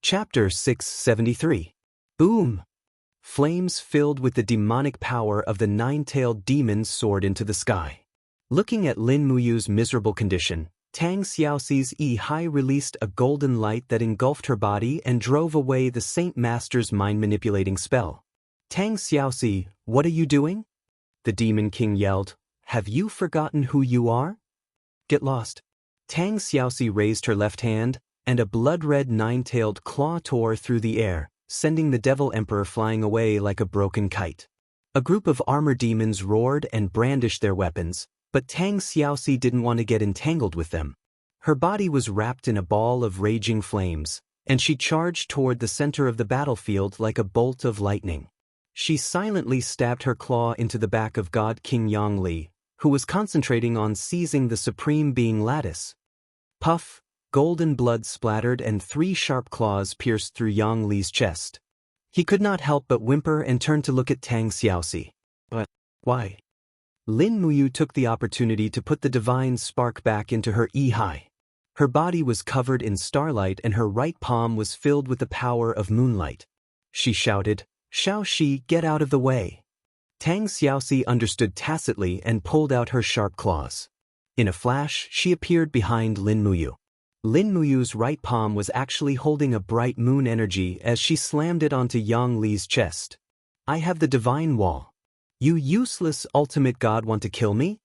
Chapter 673. Boom! Flames filled with the demonic power of the nine-tailed demon soared into the sky. Looking at Lin Muyu's miserable condition, Tang Xiaoxi's Yi-Hai released a golden light that engulfed her body and drove away the Saint Master's mind-manipulating spell. Tang Xiaoxi, what are you doing? The Demon King yelled. Have you forgotten who you are? Get lost. Tang Xiaoxi raised her left hand, and a blood-red nine-tailed claw tore through the air, sending the Devil Emperor flying away like a broken kite. A group of armor demons roared and brandished their weapons, but Tang Xiaoxi didn't want to get entangled with them. Her body was wrapped in a ball of raging flames, and she charged toward the center of the battlefield like a bolt of lightning. She silently stabbed her claw into the back of God King Yongli, who was concentrating on seizing the Supreme Being lattice. Puff! Golden blood splattered and 3 sharp claws pierced through Yang Li's chest. He could not help but whimper and turn to look at Tang Xiaoxi. But why? Lin Muyu took the opportunity to put the divine spark back into her Yi-Hai. Her body was covered in starlight and her right palm was filled with the power of moonlight. She shouted, Xiaoxi, get out of the way. Tang Xiaoxi understood tacitly and pulled out her sharp claws. In a flash, she appeared behind Lin Muyu. Lin Muyu's right palm was actually holding a bright moon energy as she slammed it onto Yang Li's chest. I have the divine wall. You useless ultimate god want to kill me?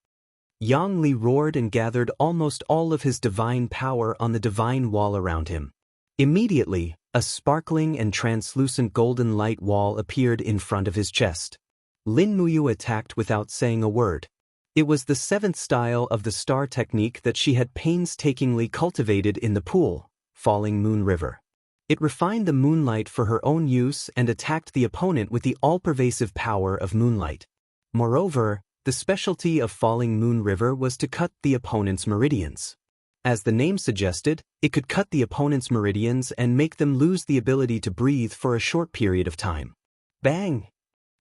Yang Li roared and gathered almost all of his divine power on the divine wall around him. Immediately, a sparkling and translucent golden light wall appeared in front of his chest. Lin Muyu attacked without saying a word. It was the 7th style of the star technique that she had painstakingly cultivated in the pool, Falling Moon River. It refined the moonlight for her own use and attacked the opponent with the all-pervasive power of moonlight. Moreover, the specialty of Falling Moon River was to cut the opponent's meridians. As the name suggested, it could cut the opponent's meridians and make them lose the ability to breathe for a short period of time. Bang!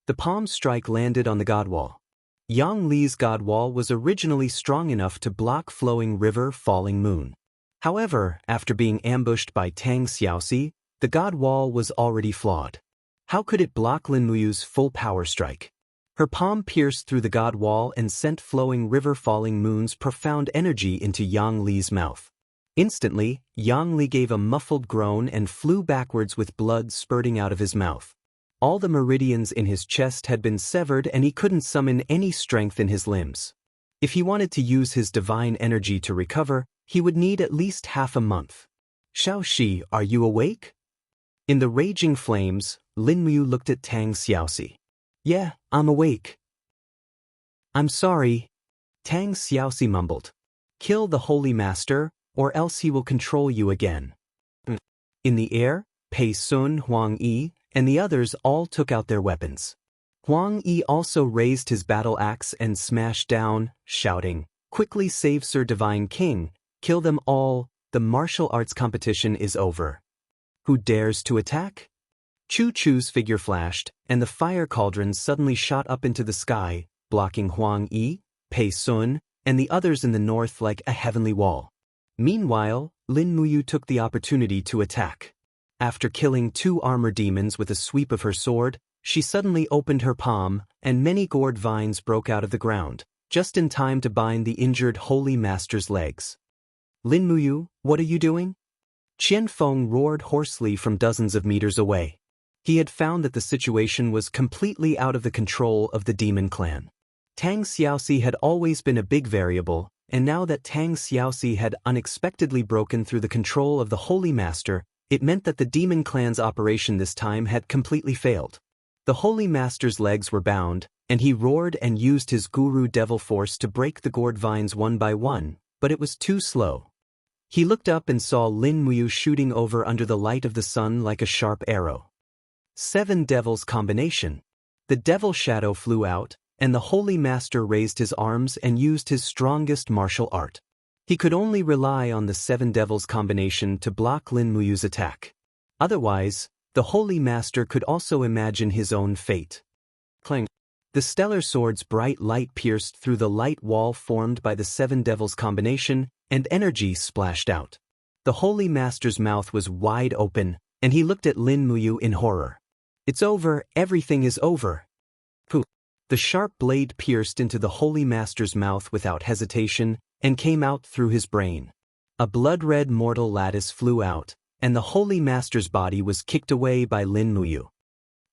The palm strike landed on the god wall. Yang Li's god wall was originally strong enough to block Flowing River Falling Moon. However, after being ambushed by Tang Xiaoxi, the god wall was already flawed. How could it block Lin Muyu's full power strike? Her palm pierced through the god wall and sent Flowing River Falling Moon's profound energy into Yang Li's mouth. Instantly, Yang Li gave a muffled groan and flew backwards with blood spurting out of his mouth. All the meridians in his chest had been severed and he couldn't summon any strength in his limbs. If he wanted to use his divine energy to recover, he would need at least half a month. Xiaoxi, are you awake? In the raging flames, Lin Muyu looked at Tang Xiaoxi. Yeah, I'm awake. I'm sorry. Tang Xiaoxi mumbled. Kill the Holy Master, or else he will control you again. In the air, Pei Sun, Huang Yi, and the others all took out their weapons. Huang Yi also raised his battle axe and smashed down, shouting, Quickly save Sir Divine King, kill them all, the martial arts competition is over. Who dares to attack? Chu Chu's figure flashed, and the fire cauldron suddenly shot up into the sky, blocking Huang Yi, Pei Sun, and the others in the north like a heavenly wall. Meanwhile, Lin Muyu took the opportunity to attack. After killing 2 armor demons with a sweep of her sword, she suddenly opened her palm, and many gourd vines broke out of the ground, just in time to bind the injured Holy Master's legs. Lin Muyu, what are you doing? Qian Feng roared hoarsely from dozens of meters away. He had found that the situation was completely out of the control of the demon clan. Tang Xiaoxi had always been a big variable, and now that Tang Xiaoxi had unexpectedly broken through the control of the Holy Master, it meant that the demon clan's operation this time had completely failed. The Holy Master's legs were bound, and he roared and used his guru devil force to break the gourd vines one by one, but it was too slow. He looked up and saw Lin Muyu shooting over under the light of the sun like a sharp arrow. 7 devils combination. The devil shadow flew out, and the Holy Master raised his arms and used his strongest martial art. He could only rely on the 7 devils combination to block Lin Muyu's attack. Otherwise, the Holy Master could also imagine his own fate. Clang! The stellar sword's bright light pierced through the light wall formed by the 7 devils combination, and energy splashed out. The Holy Master's mouth was wide open, and he looked at Lin Muyu in horror. It's over, everything is over. Pooh. The sharp blade pierced into the Holy Master's mouth without hesitation and came out through his brain. A blood-red mortal lattice flew out, and the Holy Master's body was kicked away by Lin Muyu.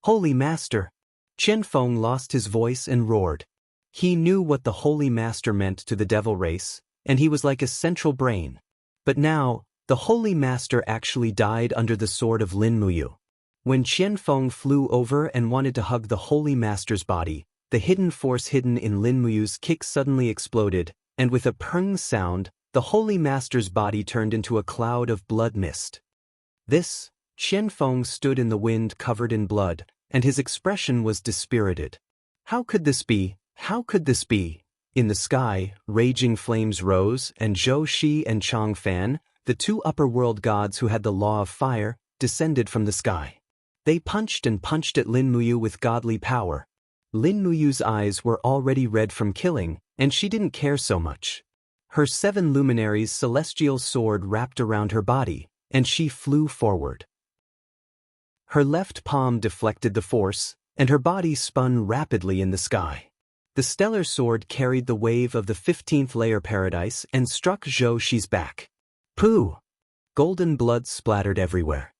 Holy Master! Chen Feng lost his voice and roared. He knew what the Holy Master meant to the devil race, and he was like a central brain. But now, the Holy Master actually died under the sword of Lin Muyu. When Chen Feng flew over and wanted to hug the Holy Master's body, the hidden force hidden in Lin Muyu's kick suddenly exploded, and with a pung sound, the Holy Master's body turned into a cloud of blood mist. Chen Feng stood in the wind covered in blood, and his expression was dispirited. How could this be? How could this be? In the sky, raging flames rose, and Zhou Shi and Chang Fan, the two upper-world gods who had the law of fire, descended from the sky. They punched and punched at Lin Muyu with godly power. Lin Muyu's eyes were already red from killing, and she didn't care so much. Her 7 luminaries' celestial sword wrapped around her body, and she flew forward. Her left palm deflected the force, and her body spun rapidly in the sky. The stellar sword carried the wave of the 15th layer paradise and struck Zhou Shi's back. Pooh! Golden blood splattered everywhere.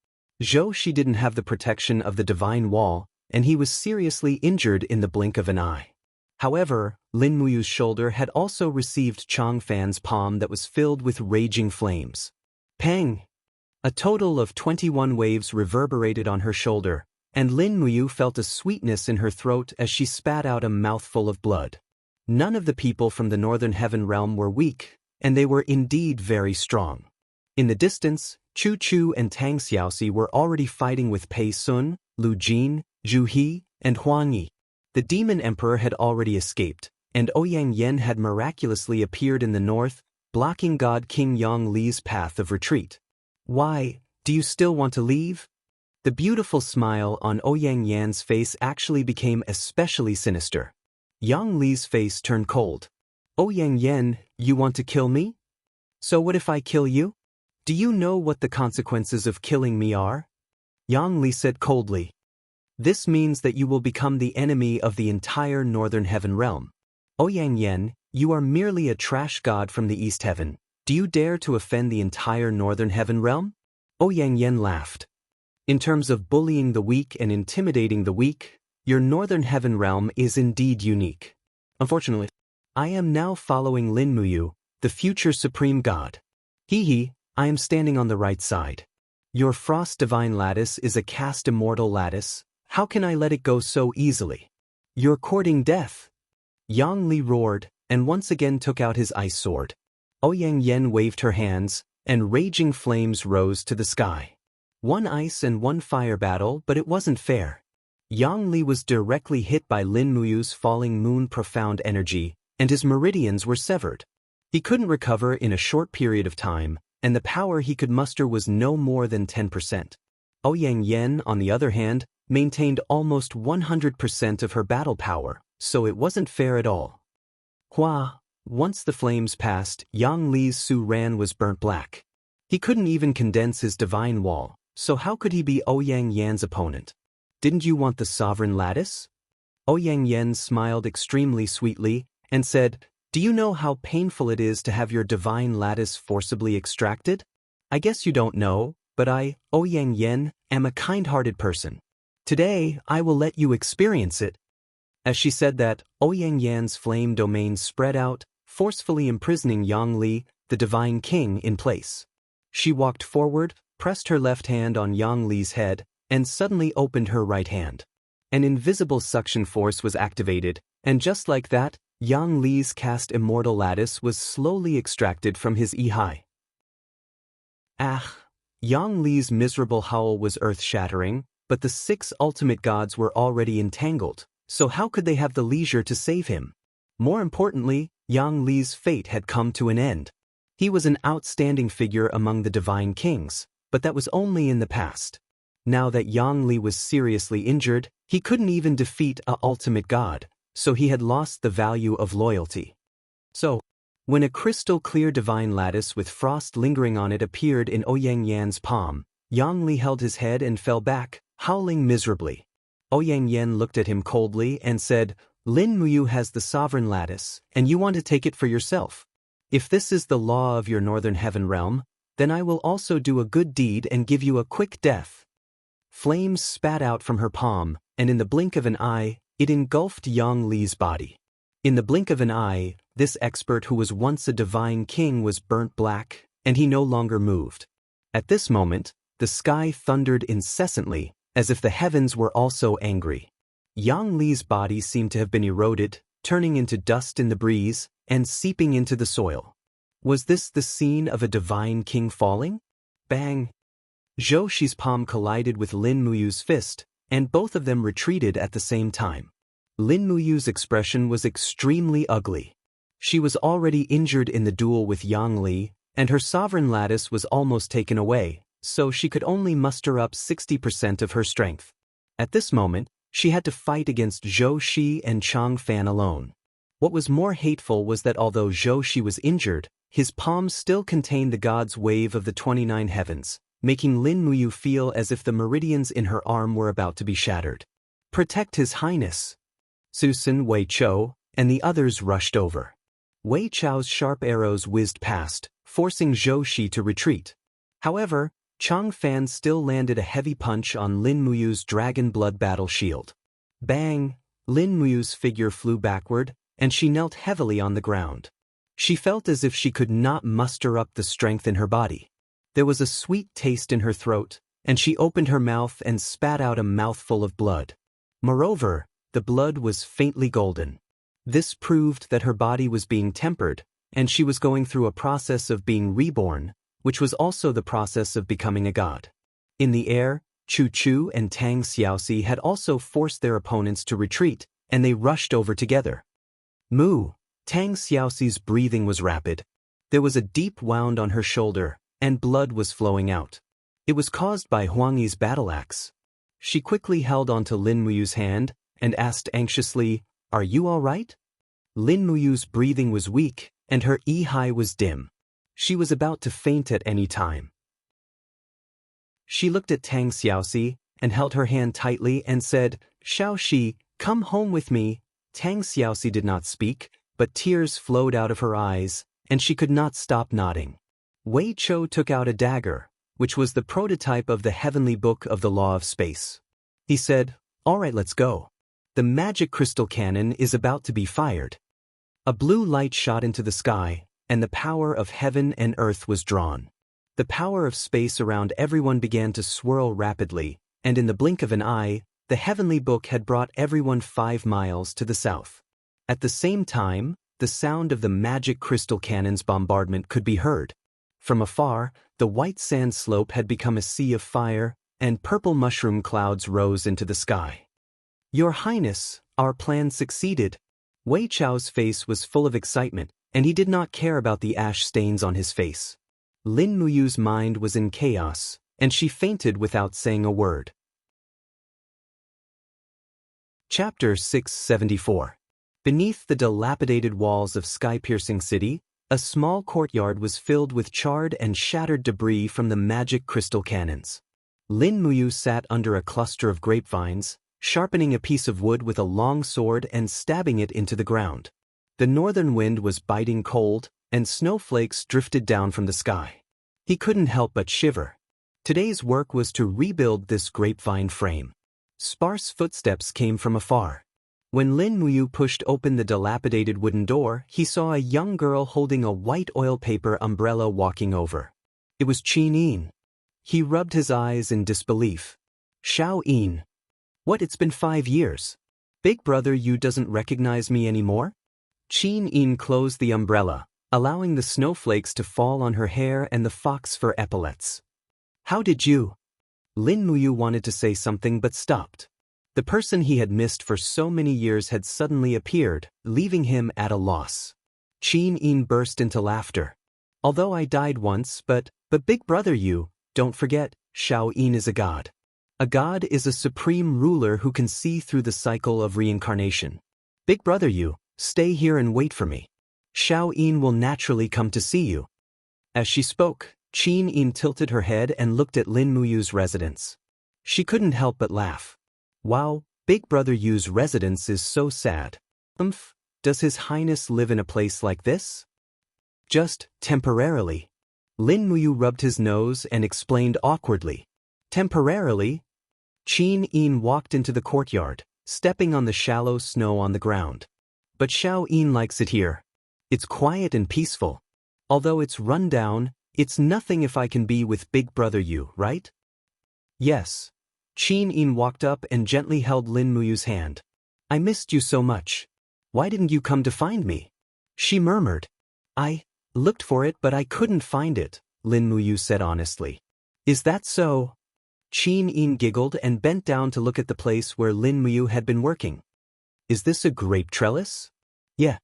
Zhou Shi didn't have the protection of the divine wall, and he was seriously injured in the blink of an eye. However, Lin Muyu's shoulder had also received Chang Fan's palm that was filled with raging flames. Pang! A total of 21 waves reverberated on her shoulder, and Lin Muyu felt a sweetness in her throat as she spat out a mouthful of blood. None of the people from the Northern Heaven realm were weak, and they were indeed very strong. In the distance, Chu Chu and Tang Xiaoxi were already fighting with Pei Sun, Lu Jin, Zhu He, and Huang Yi. The Demon Emperor had already escaped, and Ouyang Yen had miraculously appeared in the north, blocking God King Yang Li's path of retreat. Why, do you still want to leave? The beautiful smile on Ouyang Yan's face actually became especially sinister. Yang Li's face turned cold. Ouyang Yan, you want to kill me? So what if I kill you? Do you know what the consequences of killing me are? Yang Li said coldly. This means that you will become the enemy of the entire Northern Heaven realm. Ouyang Yan, you are merely a trash god from the East Heaven. Do you dare to offend the entire Northern Heaven realm? Ouyang Yan laughed. In terms of bullying the weak and intimidating the weak, your Northern Heaven realm is indeed unique. Unfortunately, I am now following Lin Muyu, the future supreme god. Hee, I am standing on the right side. Your Frost Divine Lattice is a cast immortal lattice. How can I let it go so easily? You're courting death. Yang Li roared, and once again took out his ice sword. Ouyang Yan waved her hands, and raging flames rose to the sky. One ice and one fire battle, but it wasn't fair. Yang Li was directly hit by Lin Muyu's falling moon profound energy, and his meridians were severed. He couldn't recover in a short period of time, and the power he could muster was no more than 10%. Ouyang Yan, on the other hand, maintained almost 100% of her battle power, so it wasn't fair at all. Once the flames passed, Yang Li's Su Ran was burnt black. He couldn't even condense his divine wall, so how could he be Ouyang Yan's opponent? Didn't you want the sovereign lattice? Ouyang Yan smiled extremely sweetly and said, Do you know how painful it is to have your divine lattice forcibly extracted? I guess you don't know, but I, Ouyang Yan, am a kind-hearted person. Today, I will let you experience it. As she said that, Ouyang Yan's flame domain spread out, forcefully imprisoning Yang Li, the divine king, in place. She walked forward, pressed her left hand on Yang Li's head, and suddenly opened her right hand. An invisible suction force was activated, and just like that, Yang Li's cast immortal lattice was slowly extracted from his Ihai. Yang Li's miserable howl was earth-shattering, but the 6 ultimate gods were already entangled, so how could they have the leisure to save him? More importantly, Yang Li's fate had come to an end. He was an outstanding figure among the divine kings, but that was only in the past. Now that Yang Li was seriously injured, he couldn't even defeat a ultimate god, so he had lost the value of loyalty. So, when a crystal-clear divine lattice with frost lingering on it appeared in Ouyang Yan's palm, Yang Li held his head and fell back, howling miserably. Ouyang Yen looked at him coldly and said, Lin Muyu has the sovereign lattice, and you want to take it for yourself. If this is the law of your northern heaven realm, then I will also do a good deed and give you a quick death. Flames spat out from her palm, and in the blink of an eye, it engulfed Yang Li's body. In the blink of an eye, this expert who was once a divine king was burnt black, and he no longer moved. At this moment, the sky thundered incessantly, as if the heavens were also angry. Yang Li's body seemed to have been eroded, turning into dust in the breeze, and seeping into the soil. Was this the scene of a divine king falling? Bang! Zhou Shi's palm collided with Lin Muyu's fist, and both of them retreated at the same time. Lin Muyu's expression was extremely ugly. She was already injured in the duel with Yang Li, and her sovereign lattice was almost taken away, so she could only muster up 60% of her strength. At this moment, she had to fight against Zhou Shi and Chang Fan alone. What was more hateful was that although Zhou Shi was injured, his palm still contained the god's wave of the 29 heavens, making Lin Muyu feel as if the meridians in her arm were about to be shattered. Protect His Highness! Susan, Wei Chou, and the others rushed over. Wei Chou's sharp arrows whizzed past, forcing Zhou Shi to retreat. However, Chang Fan still landed a heavy punch on Lin Muyu's dragon blood battle shield. Bang! Lin Muyu's figure flew backward, and she knelt heavily on the ground. She felt as if she could not muster up the strength in her body. There was a sweet taste in her throat, and she opened her mouth and spat out a mouthful of blood. Moreover, the blood was faintly golden. This proved that her body was being tempered, and she was going through a process of being reborn, which was also the process of becoming a god. In the air, Chu Chu and Tang Xiaoxi had also forced their opponents to retreat, and they rushed over together. Moo! Tang Xiaoxi's breathing was rapid. There was a deep wound on her shoulder, and blood was flowing out. It was caused by Huang Yi's battle axe. She quickly held onto Lin Muyu's hand and asked anxiously, Are you all right? Lin Muyu's breathing was weak, and her Yi was dim. She was about to faint at any time. She looked at Tang Xiaoxi and held her hand tightly and said, Xiao Shi, come home with me. Tang Xiaoxi did not speak, but tears flowed out of her eyes, and she could not stop nodding. Wei Chou took out a dagger, which was the prototype of the heavenly book of the law of space. He said, All right, let's go. The magic crystal cannon is about to be fired. A blue light shot into the sky, and the power of heaven and earth was drawn. The power of space around everyone began to swirl rapidly, and in the blink of an eye, the heavenly book had brought everyone 5 miles to the south. At the same time, the sound of the magic crystal cannon's bombardment could be heard. From afar, the white sand slope had become a sea of fire, and purple mushroom clouds rose into the sky. Your Highness, our plan succeeded. Wei Chou's face was full of excitement, and he did not care about the ash stains on his face. Lin Muyu's mind was in chaos, and she fainted without saying a word. Chapter 674. Beneath the dilapidated walls of sky-piercing city, a small courtyard was filled with charred and shattered debris from the magic crystal cannons. Lin Muyu sat under a cluster of grapevines, sharpening a piece of wood with a long sword and stabbing it into the ground. The northern wind was biting cold, and snowflakes drifted down from the sky. He couldn't help but shiver. Today's work was to rebuild this grapevine frame. Sparse footsteps came from afar. When Lin Muyu pushed open the dilapidated wooden door, he saw a young girl holding a white oil paper umbrella walking over. It was Qin Yin. He rubbed his eyes in disbelief. Xiao Yin. What, it's been 5 years. Big brother, you doesn't recognize me anymore? Qin Yin closed the umbrella, allowing the snowflakes to fall on her hair and the fox fur epaulets. How did you? Lin Muyu wanted to say something but stopped. The person he had missed for so many years had suddenly appeared, leaving him at a loss. Qin Yin burst into laughter. Although I died once, but big brother, you, don't forget, Xiao Yin is a god. A god is a supreme ruler who can see through the cycle of reincarnation. Big brother, you, stay here and wait for me. Xiao Yin will naturally come to see you. As she spoke, Qin Yin tilted her head and looked at Lin Muyu's residence. She couldn't help but laugh. Wow, Big Brother Yu's residence is so sad. Does His Highness live in a place like this? Just temporarily. Lin Muyu rubbed his nose and explained awkwardly. Temporarily? Qin Yin walked into the courtyard, stepping on the shallow snow on the ground. But Xiao Yin likes it here. It's quiet and peaceful. Although it's run down, it's nothing if I can be with Big Brother Yu, right? Yes. Qin Yin walked up and gently held Lin Muyu's hand. I missed you so much. Why didn't you come to find me? She murmured. I looked for it but I couldn't find it, Lin Muyu said honestly. Is that so? Qin Yin giggled and bent down to look at the place where Lin Muyu had been working. Is this a grape trellis? Yeah.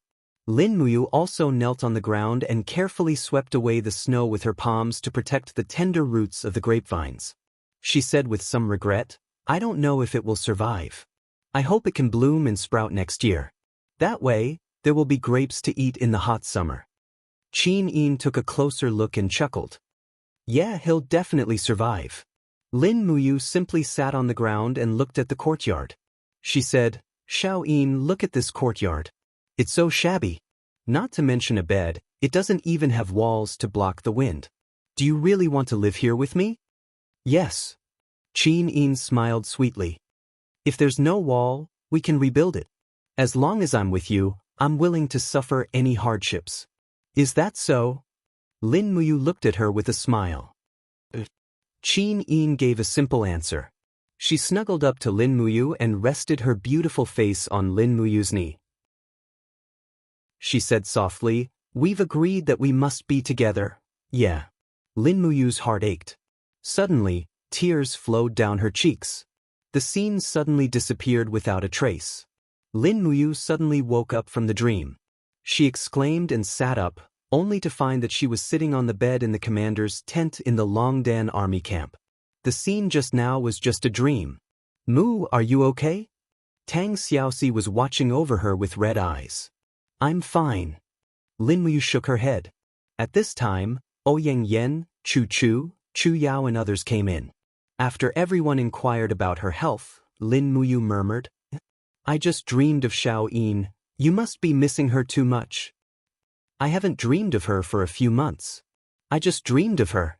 Lin Muyu also knelt on the ground and carefully swept away the snow with her palms to protect the tender roots of the grapevines. She said with some regret, I don't know if it will survive. I hope it can bloom and sprout next year. That way, there will be grapes to eat in the hot summer. Qin Yin took a closer look and chuckled. Yeah, he'll definitely survive. Lin Muyu simply sat on the ground and looked at the courtyard. She said, Xiao Yin, look at this courtyard. It's so shabby. Not to mention a bed, it doesn't even have walls to block the wind. Do you really want to live here with me? Yes. Qin Yin smiled sweetly. If there's no wall, we can rebuild it. As long as I'm with you, I'm willing to suffer any hardships. Is that so? Lin Muyu looked at her with a smile. Qin Yin gave a simple answer. She snuggled up to Lin Muyu and rested her beautiful face on Lin Muyu's knee. She said softly, We've agreed that we must be together. Yeah. Lin Muyu's heart ached. Suddenly, tears flowed down her cheeks. The scene suddenly disappeared without a trace. Lin Muyu suddenly woke up from the dream. She exclaimed and sat up, only to find that she was sitting on the bed in the commander's tent in the Longdan army camp. The scene just now was just a dream. Mu, are you okay? Tang Xiaoxi was watching over her with red eyes. I'm fine. Lin Muyu shook her head. At this time, Ouyang Yen, Chu Chu, Chu Yao and others came in. After everyone inquired about her health, Lin Muyu murmured, I just dreamed of Xiao Yin. You must be missing her too much. I haven't dreamed of her for a few months. I just dreamed of her.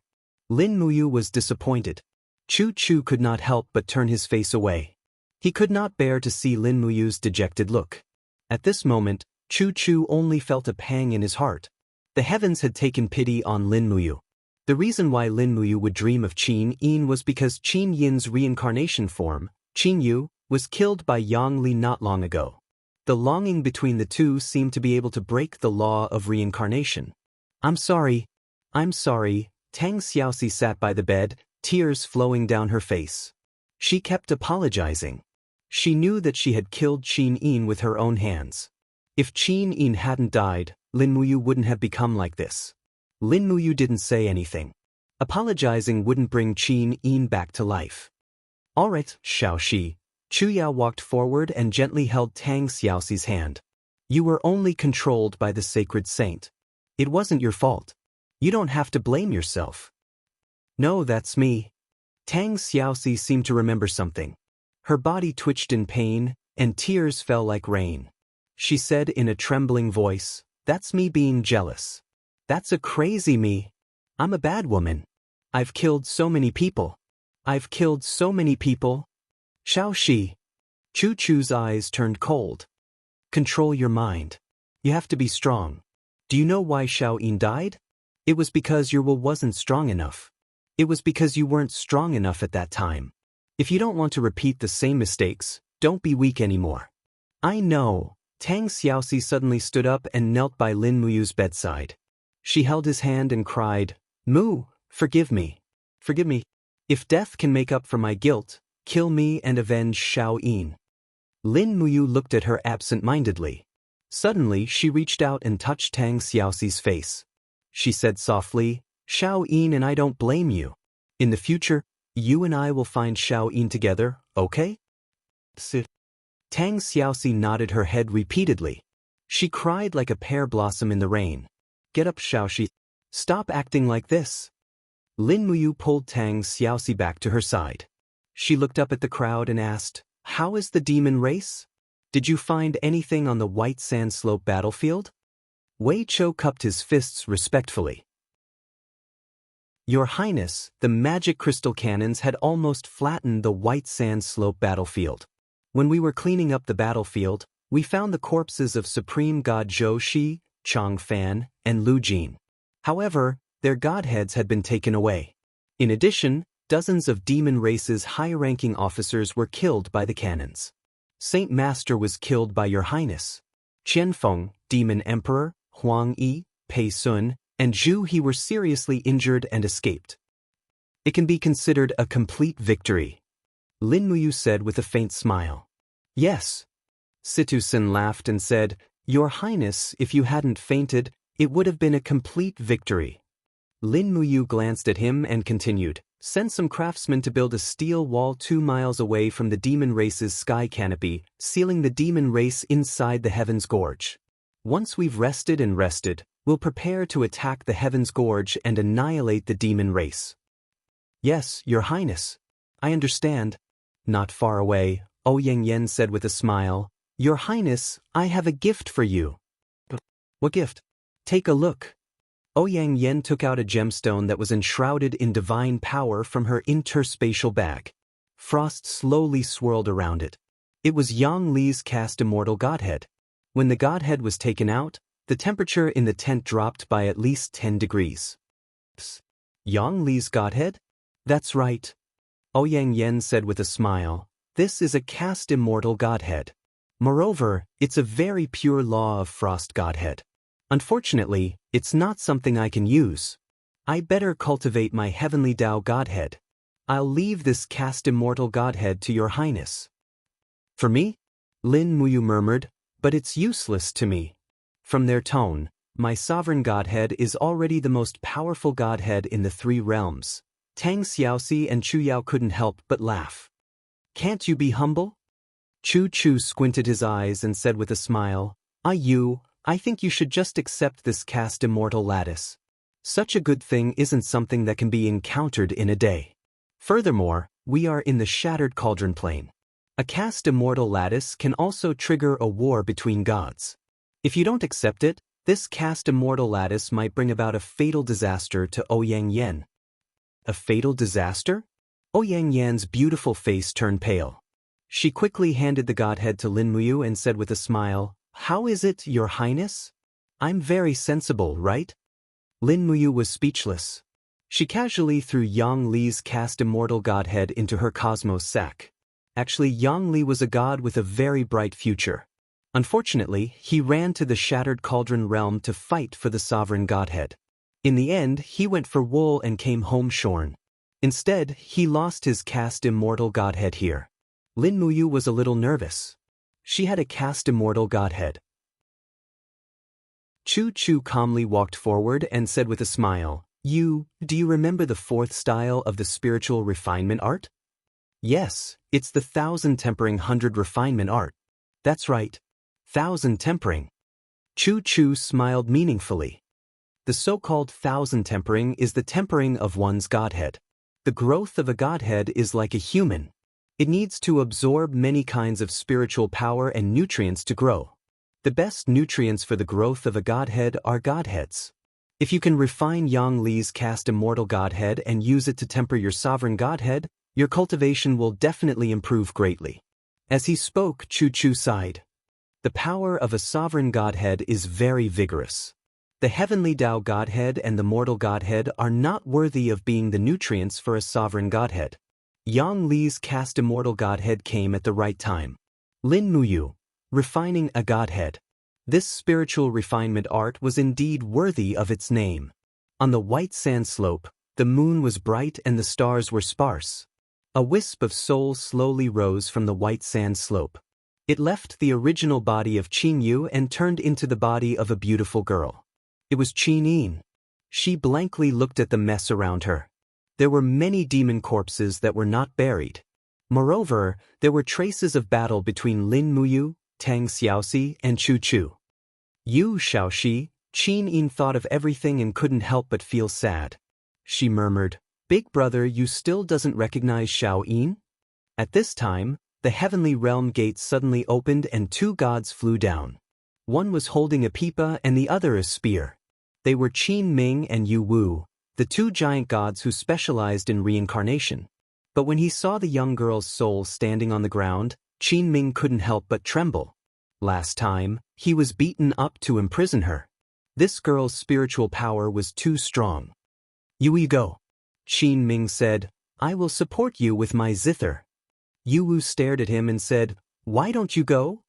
Lin Muyu was disappointed. Chu Chu could not help but turn his face away. He could not bear to see Lin Muyu's dejected look. At this moment, Chu Chu only felt a pang in his heart. The heavens had taken pity on Lin Muyu. The reason why Lin Muyu would dream of Qin Yin was because Qin Yin's reincarnation form, Qin Yu, was killed by Yang Li not long ago. The longing between the two seemed to be able to break the law of reincarnation. I'm sorry. Tang Xiaoxi sat by the bed, tears flowing down her face. She kept apologizing. She knew that she had killed Qin Yin with her own hands. If Qin Yin hadn't died, Lin Muyu wouldn't have become like this. Lin Muyu didn't say anything. Apologizing wouldn't bring Qin Yin back to life. Alright, Xiaoxi. Chu Yao walked forward and gently held Tang Xiaoxi's hand. You were only controlled by the sacred saint. It wasn't your fault. You don't have to blame yourself. No, that's me. Tang Xiaoxi seemed to remember something. Her body twitched in pain, and tears fell like rain. She said in a trembling voice, That's me being jealous. That's a crazy me. I'm a bad woman. I've killed so many people. Xiaoxi. Chu Chu's eyes turned cold. Control your mind. You have to be strong. Do you know why Xiao Yin died? It was because your will wasn't strong enough. It was because you weren't strong enough at that time. If you don't want to repeat the same mistakes, don't be weak anymore. I know. Tang Xiaoxi suddenly stood up and knelt by Lin Muyu's bedside. She held his hand and cried, Mu, forgive me. Forgive me. If death can make up for my guilt, kill me and avenge Xiao Yin. Lin Muyu looked at her absent-mindedly. Suddenly she reached out and touched Tang Xiaoxi's face. She said softly, Xiao Yin and I don't blame you. In the future, you and I will find Xiao Yin together, okay? Tang Xiaoxi nodded her head repeatedly. She cried like a pear blossom in the rain. Get up, Xiaoxi. Stop acting like this. Lin Muyu pulled Tang Xiaoxi back to her side. She looked up at the crowd and asked, "How is the demon race? Did you find anything on the White Sand Slope battlefield?" Wei Chou cupped his fists respectfully. "Your Highness, the magic crystal cannons had almost flattened the White Sand Slope battlefield. When we were cleaning up the battlefield, we found the corpses of Supreme God Zhou Shi, Chang Fan, and Lu Jin. However, their godheads had been taken away. In addition, dozens of demon race's high-ranking officers were killed by the cannons. Saint Master was killed by Your Highness. Qianfeng, Demon Emperor, Huang Yi, Pei Sun, and Zhu He were seriously injured and escaped. It can be considered a complete victory," Lin Muyu said with a faint smile. "Yes." Situ Sin laughed and said, "Your Highness, if you hadn't fainted, it would have been a complete victory." Lin Muyu glanced at him and continued, "Send some craftsmen to build a steel wall 2 miles away from the demon race's sky canopy, sealing the demon race inside the Heaven's Gorge. Once we've rested, we'll prepare to attack the Heaven's Gorge and annihilate the demon race." "Yes, Your Highness. I understand." Not far away, Ouyang Yen said with a smile, "Your Highness, I have a gift for you." "What gift?" "Take a look." Ouyang Yen took out a gemstone that was enshrouded in divine power from her interspatial bag. Frost slowly swirled around it. It was Yang Li's cast immortal godhead. When the godhead was taken out, the temperature in the tent dropped by at least 10 degrees. "Yang Li's godhead?" "That's right," Ouyang Yen said with a smile. "This is a cast immortal godhead. Moreover, it's a very pure law of frost godhead. Unfortunately, it's not something I can use. I better cultivate my heavenly Tao godhead. I'll leave this cast immortal godhead to Your Highness." "For me?" Lin Muyu murmured, "but it's useless to me." From their tone, my sovereign godhead is already the most powerful godhead in the 3 realms. Tang Xiaoxi and Chu Yao couldn't help but laugh. "Can't you be humble?" Chu Chu squinted his eyes and said with a smile, I think you should just accept this cast immortal lattice. Such a good thing isn't something that can be encountered in a day. Furthermore, we are in the Shattered Cauldron Plane. A cast immortal lattice can also trigger a war between gods. If you don't accept it, this cast immortal lattice might bring about a fatal disaster to Ouyang Yen." "A fatal disaster?" Ouyang Yan's beautiful face turned pale. She quickly handed the godhead to Lin Muyu and said with a smile, "How is it, Your Highness? I'm very sensible, right?" Lin Muyu was speechless. She casually threw Yang Li's cast immortal godhead into her cosmos sack. Actually, Yang Li was a god with a very bright future. Unfortunately, he ran to the Shattered Cauldron realm to fight for the sovereign godhead. In the end, he went for wool and came home shorn. Instead, he lost his cast immortal godhead here. Lin Muyu was a little nervous. She had a cast immortal godhead. Chu Chu calmly walked forward and said with a smile, do you remember the 4th style of the spiritual refinement art?" "Yes, it's the 1000 tempering 100 refinement art." "That's right. 1000 tempering." Chu Chu smiled meaningfully. The so-called 1000 tempering is the tempering of one's godhead. The growth of a godhead is like a human. It needs to absorb many kinds of spiritual power and nutrients to grow. The best nutrients for the growth of a godhead are godheads. If you can refine Yang Li's cast immortal godhead and use it to temper your sovereign godhead, your cultivation will definitely improve greatly. As he spoke, Chu Chu sighed. The power of a sovereign godhead is very vigorous. The heavenly Tao godhead and the mortal godhead are not worthy of being the nutrients for a sovereign godhead. Yang Li's cast immortal godhead came at the right time. Lin Muyu, refining a godhead. This spiritual refinement art was indeed worthy of its name. On the White Sand Slope, the moon was bright and the stars were sparse. A wisp of soul slowly rose from the White Sand Slope. It left the original body of Qin Yu and turned into the body of a beautiful girl. It was Qin Yin. She blankly looked at the mess around her. There were many demon corpses that were not buried. Moreover, there were traces of battle between Lin Muyu, Tang Xiaoxi, and Chu Chu. Yu Xiaoxi, Qin Yin thought of everything and couldn't help but feel sad. she murmured. Big brother, you still doesn't recognize Xiao Yin? At this time, the heavenly realm gates suddenly opened and two gods flew down. One was holding a pipa and the other a spear. They were Qin Ming and Yu Wu, the two giant gods who specialized in reincarnation. But when he saw the young girl's soul standing on the ground, Qin Ming couldn't help but tremble. Last time, he was beaten up to imprison her. This girl's spiritual power was too strong. You go. Qin Ming said, I will support you with my zither. Yu Wu stared at him and said, Why don't you go?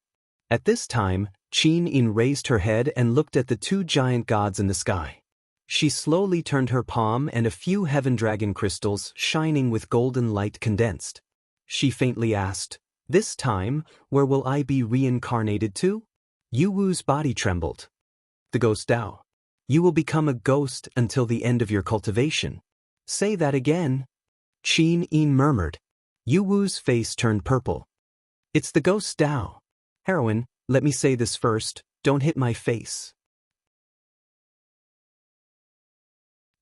At this time, Qin Yin raised her head and looked at the two giant gods in the sky. She slowly turned her palm and a few heaven dragon crystals shining with golden light condensed. She faintly asked, This time, where will I be reincarnated to? Yu Wu's body trembled. The ghost Dao. You will become a ghost until the end of your cultivation. Say that again. Qin Yin murmured. Yu Wu's face turned purple. It's the ghost Dao. Heroine, let me say this first, don't hit my face.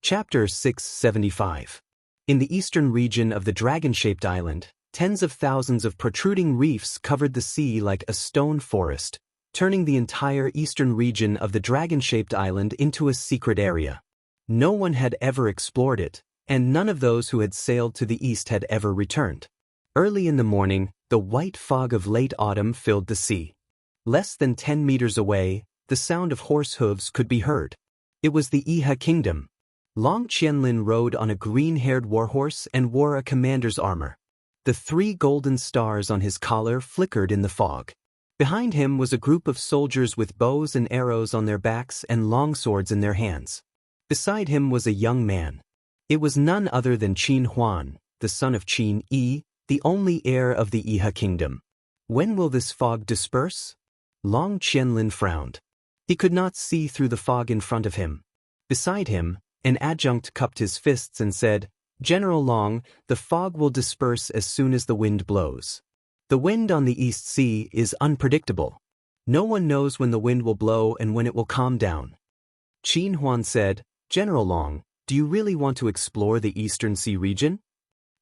Chapter 675. In the eastern region of the dragon-shaped island, tens of thousands of protruding reefs covered the sea like a stone forest, turning the entire eastern region of the dragon-shaped island into a secret area. No one had ever explored it, and none of those who had sailed to the east had ever returned. Early in the morning, the white fog of late autumn filled the sea. Less than 10 meters away, the sound of horse hooves could be heard. It was the Iha kingdom. Long Qianlin rode on a green-haired warhorse and wore a commander's armor. The 3 golden stars on his collar flickered in the fog. Behind him was a group of soldiers with bows and arrows on their backs and long swords in their hands. Beside him was a young man. It was none other than Qin Huan, the son of Qin Yi, the only heir of the Iha kingdom. When will this fog disperse? Long Qianlin frowned. He could not see through the fog in front of him. Beside him, an adjunct cupped his fists and said, General Long, the fog will disperse as soon as the wind blows. The wind on the East Sea is unpredictable. No one knows when the wind will blow and when it will calm down. Qin Huan said, General Long, do you really want to explore the Eastern Sea region?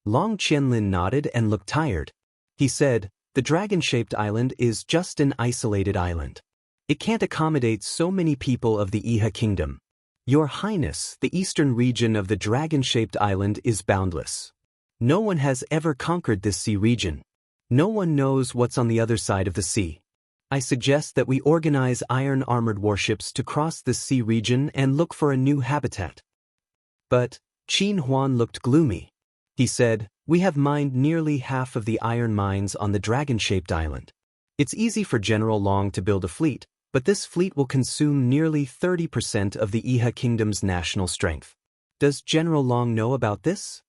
Long Qianlin nodded and looked tired. He said, The dragon-shaped island is just an isolated island. It can't accommodate so many people of the Iha kingdom. Your Highness, the eastern region of the dragon-shaped island is boundless. No one has ever conquered this sea region. No one knows what's on the other side of the sea. I suggest that we organize iron-armored warships to cross this sea region and look for a new habitat. But Qin Huan looked gloomy. He said, We have mined nearly half of the iron mines on the dragon-shaped island. It's easy for General Long to build a fleet, but this fleet will consume nearly 30% of the Iha kingdom's national strength. Does General Long know about this?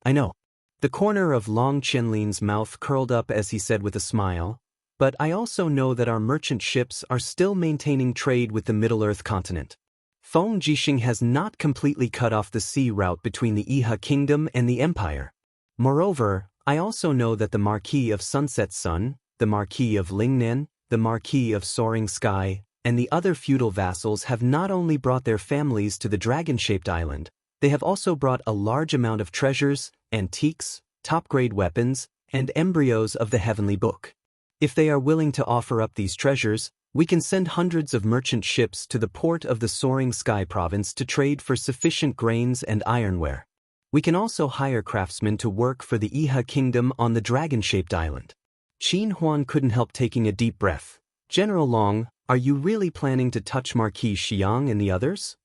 I know. The corner of Long Qianlin's mouth curled up as he said with a smile, but I also know that our merchant ships are still maintaining trade with the Middle-earth continent. Feng Jixing has not completely cut off the sea route between the Iha kingdom and the empire. Moreover, I also know that the Marquis of Sunset Sun, the Marquis of Lingnan, the Marquis of Soaring Sky, and the other feudal vassals have not only brought their families to the dragon-shaped island, they have also brought a large amount of treasures, antiques, top-grade weapons, and embryos of the heavenly book. If they are willing to offer up these treasures, we can send hundreds of merchant ships to the port of the Soaring Sky province to trade for sufficient grains and ironware. We can also hire craftsmen to work for the Iha kingdom on the dragon-shaped island. Qin Huan couldn't help taking a deep breath. General Long, are you really planning to touch Marquis Xiang and the others?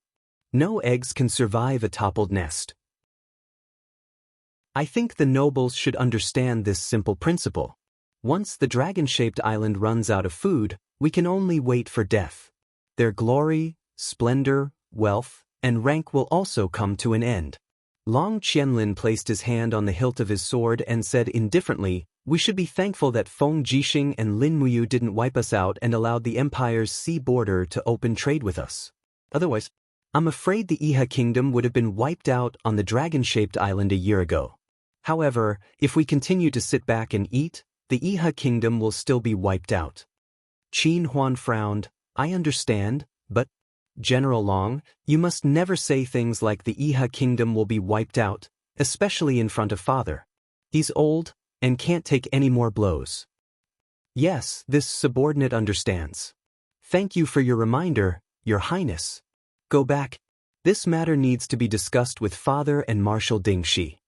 No eggs can survive a toppled nest. I think the nobles should understand this simple principle. Once the dragon-shaped island runs out of food, we can only wait for death. Their glory, splendor, wealth, and rank will also come to an end. Long Qianlin placed his hand on the hilt of his sword and said indifferently, We should be thankful that Feng Jixing and Lin Muyu didn't wipe us out and allowed the empire's sea border to open trade with us. Otherwise, I'm afraid the Iha kingdom would have been wiped out on the dragon-shaped island a year ago. However, if we continue to sit back and eat, the Iha kingdom will still be wiped out. Qin Huan frowned. I understand, but General Long, you must never say things like the Iha kingdom will be wiped out, especially in front of father. He's old and can't take any more blows. Yes, this subordinate understands. Thank you for your reminder, Your Highness. Go back. This matter needs to be discussed with Father and Marshal Ding Shi.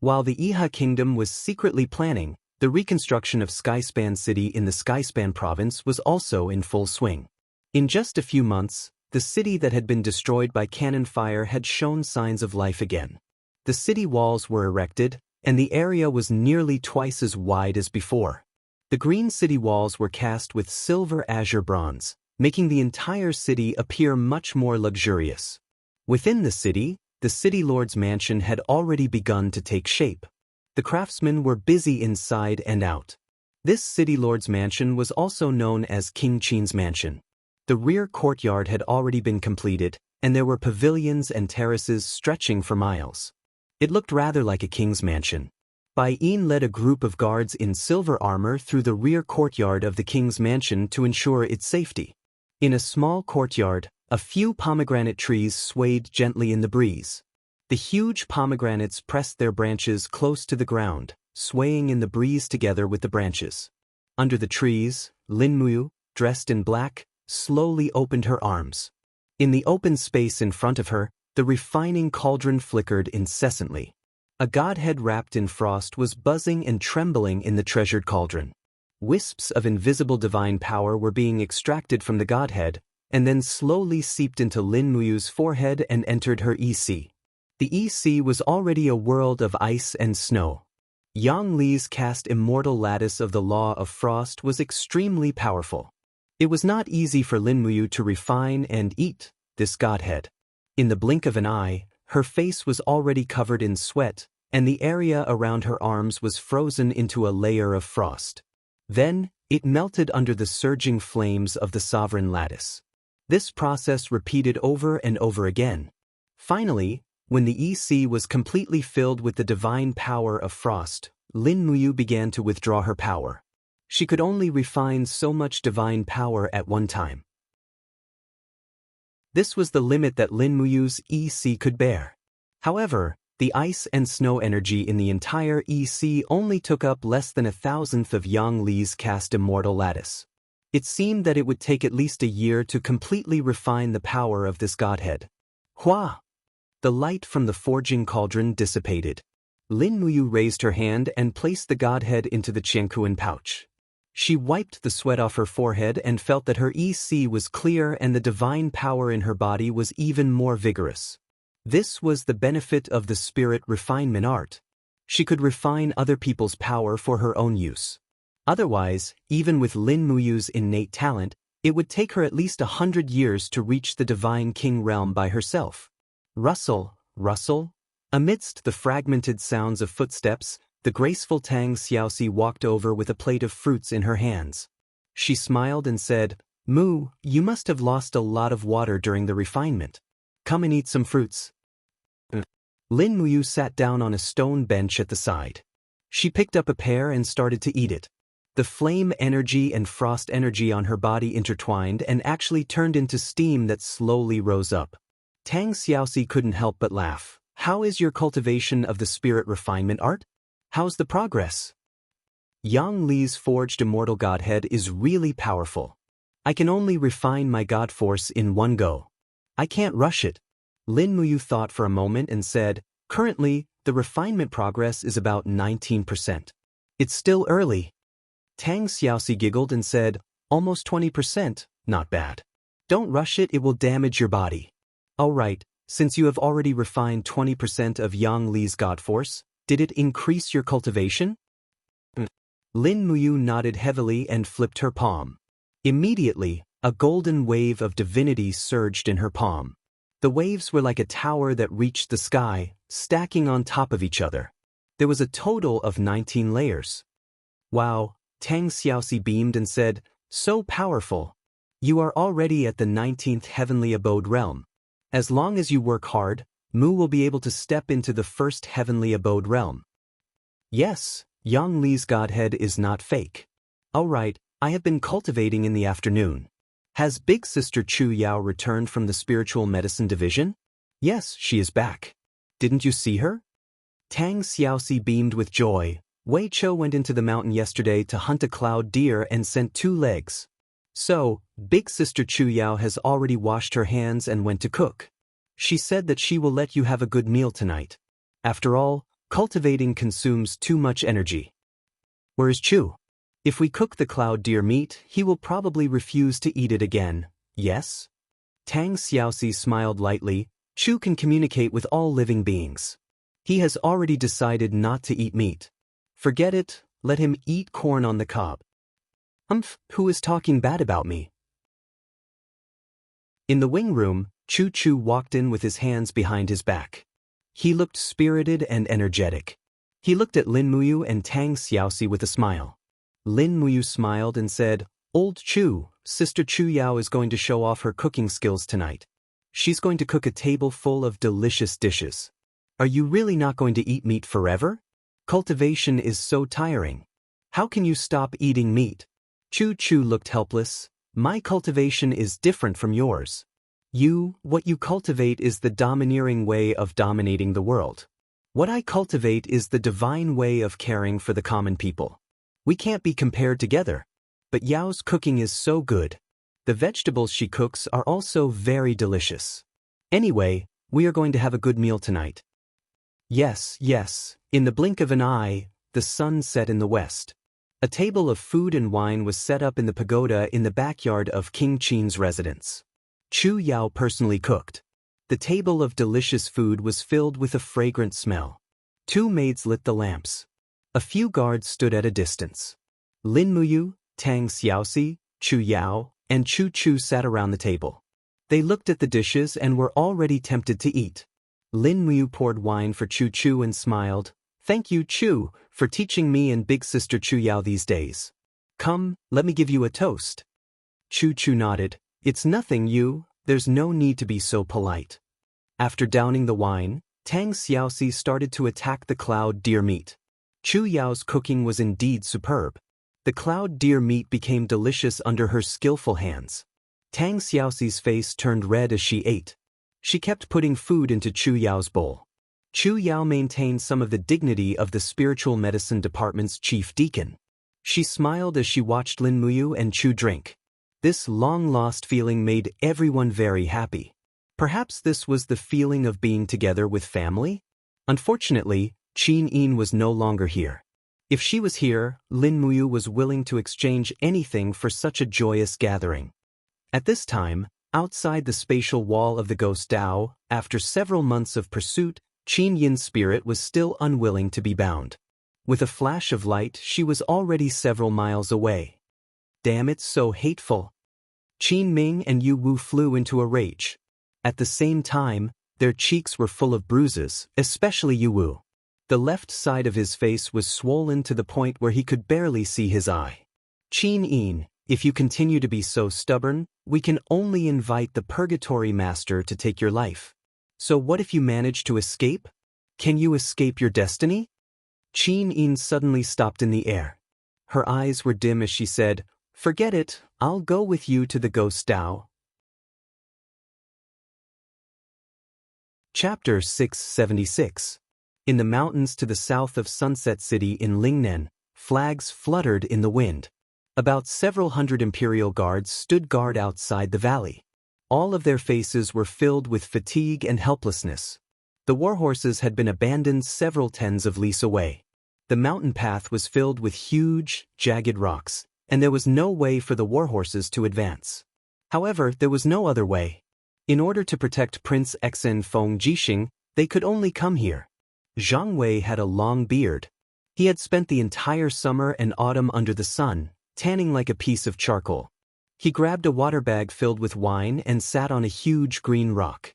While the Iha kingdom was secretly planning, the reconstruction of Skyspan City in the Skyspan province was also in full swing. In just a few months, the city that had been destroyed by cannon fire had shown signs of life again. The city walls were erected, and the area was nearly twice as wide as before. The green city walls were cast with silver azure bronze, making the entire city appear much more luxurious. Within the city lord's mansion had already begun to take shape. The craftsmen were busy inside and out. This city lord's mansion was also known as King Qin's mansion. The rear courtyard had already been completed, and there were pavilions and terraces stretching for miles. It looked rather like a king's mansion. Bai Yin led a group of guards in silver armor through the rear courtyard of the king's mansion to ensure its safety. In a small courtyard, a few pomegranate trees swayed gently in the breeze. The huge pomegranates pressed their branches close to the ground, swaying in the breeze together with the branches. Under the trees, Lin Muyu, dressed in black, slowly opened her arms. In the open space in front of her, the refining cauldron flickered incessantly. A godhead wrapped in frost was buzzing and trembling in the treasured cauldron. Wisps of invisible divine power were being extracted from the godhead, and then slowly seeped into Lin Muyu's forehead and entered her EC. The EC was already a world of ice and snow. Yang Li's cast immortal lattice of the law of frost was extremely powerful. It was not easy for Lin Muyu to refine and eat this godhead. In the blink of an eye, her face was already covered in sweat, and the area around her arms was frozen into a layer of frost. Then, it melted under the surging flames of the sovereign lattice. This process repeated over and over again. Finally, when the EC was completely filled with the divine power of frost, Lin Muyu began to withdraw her power. She could only refine so much divine power at one time. This was the limit that Lin Muyu's EC could bear. However, the ice and snow energy in the entire EC only took up less than 1,000th of Yang Li's cast immortal lattice. It seemed that it would take at least a year to completely refine the power of this godhead. Hua! The light from the forging cauldron dissipated. Lin Muyu raised her hand and placed the godhead into the Qiankuan pouch. She wiped the sweat off her forehead and felt that her EC was clear and the divine power in her body was even more vigorous. This was the benefit of the spirit refinement art. She could refine other people's power for her own use. Otherwise, even with Lin Muyu's innate talent, it would take her at least 100 years to reach the divine king realm by herself. Rustle, rustle. Amidst the fragmented sounds of footsteps, the graceful Tang Xiaoxi walked over with a plate of fruits in her hands. She smiled and said, "Mu, you must have lost a lot of water during the refinement. Come and eat some fruits." Lin Muyu sat down on a stone bench at the side. She picked up a pear and started to eat it. The flame energy and frost energy on her body intertwined and actually turned into steam that slowly rose up. Tang Xiaoxi couldn't help but laugh. "How is your cultivation of the spirit refinement art? How's the progress?" Yang Li's forged immortal godhead is really powerful. I can only refine my god force in one go. I can't rush it. Lin Muyu thought for a moment and said, "Currently, the refinement progress is about 19%. It's still early." Tang Xiaoxi giggled and said, "Almost 20%, not bad. Don't rush it, it will damage your body." "All right, since you have already refined 20% of Yang Li's god force, did it increase your cultivation?" Lin Muyu nodded heavily and flipped her palm. Immediately, a golden wave of divinity surged in her palm. The waves were like a tower that reached the sky, stacking on top of each other. There was a total of 19 layers. "Wow," Tang Xiaoxi beamed and said, "So powerful. You are already at the 19th heavenly abode realm. As long as you work hard, Mu will be able to step into the first heavenly abode realm." "Yes, Yang Li's godhead is not fake. All right, I have been cultivating in the afternoon. Has Big Sister Chu Yao returned from the spiritual medicine division? Yes, she is back. Didn't you see her? Tang Xiaoxi beamed with joy. Wei Chou went into the mountain yesterday to hunt a cloud deer and sent 2 legs. So, Big Sister Chu Yao has already washed her hands and went to cook. She said that she will let you have a good meal tonight. After all, cultivating consumes too much energy. Where is Chu? If we cook the cloud deer meat, he will probably refuse to eat it again, yes? Tang Xiaoxi smiled lightly. Chu can communicate with all living beings. He has already decided not to eat meat. Forget it, let him eat corn on the cob. Who is talking bad about me? In the wing room, Chu Chu walked in with his hands behind his back. He looked spirited and energetic. He looked at Lin Muyu and Tang Xiaoxi with a smile. Lin Muyu smiled and said, Old Chu, Sister Chu Yao is going to show off her cooking skills tonight. She's going to cook a table full of delicious dishes. Are you really not going to eat meat forever? Cultivation is so tiring. How can you stop eating meat? Chu Chu looked helpless. My cultivation is different from yours. What you cultivate is the domineering way of dominating the world. What I cultivate is the divine way of caring for the common people. We can't be compared together. But Yao's cooking is so good. The vegetables she cooks are also very delicious. Anyway, we are going to have a good meal tonight. Yes, in the blink of an eye, the sun set in the west. A table of food and wine was set up in the pagoda in the backyard of King Qin's residence. Chu Yao personally cooked. The table of delicious food was filled with a fragrant smell. 2 maids lit the lamps. A few guards stood at a distance. Lin Muyu, Tang Xiaoxi, Chu Yao, and Chu Chu sat around the table. They looked at the dishes and were already tempted to eat. Lin Muyu poured wine for Chu Chu and smiled. Thank you, Chu, for teaching me and Big Sister Chu Yao these days. Come, let me give you a toast. Chu Chu nodded. It's nothing, there's no need to be so polite. After downing the wine, Tang Xiaoxi started to attack the cloud deer meat. Chu Yao's cooking was indeed superb. The cloud deer meat became delicious under her skillful hands. Tang Xiaoxi's face turned red as she ate. She kept putting food into Chu Yao's bowl. Chu Yao maintained some of the dignity of the spiritual medicine department's chief deacon. She smiled as she watched Lin Muyu and Chu drink. This long-lost feeling made everyone very happy. Perhaps this was the feeling of being together with family? Unfortunately, Qin Yin was no longer here. If she was here, Lin Muyu was willing to exchange anything for such a joyous gathering. At this time, outside the spatial wall of the Ghost Dao, after several months of pursuit, Qin Yin's spirit was still unwilling to be bound. With a flash of light, she was already several miles away. Damn, it's so hateful. Qin Ming and Yu Wu flew into a rage. At the same time, their cheeks were full of bruises, especially Yu Wu. The left side of his face was swollen to the point where he could barely see his eye. Qin Yin, if you continue to be so stubborn, we can only invite the Purgatory Master to take your life. So what if you manage to escape? Can you escape your destiny? Qin Yin suddenly stopped in the air. Her eyes were dim as she said, Forget it, I'll go with you to the Ghost Dao. Chapter 676. In the mountains to the south of Sunset City in Lingnan, flags fluttered in the wind. About several hundred imperial guards stood guard outside the valley. All of their faces were filled with fatigue and helplessness. The warhorses had been abandoned several tens of leagues away. The mountain path was filled with huge, jagged rocks, and there was no way for the warhorses to advance. However, there was no other way. In order to protect Prince Exen Feng Jixing, they could only come here. Zhang Wei had a long beard. He had spent the entire summer and autumn under the sun, tanning like a piece of charcoal. He grabbed a water bag filled with wine and sat on a huge green rock.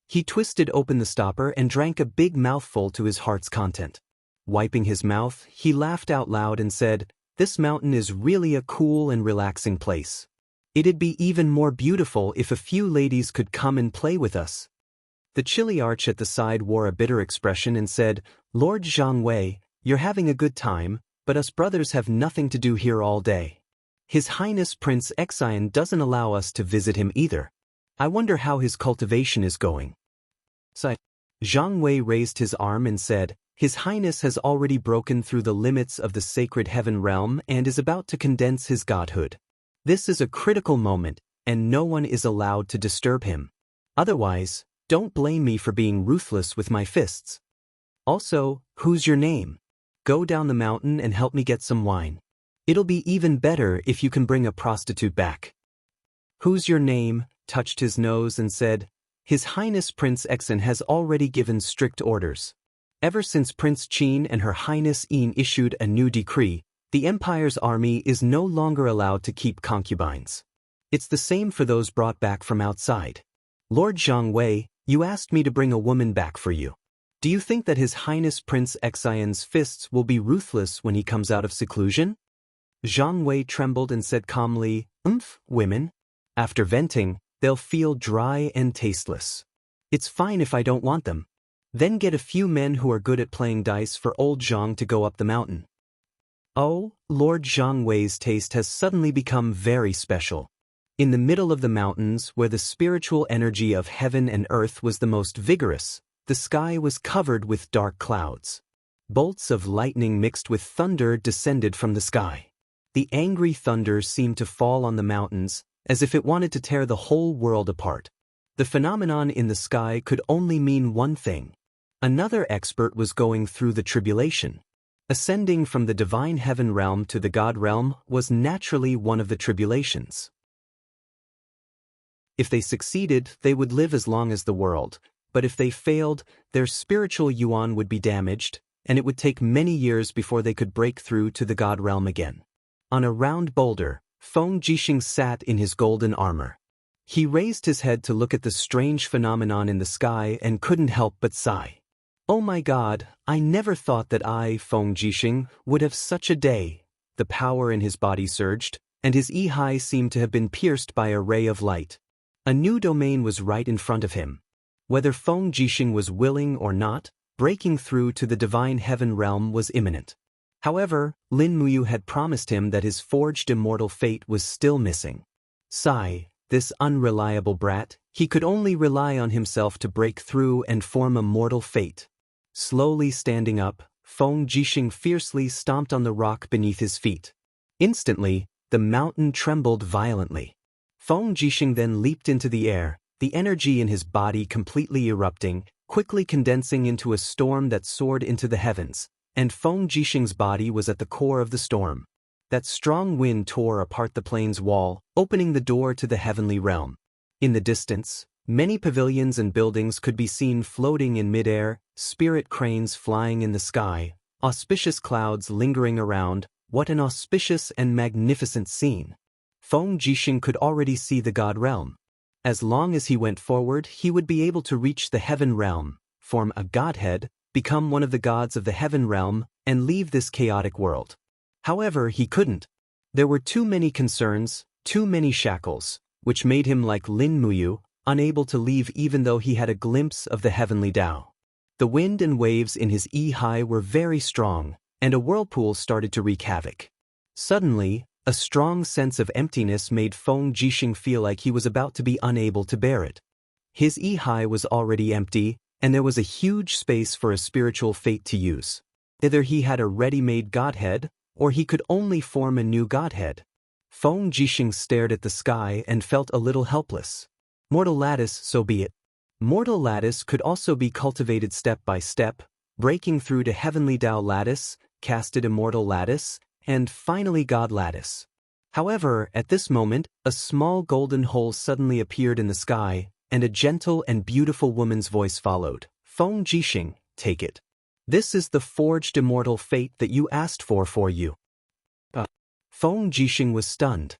He twisted open the stopper and drank a big mouthful to his heart's content. Wiping his mouth, he laughed out loud and said, This mountain is really a cool and relaxing place. It'd be even more beautiful if a few ladies could come and play with us. The chilly arch at the side wore a bitter expression and said, Lord Zhang Wei, you're having a good time, but us brothers have nothing to do here all day. His Highness Prince Exion doesn't allow us to visit him either. I wonder how his cultivation is going. Zhang Wei raised his arm and said, His Highness has already broken through the limits of the sacred heaven realm and is about to condense his godhood. This is a critical moment, and no one is allowed to disturb him. Otherwise, don't blame me for being ruthless with my fists. Also, who's your name? Go down the mountain and help me get some wine. It'll be even better if you can bring a prostitute back. Who's your name? Touched his nose and said, His Highness Prince Exin has already given strict orders. Ever since Prince Qin and Her Highness Yin issued a new decree, the Empire's army is no longer allowed to keep concubines. It's the same for those brought back from outside. Lord Zhang Wei, you asked me to bring a woman back for you. Do you think that His Highness Prince Exion's fists will be ruthless when he comes out of seclusion? Zhang Wei trembled and said calmly, Women? After venting, they'll feel dry and tasteless. It's fine if I don't want them. Then get a few men who are good at playing dice for old Zhang to go up the mountain. Oh, Lord Zhang Wei's taste has suddenly become very special. In the middle of the mountains, where the spiritual energy of heaven and earth was the most vigorous, the sky was covered with dark clouds. Bolts of lightning mixed with thunder descended from the sky. The angry thunder seemed to fall on the mountains, as if it wanted to tear the whole world apart. The phenomenon in the sky could only mean one thing. Another expert was going through the tribulation. Ascending from the divine heaven realm to the God realm was naturally one of the tribulations. If they succeeded, they would live as long as the world, but if they failed, their spiritual yuan would be damaged, and it would take many years before they could break through to the God realm again. On a round boulder, Feng Jixing sat in his golden armor. He raised his head to look at the strange phenomenon in the sky and couldn't help but sigh. Oh my God, I never thought that I, Feng Jixing, would have such a day. The power in his body surged, and his Yi seemed to have been pierced by a ray of light. A new domain was right in front of him. Whether Feng Jixing was willing or not, breaking through to the divine heaven realm was imminent. However, Lin Muyu had promised him that his forged immortal fate was still missing. Sigh, this unreliable brat, he could only rely on himself to break through and form a mortal fate. Slowly standing up, Feng Jixing fiercely stomped on the rock beneath his feet. Instantly, the mountain trembled violently. Feng Jixing then leaped into the air, the energy in his body completely erupting, quickly condensing into a storm that soared into the heavens, and Feng Jixing's body was at the core of the storm. That strong wind tore apart the plane's wall, opening the door to the heavenly realm. In the distance, many pavilions and buildings could be seen floating in midair, spirit cranes flying in the sky, auspicious clouds lingering around. What an auspicious and magnificent scene! Feng Jixing could already see the God realm. As long as he went forward, he would be able to reach the heaven realm, form a godhead, become one of the gods of the heaven realm, and leave this chaotic world. However, he couldn't. There were too many concerns, too many shackles, which made him like Lin Muyu, unable to leave even though he had a glimpse of the heavenly Tao. The wind and waves in his Yi were very strong, and a whirlpool started to wreak havoc. Suddenly, a strong sense of emptiness made Feng Jixing feel like he was about to be unable to bear it. His Yi was already empty, and there was a huge space for a spiritual fate to use. Either he had a ready-made godhead, or he could only form a new godhead. Feng Jixing stared at the sky and felt a little helpless. Mortal lattice, so be it. Mortal lattice could also be cultivated step by step, breaking through to heavenly Tao lattice, casted immortal lattice, and finally God lattice. However, at this moment, a small golden hole suddenly appeared in the sky, and a gentle and beautiful woman's voice followed. Feng Jixing, take it. This is the forged immortal fate that you asked for you. Feng Jixing was stunned.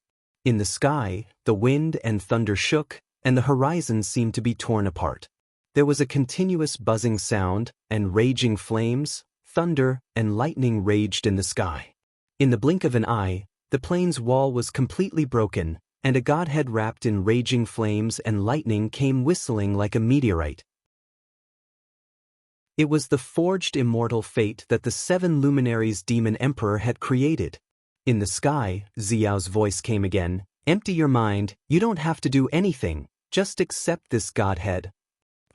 In the sky, the wind and thunder shook, and the horizon seemed to be torn apart. There was a continuous buzzing sound, and raging flames, thunder, and lightning raged in the sky. In the blink of an eye, the plane's wall was completely broken, and a godhead wrapped in raging flames and lightning came whistling like a meteorite. It was the forged immortal fate that the 7 luminaries demon emperor had created. In the sky, Xiao's voice came again. Empty your mind, you don't have to do anything, just accept this godhead.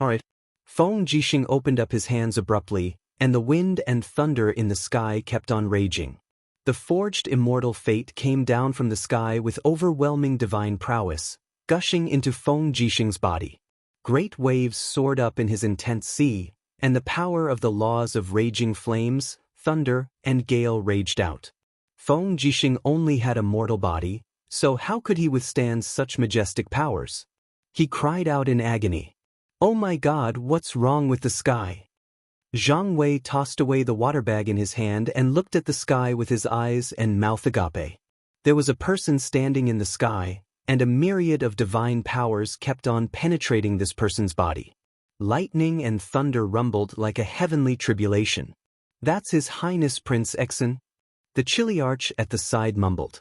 Alright. Feng Jixing opened up his hands abruptly, and the wind and thunder in the sky kept on raging. The forged immortal fate came down from the sky with overwhelming divine prowess, gushing into Feng Jixing's body. Great waves soared up in his intense sea, and the power of the laws of raging flames, thunder, and gale raged out. Feng Jixing only had a mortal body, so how could he withstand such majestic powers? He cried out in agony. Oh my God, what's wrong with the sky? Zhang Wei tossed away the water bag in his hand and looked at the sky with his eyes and mouth agape. There was a person standing in the sky, and a myriad of divine powers kept on penetrating this person's body. Lightning and thunder rumbled like a heavenly tribulation. That's His Highness Prince Exen. The chiliarch at the side mumbled.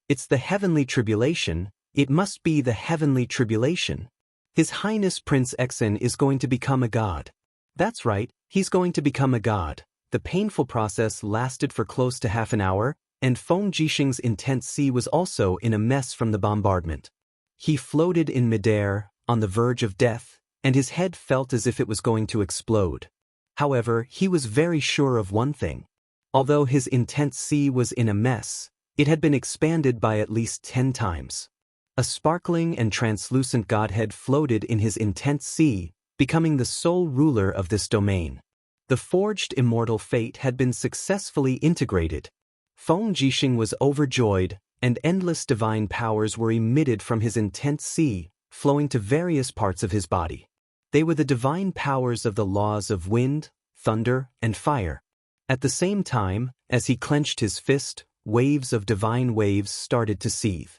It's the heavenly tribulation, it must be the heavenly tribulation. His Highness Prince Exen is going to become a god. That's right, he's going to become a god. The painful process lasted for close to half an hour, and Feng Jixing's intense sea was also in a mess from the bombardment. He floated in midair, on the verge of death, and his head felt as if it was going to explode. However, he was very sure of one thing. Although his intense sea was in a mess, it had been expanded by at least 10 times. A sparkling and translucent godhead floated in his intense sea, becoming the sole ruler of this domain. The forged immortal fate had been successfully integrated. Feng Jixing was overjoyed, and endless divine powers were emitted from his intense sea, flowing to various parts of his body. They were the divine powers of the laws of wind, thunder, and fire. At the same time, as he clenched his fist, waves of divine waves started to seethe.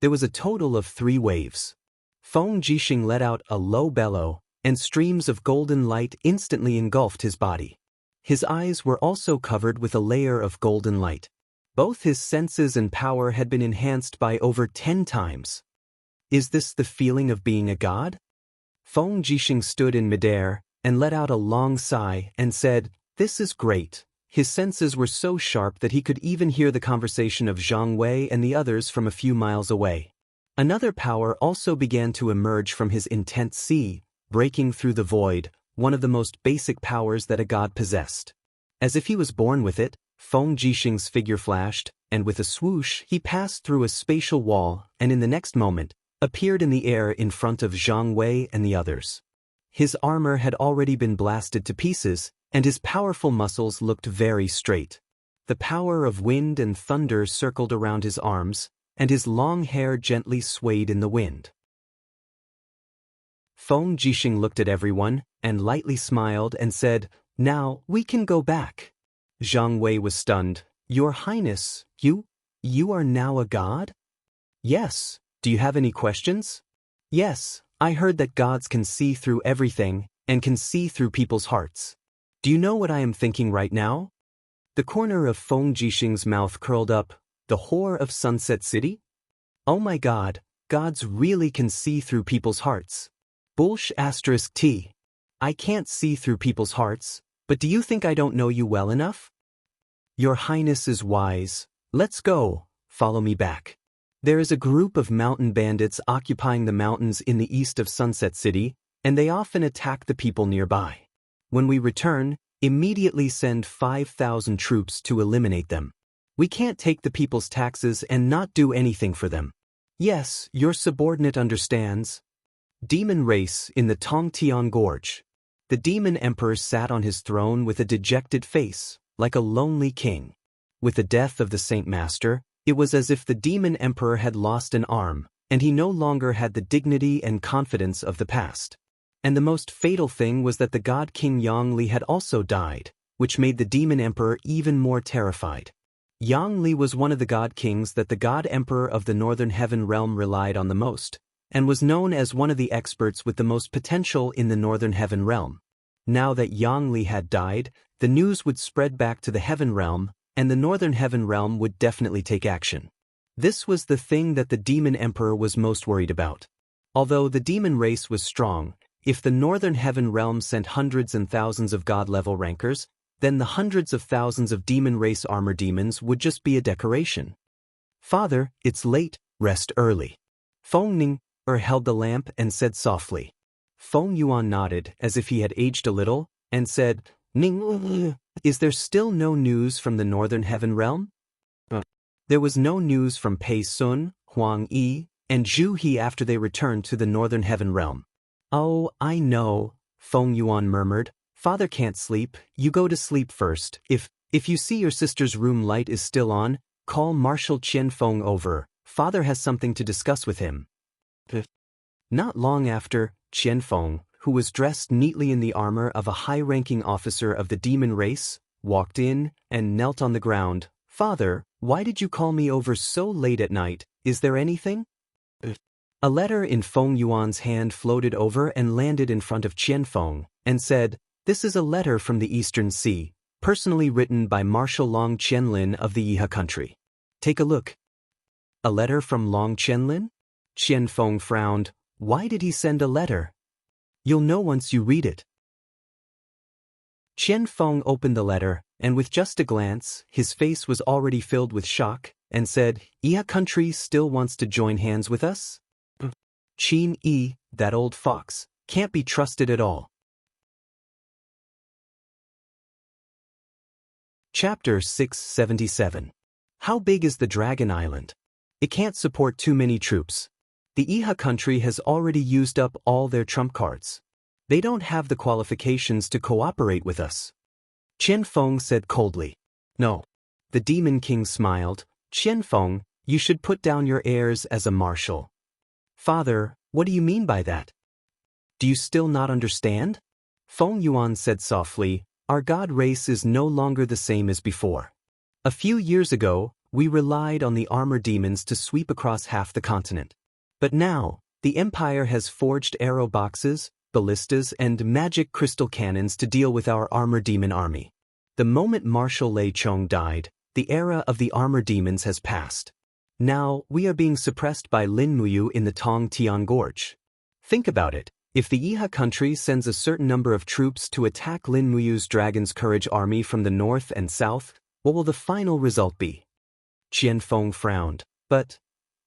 There was a total of 3 waves. Feng Jixing let out a low bellow, and streams of golden light instantly engulfed his body. His eyes were also covered with a layer of golden light. Both his senses and power had been enhanced by over 10 times. Is this the feeling of being a god? Feng Jixing stood in midair, and let out a long sigh, and said, "This is great." His senses were so sharp that he could even hear the conversation of Zhang Wei and the others from a few miles away. Another power also began to emerge from his intense sea, breaking through the void, one of the most basic powers that a god possessed. As if he was born with it, Feng Jixing's figure flashed, and with a swoosh he passed through a spatial wall and in the next moment, appeared in the air in front of Zhang Wei and the others. His armor had already been blasted to pieces, and his powerful muscles looked very straight. The power of wind and thunder circled around his arms, and his long hair gently swayed in the wind. Feng Jixing looked at everyone, and lightly smiled and said, "Now, we can go back." Zhang Wei was stunned. "Your Highness, you are now a god?" "Yes. Do you have any questions?" "Yes, I heard that gods can see through everything, and can see through people's hearts. Do you know what I am thinking right now?" The corner of Feng Jixing's mouth curled up. The whore of Sunset City? Oh my God, gods really can see through people's hearts. *T. I can't see through people's hearts, but do you think I don't know you well enough? Your Highness is wise. Let's go, follow me back. There is a group of mountain bandits occupying the mountains in the east of Sunset City, and they often attack the people nearby. When we return, immediately send 5,000 troops to eliminate them. We can't take the people's taxes and not do anything for them. Yes, your subordinate understands. Demon race in the Tongtian Gorge. The demon emperor sat on his throne with a dejected face, like a lonely king. With the death of the Saint Master, it was as if the demon emperor had lost an arm, and he no longer had the dignity and confidence of the past. And the most fatal thing was that the god King Yang Li had also died, which made the demon emperor even more terrified. Yang Li was one of the god kings that the god emperor of the Northern Heaven realm relied on the most, and was known as one of the experts with the most potential in the Northern Heaven realm. Now that Yang Li had died, the news would spread back to the Heaven realm, and the Northern Heaven realm would definitely take action. This was the thing that the demon emperor was most worried about. Although the demon race was strong, if the Northern Heaven realm sent hundreds and thousands of god-level rankers, then the hundreds of thousands of demon race armor demons would just be a decoration. Father, it's late, rest early. Feng Ning held the lamp and said softly. Feng Yuan nodded as if he had aged a little, and said, Ning, is there still no news from the Northern Heaven Realm? There was no news from Pei Sun, Huang Yi, and Zhu He after they returned to the Northern Heaven Realm. Oh, I know, Feng Yuan murmured. Father can't sleep, you go to sleep first. If you see your sister's room light is still on, call Marshal Qian Feng over. Father has something to discuss with him. Not long after, Qian Feng, who was dressed neatly in the armor of a high-ranking officer of the demon race, walked in and knelt on the ground. Father, why did you call me over so late at night? Is there anything? A letter in Feng Yuan's hand floated over and landed in front of Qian Feng, and said, This is a letter from the Eastern Sea, personally written by Marshal Long Qianlin of the Yihe country. Take a look. A letter from Long Qianlin? Qian Feng frowned. Why did he send a letter? You'll know once you read it. Qian Feng opened the letter, and with just a glance, his face was already filled with shock, and said, Yihe country still wants to join hands with us? Qin Yi, that old fox, can't be trusted at all. Chapter 677. How big is the Dragon Island? It can't support too many troops. The Yihe country has already used up all their trump cards. They don't have the qualifications to cooperate with us. Qian Feng said coldly. No. The Demon King smiled. Qian Feng, you should put down your airs as a marshal. Father, what do you mean by that? Do you still not understand? Feng Yuan said softly, Our god race is no longer the same as before. A few years ago, we relied on the armor demons to sweep across half the continent. But now, the Empire has forged arrow boxes, ballistas, and magic crystal cannons to deal with our armor demon army. The moment Marshal Lei Chong died, the era of the armor demons has passed. Now, we are being suppressed by Lin Muyu in the Tong Tian Gorge. Think about it. If the Yihe country sends a certain number of troops to attack Lin Muyu's Dragon's Courage army from the north and south, what will the final result be? Qian Feng frowned. But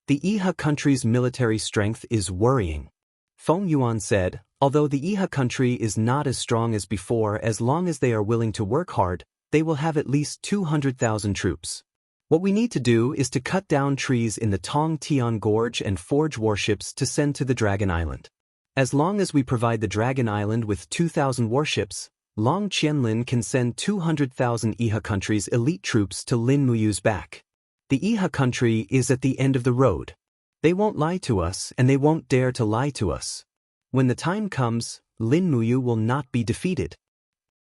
the Yihe country's military strength is worrying. Feng Yuan said, although the Yihe country is not as strong as before, as long as they are willing to work hard, they will have at least 200,000 troops. What we need to do is to cut down trees in the Tong Tian Gorge and forge warships to send to the Dragon Island. As long as we provide the Dragon Island with 2,000 warships, Long Qianlin can send 200,000 Yihe country's elite troops to Lin Muyu's back. The Yihe country is at the end of the road. They won't lie to us, and they won't dare to lie to us. When the time comes, Lin Muyu will not be defeated.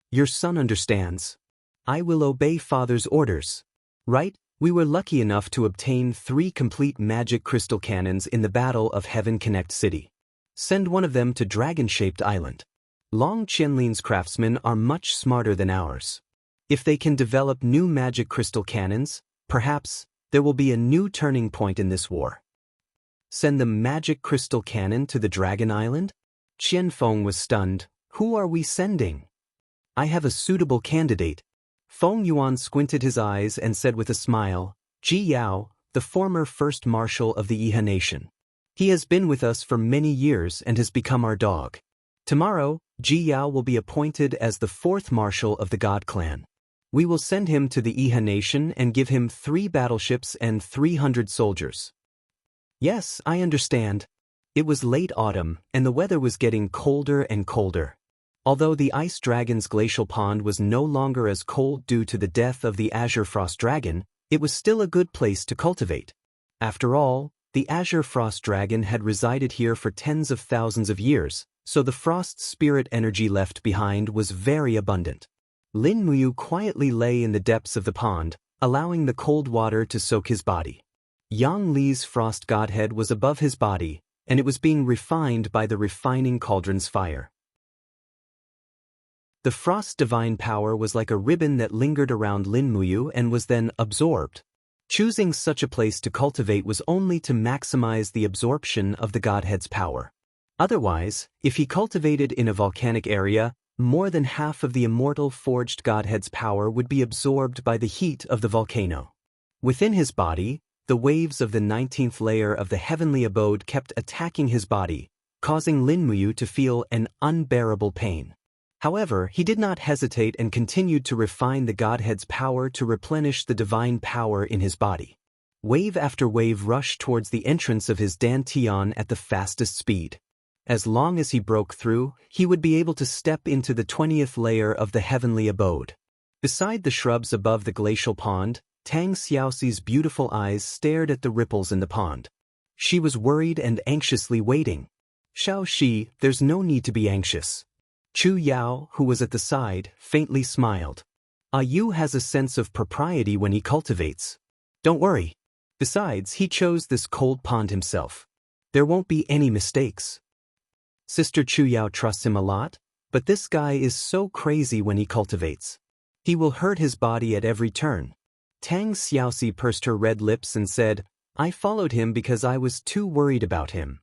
Your son understands. I will obey father's orders. Right? We were lucky enough to obtain 3 complete magic crystal cannons in the Battle of Heaven Connect City. Send one of them to Dragon-shaped Island. Long Qianlin's craftsmen are much smarter than ours. If they can develop new magic crystal cannons, perhaps there will be a new turning point in this war. Send the magic crystal cannon to the Dragon Island? Qian Feng was stunned. Who are we sending? I have a suitable candidate. Feng Yuan squinted his eyes and said with a smile, Ji Yao, the former first marshal of the Yihe nation. He has been with us for many years and has become our dog. Tomorrow, Ji Yao will be appointed as the 4th marshal of the God clan. We will send him to the Yihe nation and give him 3 battleships and 300 soldiers. Yes, I understand. It was late autumn, and the weather was getting colder and colder. Although the Ice Dragon's glacial pond was no longer as cold due to the death of the Azure Frost Dragon, it was still a good place to cultivate. After all, the Azure Frost Dragon had resided here for tens of thousands of years, so the frost spirit energy left behind was very abundant. Lin Muyu quietly lay in the depths of the pond, allowing the cold water to soak his body. Yang Li's frost godhead was above his body, and it was being refined by the refining cauldron's fire. The frost's divine power was like a ribbon that lingered around Lin Muyu and was then absorbed. Choosing such a place to cultivate was only to maximize the absorption of the godhead's power. Otherwise, if he cultivated in a volcanic area, more than half of the immortal forged godhead's power would be absorbed by the heat of the volcano. Within his body, the waves of the 19th layer of the heavenly abode kept attacking his body, causing Lin Muyu to feel an unbearable pain. However, he did not hesitate and continued to refine the godhead's power to replenish the divine power in his body. Wave after wave rushed towards the entrance of his dantian at the fastest speed. As long as he broke through, he would be able to step into the 20th layer of the heavenly abode. Beside the shrubs above the glacial pond, Tang Xiaoxi's beautiful eyes stared at the ripples in the pond. She was worried and anxiously waiting. Xiaoxi, there's no need to be anxious. Chu Yao, who was at the side, faintly smiled. Yu has a sense of propriety when he cultivates. Don't worry. Besides, he chose this cold pond himself. There won't be any mistakes. Sister Chu Yao trusts him a lot, but this guy is so crazy when he cultivates. He will hurt his body at every turn. Tang Xiaoxi pursed her red lips and said, I followed him because I was too worried about him.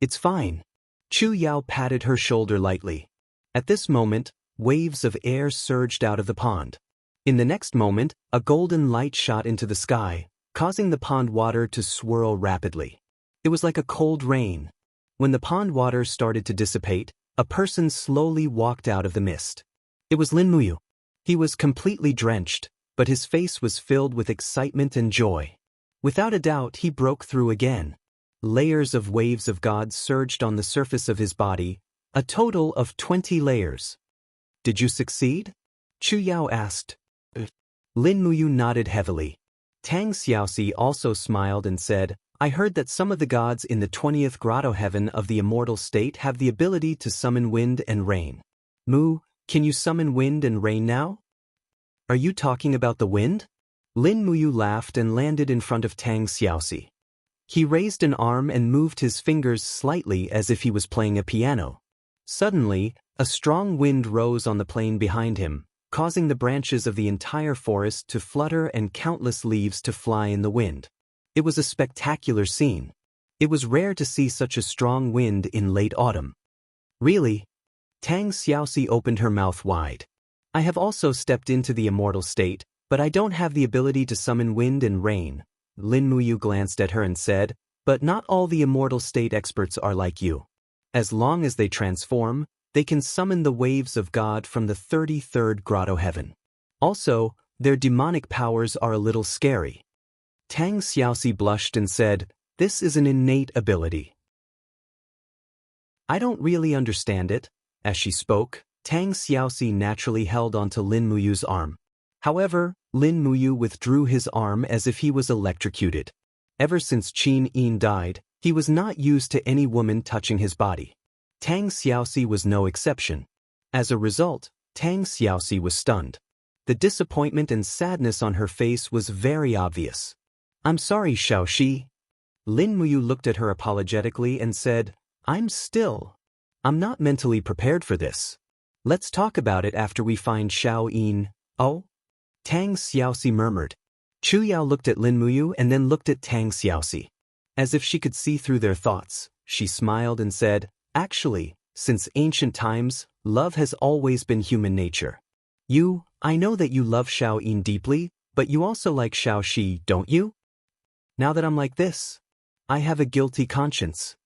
It's fine. Chu Yao patted her shoulder lightly. At this moment, waves of air surged out of the pond. In the next moment, a golden light shot into the sky, causing the pond water to swirl rapidly. It was like a cold rain. When the pond water started to dissipate, a person slowly walked out of the mist. It was Lin Muyu. He was completely drenched, but his face was filled with excitement and joy. Without a doubt, he broke through again. Layers of waves of God surged on the surface of his body, a total of 20 layers. Did you succeed? Chu Yao asked. Lin Muyu nodded heavily. Tang Xiaoxi also smiled and said, I heard that some of the gods in the 20th grotto heaven of the immortal state have the ability to summon wind and rain. Mu, can you summon wind and rain now? Are you talking about the wind? Lin Muyu laughed and landed in front of Tang Xiaoxi. He raised an arm and moved his fingers slightly as if he was playing a piano. Suddenly, a strong wind rose on the plain behind him, causing the branches of the entire forest to flutter and countless leaves to fly in the wind. It was a spectacular scene. It was rare to see such a strong wind in late autumn. Really? Tang Xiaoxi opened her mouth wide. I have also stepped into the immortal state, but I don't have the ability to summon wind and rain. Lin Muyu glanced at her and said, but not all the immortal state experts are like you. As long as they transform, they can summon the waves of God from the 33rd grotto heaven. Also, their demonic powers are a little scary. Tang Xiaoxi blushed and said, this is an innate ability. I don't really understand it. As she spoke, Tang Xiaoxi naturally held onto Lin Muyu's arm. However, Lin Muyu withdrew his arm as if he was electrocuted. Ever since Qin Yin died, he was not used to any woman touching his body. Tang Xiaoxi was no exception. As a result, Tang Xiaoxi was stunned. The disappointment and sadness on her face was very obvious. I'm sorry, Xiaoxi. Lin Muyu looked at her apologetically and said, I'm not mentally prepared for this. Let's talk about it after we find Xiao Yin. Oh? Tang Xiaoxi murmured. Chu Yao looked at Lin Muyu and then looked at Tang Xiaoxi. As if she could see through their thoughts, she smiled and said, actually, since ancient times, love has always been human nature. I know that you love Xiao Yin deeply, but you also like Xiaoxi, don't you? Now that I'm like this, I have a guilty conscience.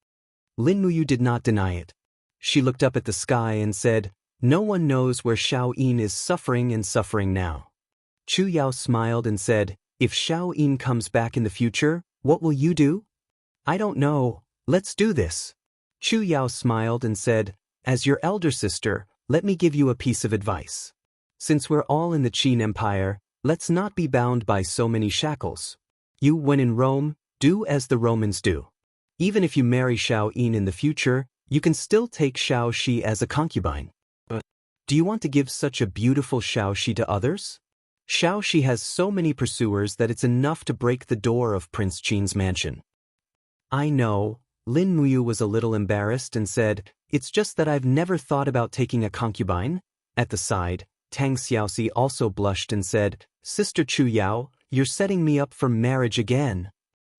Lin Muyu did not deny it. She looked up at the sky and said, no one knows where Xiao Yin is suffering now. Chu Yao smiled and said, if Xiao Yin comes back in the future, what will you do? I don't know, let's do this. Chu Yao smiled and said, as your elder sister, let me give you a piece of advice. Since we're all in the Qin Empire, let's not be bound by so many shackles. When in Rome, do as the Romans do. Even if you marry Xiao Yin in the future, you can still take Xiaoxi as a concubine. But do you want to give such a beautiful Xiaoxi to others? Xiaoxi has so many pursuers that it's enough to break the door of Prince Qin's mansion. I know, Lin Muyu was a little embarrassed and said, it's just that I've never thought about taking a concubine. At the side, Tang Xiaoxi also blushed and said, Sister Chu Yao, you're setting me up for marriage again.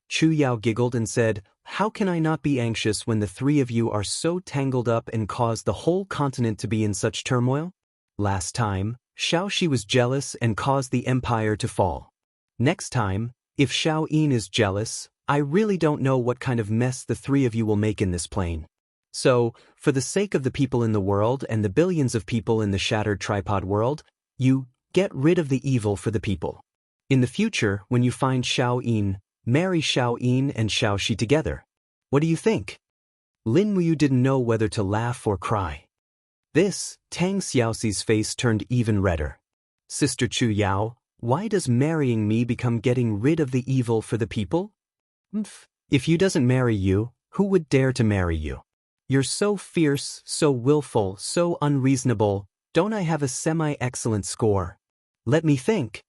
Chu Yao giggled and said, "How can I not be anxious when the three of you are so tangled up and cause the whole continent to be in such turmoil? Last time, Shaoxi was jealous and caused the empire to fall. Next time, if Shao Yin is jealous, I really don't know what kind of mess the three of you will make in this plane. So, for the sake of the people in the world and the billions of people in the shattered tripod world, you get rid of the evil for the people. In the future, when you find Shao Yin, marry Shao Yin and Shaoxi together. What do you think?" Lin Muyu didn't know whether to laugh or cry. This, Tang Xiaoxi's face turned even redder. "Sister Chu Yao, why does marrying me become getting rid of the evil for the people? If you doesn't marry you, who would dare to marry you? You're so fierce, so willful, so unreasonable. Don't I have a semi-excellent score? Let me think."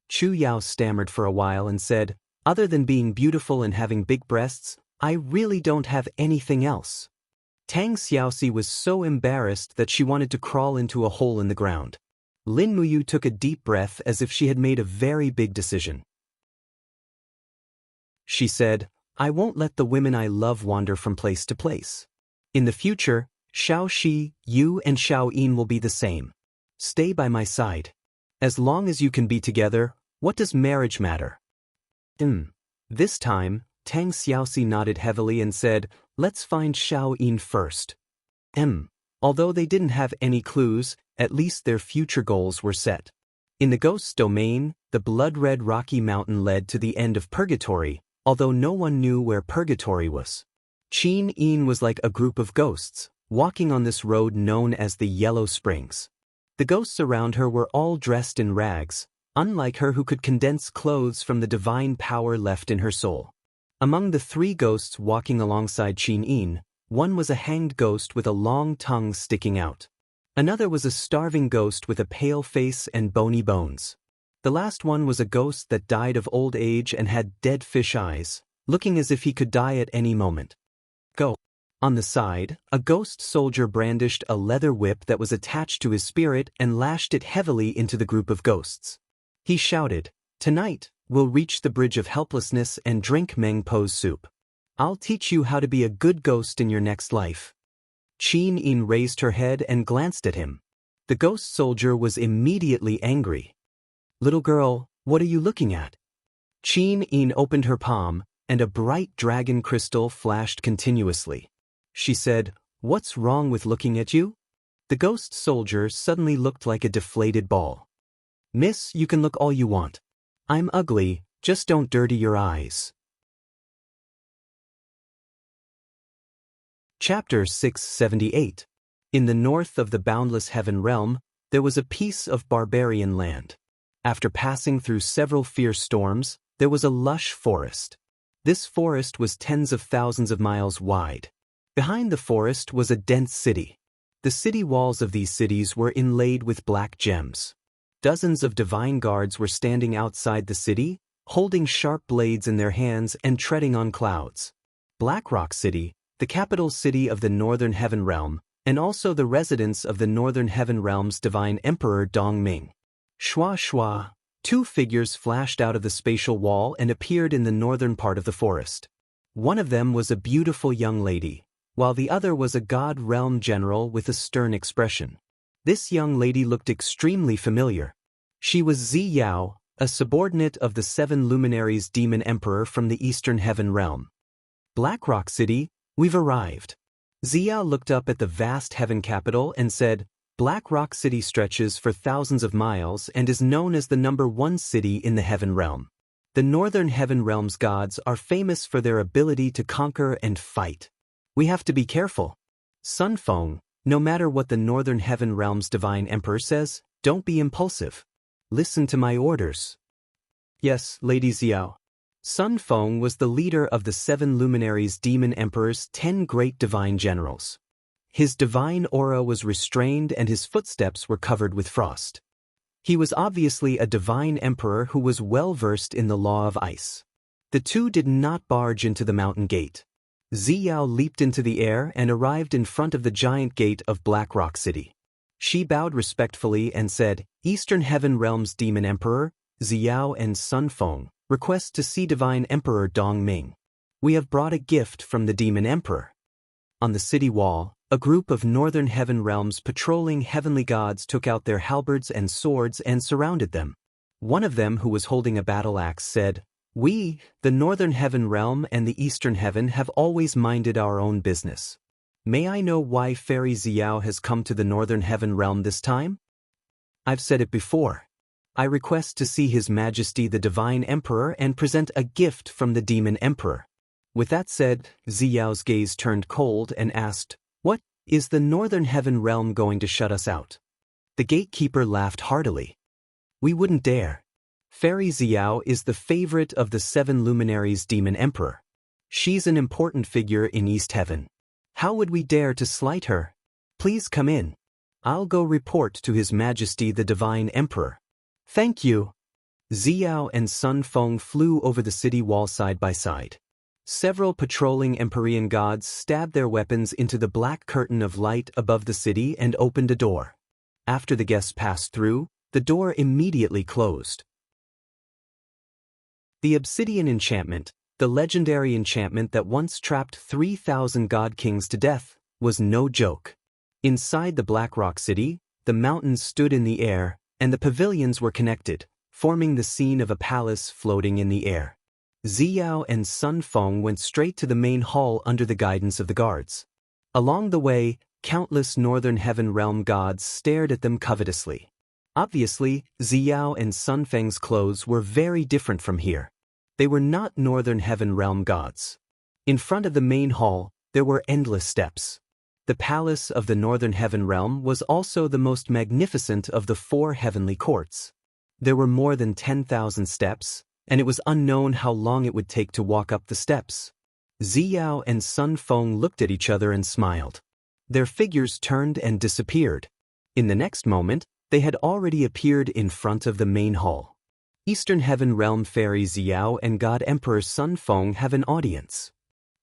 Chu Yao stammered for a while and said, "Other than being beautiful and having big breasts, I really don't have anything else." Tang Xiaoxi was so embarrassed that she wanted to crawl into a hole in the ground. Lin Muyu took a deep breath as if she had made a very big decision. She said, "I won't let the women I love wander from place to place. In the future, Shaoxi, you and Shao Yin will be the same. Stay by my side. As long as you can be together, what does marriage matter?" This time, Tang Xiaoxi nodded heavily and said, "Let's find Shao Yin first." Although they didn't have any clues, at least their future goals were set. In the ghost's domain, the blood-red rocky mountain led to the end of purgatory, although no one knew where purgatory was. Qin Yin was like a group of ghosts, walking on this road known as the Yellow Springs. The ghosts around her were all dressed in rags, unlike her who could condense clothes from the divine power left in her soul. Among the three ghosts walking alongside Qin Yin, one was a hanged ghost with a long tongue sticking out. Another was a starving ghost with a pale face and bony bones. The last one was a ghost that died of old age and had dead fish eyes, looking as if he could die at any moment. Go. On the side, a ghost soldier brandished a leather whip that was attached to his spirit and lashed it heavily into the group of ghosts. He shouted, "Tonight, we'll reach the Bridge of Helplessness and drink Meng Po's soup. I'll teach you how to be a good ghost in your next life." Qin Yin raised her head and glanced at him. The ghost soldier was immediately angry. "Little girl, what are you looking at?" Qin Yin opened her palm, and a bright dragon crystal flashed continuously. She said, "What's wrong with looking at you?" The ghost soldier suddenly looked like a deflated ball. "Miss, you can look all you want. I'm ugly, just don't dirty your eyes." Chapter 678. In the north of the boundless heaven realm, there was a piece of barbarian land. After passing through several fierce storms, there was a lush forest. This forest was tens of thousands of miles wide. Behind the forest was a dense city. The city walls of these cities were inlaid with black gems. Dozens of divine guards were standing outside the city, holding sharp blades in their hands and treading on clouds. Black Rock City, the capital city of the Northern Heaven Realm, and also the residence of the Northern Heaven Realm's divine emperor Dong Ming. Shua shua, two figures flashed out of the spatial wall and appeared in the northern part of the forest. One of them was a beautiful young lady, while the other was a god realm general with a stern expression. This young lady looked extremely familiar. She was Zi Yao, a subordinate of the Seven Luminaries Demon Emperor from the Eastern Heaven Realm. Black Rock City, we've arrived. Zi Yao looked up at the vast heaven capital and said, Black Rock City stretches for thousands of miles and is known as the #1 city in the Heaven Realm. The Northern Heaven Realm's gods are famous for their ability to conquer and fight. We have to be careful. Sun Feng, no matter what the Northern Heaven Realm's divine emperor says, don't be impulsive. Listen to my orders. Yes, Lady Xiao. Sun Feng was the leader of the Seven Luminaries Demon Emperor's 10 great divine generals. His divine aura was restrained and his footsteps were covered with frost. He was obviously a divine emperor who was well versed in the law of ice. The two did not barge into the mountain gate. Zi Yao leaped into the air and arrived in front of the giant gate of Black Rock City. She bowed respectfully and said, Eastern Heaven Realm's Demon Emperor, Zi Yao and Sun Feng, Request to see Divine Emperor Dongming. We have brought a gift from the Demon Emperor. On the city wall, a group of northern heaven realms patrolling heavenly gods took out their halberds and swords and surrounded them. One of them, who was holding a battle axe, said, "We, the northern heaven realm and the eastern heaven, have always minded our own business. May I know why Fairy Xiao has come to the northern heaven realm this time?" "I've said it before. I request to see His Majesty the Divine Emperor and present a gift from the Demon Emperor." With that said, Xiao's gaze turned cold and asked, "What, is the northern heaven realm going to shut us out?" The gatekeeper laughed heartily. "We wouldn't dare. Fairy Xiao is the favorite of the 7 luminaries Demon Emperor. She's an important figure in East Heaven. How would we dare to slight her? Please come in. I'll go report to His Majesty the Divine Emperor." "Thank you." Xiao and Sun Feng flew over the city wall side by side. Several patrolling Empyrean gods stabbed their weapons into the black curtain of light above the city and opened a door. After the guests passed through, the door immediately closed. The Obsidian Enchantment, the legendary enchantment that once trapped 3,000 god kings to death, was no joke. Inside the Black Rock City, the mountains stood in the air, and the pavilions were connected, forming the scene of a palace floating in the air. Xiao and Sun Feng went straight to the main hall under the guidance of the guards. Along the way, countless northern heaven realm gods stared at them covetously. Obviously, Xiao and Sun Feng's clothes were very different from here. They were not northern heaven realm gods. In front of the main hall, there were endless steps. The palace of the northern heaven realm was also the most magnificent of the 4 heavenly courts. There were more than 10,000 steps, and it was unknown how long it would take to walk up the steps. Xiao and Sun Feng looked at each other and smiled. Their figures turned and disappeared. In the next moment, they had already appeared in front of the main hall. Eastern Heaven Realm Fairy Xiao and God Emperor Sun Feng have an audience.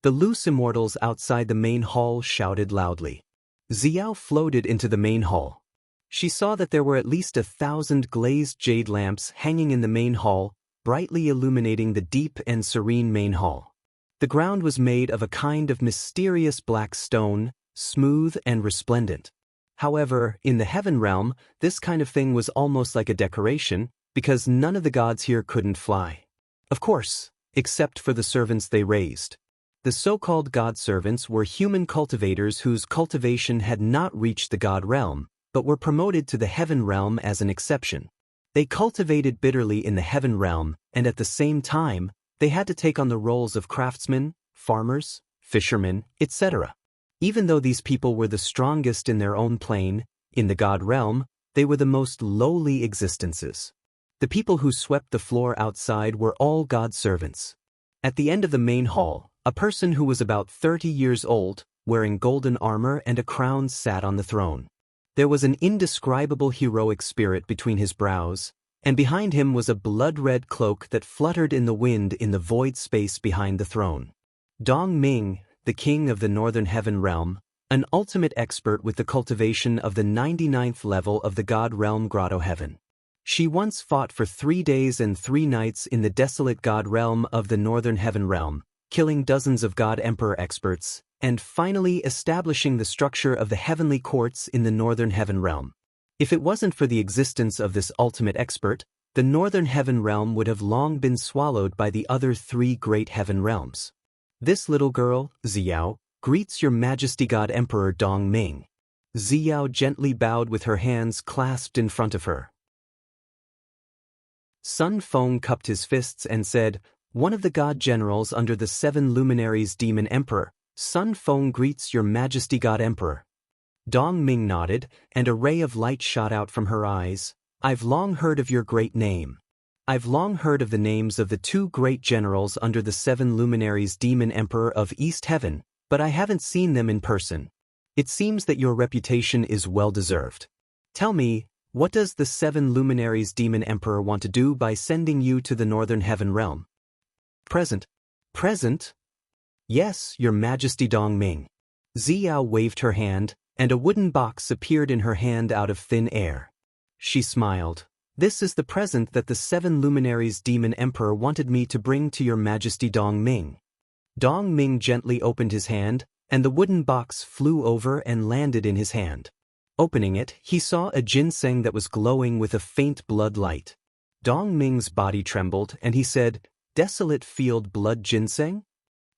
The loose immortals outside the main hall shouted loudly. Xiao floated into the main hall. She saw that there were at least 1,000 glazed jade lamps hanging in the main hall, brightly illuminating the deep and serene main hall. The ground was made of a kind of mysterious black stone, smooth and resplendent. However, in the heaven realm, this kind of thing was almost like a decoration, because none of the gods here couldn't fly. Of course, except for the servants they raised. The so-called god servants were human cultivators whose cultivation had not reached the god realm, but were promoted to the heaven realm as an exception. They cultivated bitterly in the heaven realm, and at the same time, they had to take on the roles of craftsmen, farmers, fishermen, etc. Even though these people were the strongest in their own plane, in the god realm, they were the most lowly existences. The people who swept the floor outside were all god servants. At the end of the main hall, a person who was about 30 years old, wearing golden armor and a crown, sat on the throne. There was an indescribable heroic spirit between his brows, and behind him was a blood-red cloak that fluttered in the wind in the void space behind the throne. Dong Ming, the king of the northern heaven realm, an ultimate expert with the cultivation of the 99th level of the god realm Grotto Heaven. She once fought for 3 days and 3 nights in the desolate god realm of the northern heaven realm, killing dozens of god emperor experts, and finally establishing the structure of the heavenly courts in the northern heaven realm. If it wasn't for the existence of this ultimate expert, the northern heaven realm would have long been swallowed by the other 3 great heaven realms. This little girl, Xiao, greets your Majesty God Emperor Dong Ming. Xiao gently bowed with her hands clasped in front of her. Sun Feng cupped his fists and said, "One of the god generals under the 7 luminaries Demon Emperor, Sun Feng greets your Majesty God Emperor." Dong Ming nodded, and a ray of light shot out from her eyes. "I've long heard of your great name. I've long heard of the names of the 2 great generals under the 7 luminaries Demon Emperor of East Heaven, but I haven't seen them in person. It seems that your reputation is well-deserved. Tell me, what does the 7 luminaries Demon Emperor want to do by sending you to the northern heaven realm?" "Present." "Present?" "Yes, your Majesty Dong Ming." Xiao waved her hand, and a wooden box appeared in her hand out of thin air. She smiled. This is the present that the 7 luminaries demon emperor wanted me to bring to your majesty Dong Ming. Dong Ming gently opened his hand, and the wooden box flew over and landed in his hand. Opening it, he saw a ginseng that was glowing with a faint blood light. Dong Ming's body trembled, and he said, "Desolate field blood ginseng?"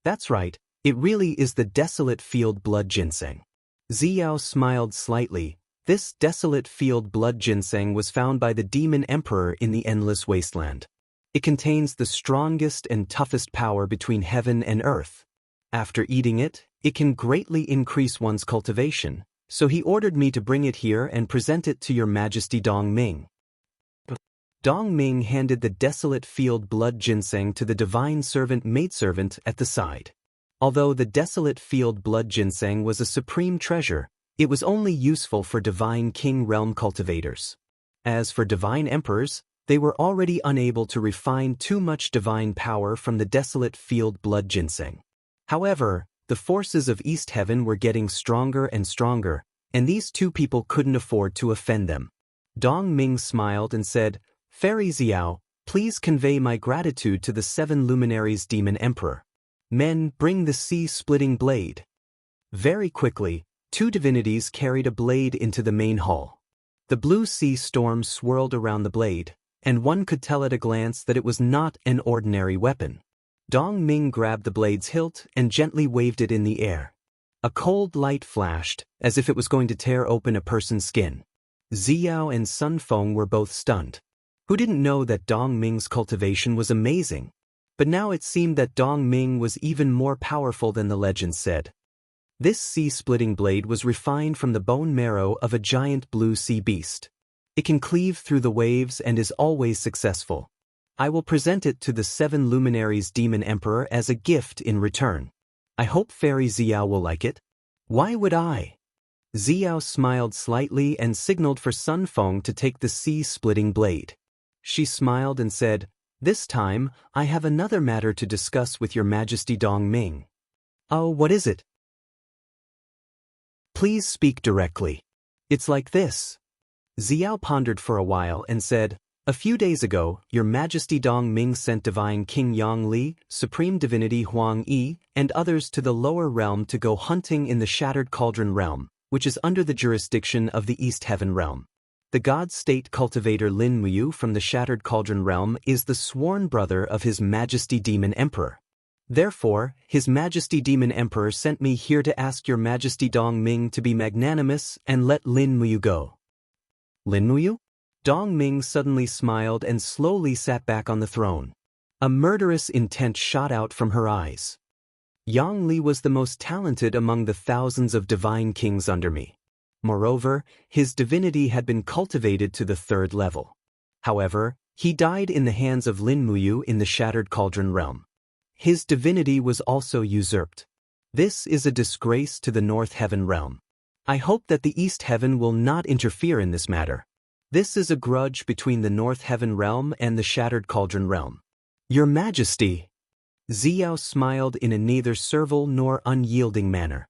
"That's right, it really is the desolate field blood ginseng." Xiao smiled slightly. This desolate field blood ginseng was found by the demon emperor in the endless wasteland. It contains the strongest and toughest power between heaven and earth. After eating it, it can greatly increase one's cultivation, so he ordered me to bring it here and present it to your majesty Dong Ming. Dong Ming handed the desolate field blood ginseng to the divine servant maidservant at the side. Although the desolate field blood ginseng was a supreme treasure, it was only useful for divine king realm cultivators. As for divine emperors, they were already unable to refine too much divine power from the desolate field blood ginseng. However, the forces of East Heaven were getting stronger and stronger, and these two people couldn't afford to offend them. Dong Ming smiled and said, "Fairy Xiao, please convey my gratitude to the 7 luminaries demon emperor. Men, bring the sea-splitting blade." Very quickly, 2 divinities carried a blade into the main hall. The blue sea storm swirled around the blade, and one could tell at a glance that it was not an ordinary weapon. Dong Ming grabbed the blade's hilt and gently waved it in the air. A cold light flashed, as if it was going to tear open a person's skin. Xiao and Sun Feng were both stunned. Who didn't know that Dong Ming's cultivation was amazing? But now it seemed that Dong Ming was even more powerful than the legends said. This sea-splitting blade was refined from the bone marrow of a giant blue sea beast. It can cleave through the waves and is always successful. I will present it to the 7 luminaries demon emperor as a gift in return. I hope Fairy Xiao will like it. Why would I? Xiao smiled slightly and signaled for Sun Feng to take the sea-splitting blade. She smiled and said, "This time, I have another matter to discuss with your majesty Dong Ming." "Oh, what is it?" "Please speak directly." "It's like this." Xiao pondered for a while and said, "A few days ago, your majesty Dong Ming sent divine King Yang Li, supreme divinity Huang Yi, and others to the lower realm to go hunting in the Shattered Cauldron realm, which is under the jurisdiction of the East Heaven realm. The god-state cultivator Lin Muyu from the Shattered Cauldron realm is the sworn brother of His Majesty Demon Emperor. Therefore, His Majesty Demon Emperor sent me here to ask your majesty Dong Ming to be magnanimous and let Lin Muyu go." "Lin Muyu?" Dong Ming suddenly smiled and slowly sat back on the throne. A murderous intent shot out from her eyes. "Yang Li was the most talented among the thousands of divine kings under me. Moreover, his divinity had been cultivated to the 3rd level. However, he died in the hands of Lin Muyu in the Shattered Cauldron realm. His divinity was also usurped. This is a disgrace to the North Heaven realm. I hope that the East Heaven will not interfere in this matter. This is a grudge between the North Heaven realm and the Shattered Cauldron realm." "Your Majesty!" Xiao smiled in a neither servile nor unyielding manner.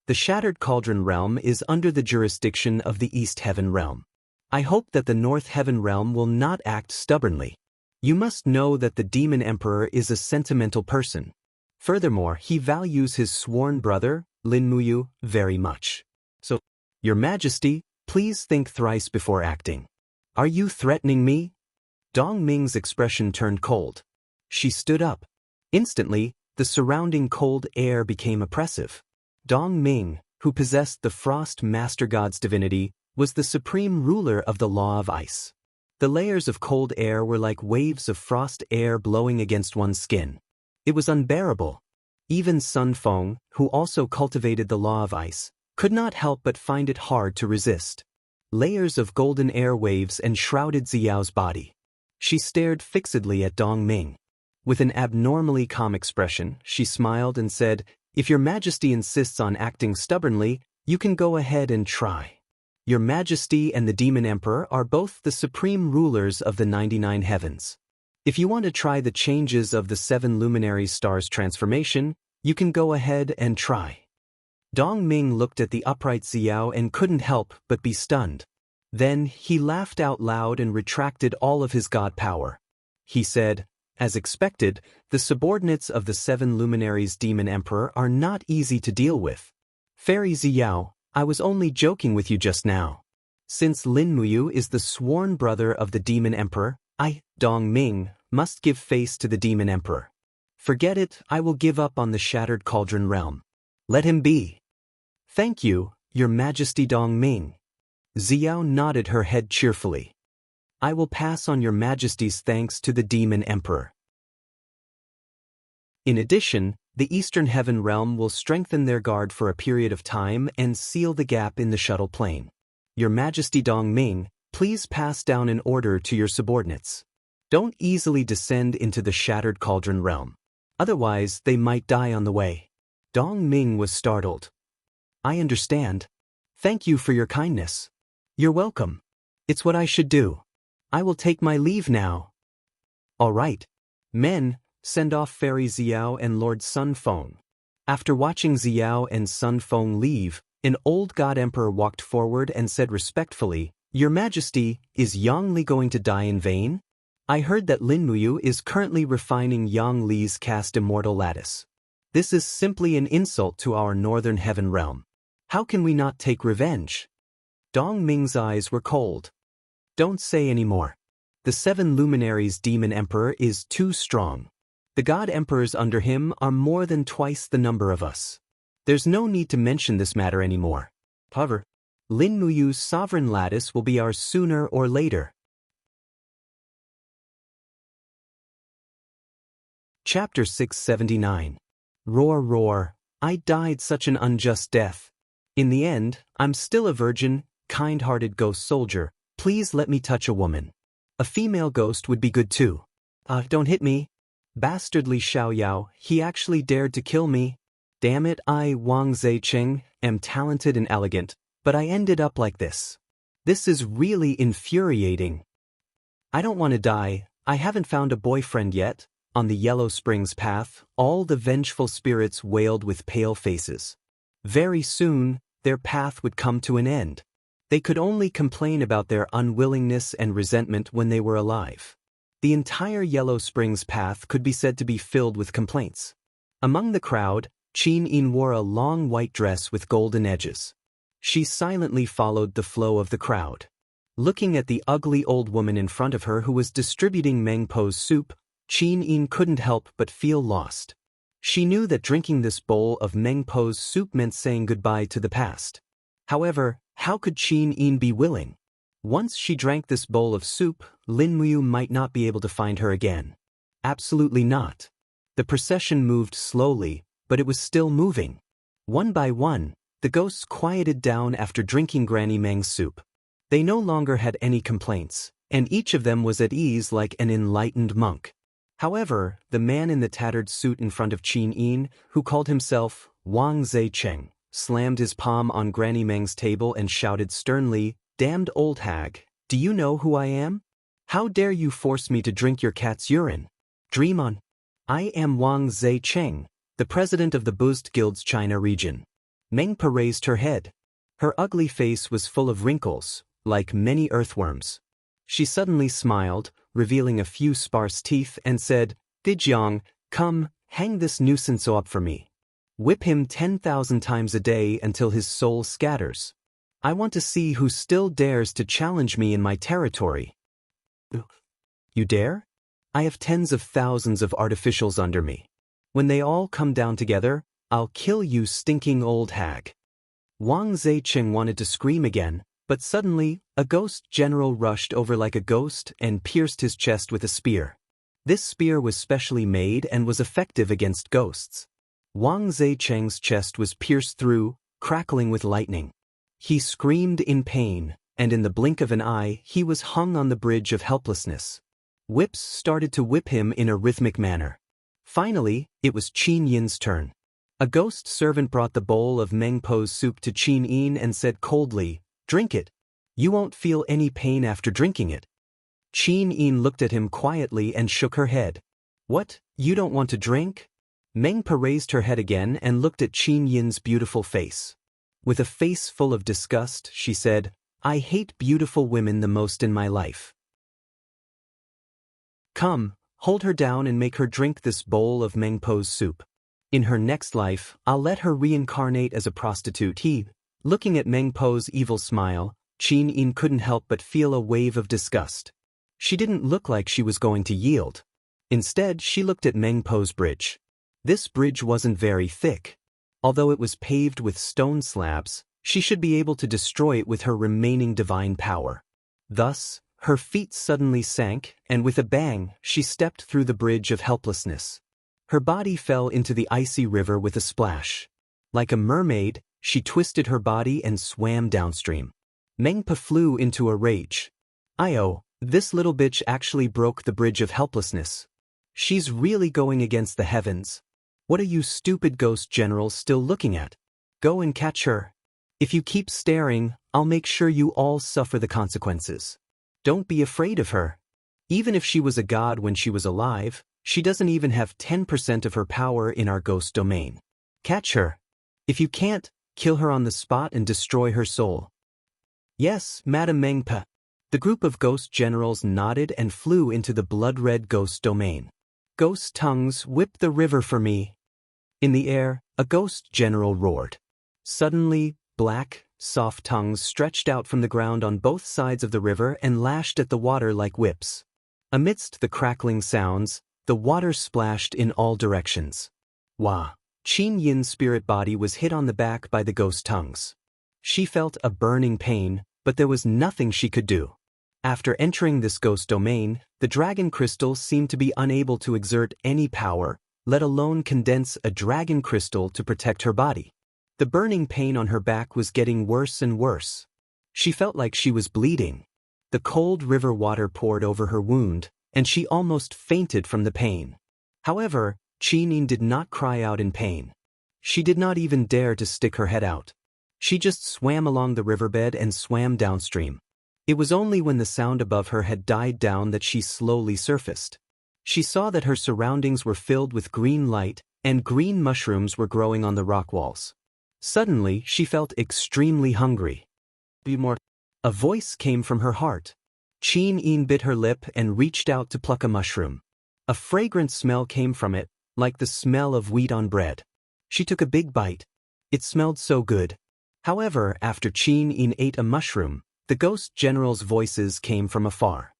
"The Shattered Cauldron realm is under the jurisdiction of the East Heaven realm. I hope that the North Heaven realm will not act stubbornly. You must know that the Demon Emperor is a sentimental person. Furthermore, he values his sworn brother, Lin Muyu, very much. So, Your Majesty, please think thrice before acting. Are you threatening me?" Dong Ming's expression turned cold. She stood up. Instantly, the surrounding cold air became oppressive. Dong Ming, who possessed the Frost Master God's divinity, was the supreme ruler of the law of ice. The layers of cold air were like waves of frost air blowing against one's skin. It was unbearable. Even Sun Feng, who also cultivated the law of ice, could not help but find it hard to resist. Layers of golden air waves enshrouded Xiao's body. She stared fixedly at Dong Ming. With an abnormally calm expression, she smiled and said, "If your Majesty insists on acting stubbornly, you can go ahead and try. Your Majesty and the Demon Emperor are both the supreme rulers of the 99 heavens. If you want to try the changes of the 7 luminary stars' transformation, you can go ahead and try." Dong Ming looked at the upright Xiao and couldn't help but be stunned. Then he laughed out loud and retracted all of his god power. He said, as expected, the subordinates of the 7 luminaries demon emperor are not easy to deal with. Fairy Ziyao, I was only joking with you just now. Since Lin Muyu is the sworn brother of the demon emperor, I, Dong Ming, must give face to the demon emperor. Forget it, I will give up on the Shattered Cauldron realm. Let him be. Thank you, Your Majesty Dong Ming. Ziyao nodded her head cheerfully. I will pass on Your Majesty's thanks to the demon emperor. In addition, the Eastern Heaven realm will strengthen their guard for a period of time and seal the gap in the shuttle plane. Your Majesty Dong Ming, please pass down an order to your subordinates. Don't easily descend into the Shattered Cauldron realm. Otherwise, they might die on the way. Dong Ming was startled. I understand. Thank you for your kindness. You're welcome. It's what I should do. I will take my leave now. All right. Men, send off Fairy Ziyao and Lord Sun Feng. After watching Ziyao and Sun Feng leave, an old god emperor walked forward and said respectfully, Your Majesty, is Yang Li going to die in vain? I heard that Lin Muyu is currently refining Yang Li's cast immortal lattice. This is simply an insult to our northern heaven realm. How can we not take revenge? Dong Ming's eyes were cold. Don't say any more. The 7 luminaries demon emperor is too strong. The god emperors under him are more than twice the number of us. There's no need to mention this matter anymore. However, Lin Muyu's sovereign lattice will be ours sooner or later. Chapter 679. Roar roar, I died such an unjust death. In the end, I'm still a virgin, kind-hearted ghost soldier. Please let me touch a woman. A female ghost would be good too. Don't hit me. Bastardly Xiao Yao, he actually dared to kill me. Damn it, I, Wang Zaicheng, am talented and elegant, but I ended up like this. This is really infuriating. I don't want to die, I haven't found a boyfriend yet. On the Yellow Springs path, all the vengeful spirits wailed with pale faces. Very soon, their path would come to an end. They could only complain about their unwillingness and resentment when they were alive. The entire Yellow Springs path could be said to be filled with complaints. Among the crowd, Qin Yin wore a long white dress with golden edges. She silently followed the flow of the crowd. Looking at the ugly old woman in front of her who was distributing Meng Po's soup, Qin Yin couldn't help but feel lost. She knew that drinking this bowl of Meng Po's soup meant saying goodbye to the past. However, how could Qin Yin be willing? Once she drank this bowl of soup, Lin Muyu might not be able to find her again. Absolutely not. The procession moved slowly, but it was still moving. One by one, the ghosts quieted down after drinking Granny Meng's soup. They no longer had any complaints, and each of them was at ease like an enlightened monk. However, the man in the tattered suit in front of Qin Yin, who called himself Wang Zaicheng, slammed his palm on Granny Meng's table and shouted sternly, Damned old hag, do you know who I am? How dare you force me to drink your cat's urine? Dream on. I am Wang Zaicheng, the president of the Buddhist Guild's China region. Meng Pa raised her head. Her ugly face was full of wrinkles, like many earthworms. She suddenly smiled, revealing a few sparse teeth, and said, Dijiang, come, hang this nuisance up for me. Whip him 10,000 times a day until his soul scatters. I want to see who still dares to challenge me in my territory. You dare? I have tens of thousands of artificials under me. When they all come down together, I'll kill you, stinking old hag. Wang Zaicheng wanted to scream again, but suddenly, a ghost general rushed over like a ghost and pierced his chest with a spear. This spear was specially made and was effective against ghosts. Wang Zaicheng's chest was pierced through, crackling with lightning. He screamed in pain, and in the blink of an eye, he was hung on the bridge of helplessness. Whips started to whip him in a rhythmic manner. Finally, it was Qin Yin's turn. A ghost servant brought the bowl of Meng Po's soup to Qin Yin and said coldly, Drink it. You won't feel any pain after drinking it. Qin Yin looked at him quietly and shook her head. What, you don't want to drink? Meng Pa raised her head again and looked at Qin Yin's beautiful face. With a face full of disgust, she said, I hate beautiful women the most in my life. Come, hold her down and make her drink this bowl of Mengpo's soup. In her next life, I'll let her reincarnate as a prostitute. Looking at Mengpo's evil smile, Qin Yin couldn't help but feel a wave of disgust. She didn't look like she was going to yield. Instead, she looked at Mengpo's bridge. This bridge wasn't very thick. Although it was paved with stone slabs, she should be able to destroy it with her remaining divine power. Thus, her feet suddenly sank, and with a bang, she stepped through the bridge of helplessness. Her body fell into the icy river with a splash. Like a mermaid, she twisted her body and swam downstream. Mengpa flew into a rage. "Io, this little bitch actually broke the bridge of helplessness. She's really going against the heavens. What are you stupid ghost generals still looking at? Go and catch her. If you keep staring, I'll make sure you all suffer the consequences. Don't be afraid of her. Even if she was a god when she was alive, she doesn't even have 10% of her power in our ghost domain. Catch her. If you can't, kill her on the spot and destroy her soul." "Yes, Madam Mengpa." The group of ghost generals nodded and flew into the blood-red ghost domain. "Ghost tongues, whip the river for me." In the air, a ghost general roared. Suddenly, black, soft tongues stretched out from the ground on both sides of the river and lashed at the water like whips. Amidst the crackling sounds, the water splashed in all directions. Wah! Qin Yin's spirit body was hit on the back by the ghost tongues. She felt a burning pain, but there was nothing she could do. After entering this ghost domain, the dragon crystal seemed to be unable to exert any power, let alone condense a dragon crystal to protect her body. The burning pain on her back was getting worse and worse. She felt like she was bleeding. The cold river water poured over her wound, and she almost fainted from the pain. However, Qin Yin did not cry out in pain. She did not even dare to stick her head out. She just swam along the riverbed and swam downstream. It was only when the sound above her had died down that she slowly surfaced. She saw that her surroundings were filled with green light, and green mushrooms were growing on the rock walls. Suddenly, she felt extremely hungry. "Be more." A voice came from her heart. Qin Yin bit her lip and reached out to pluck a mushroom. A fragrant smell came from it, like the smell of wheat on bread. She took a big bite. It smelled so good. However, after Qin Yin ate a mushroom, the ghost general's voices came from afar.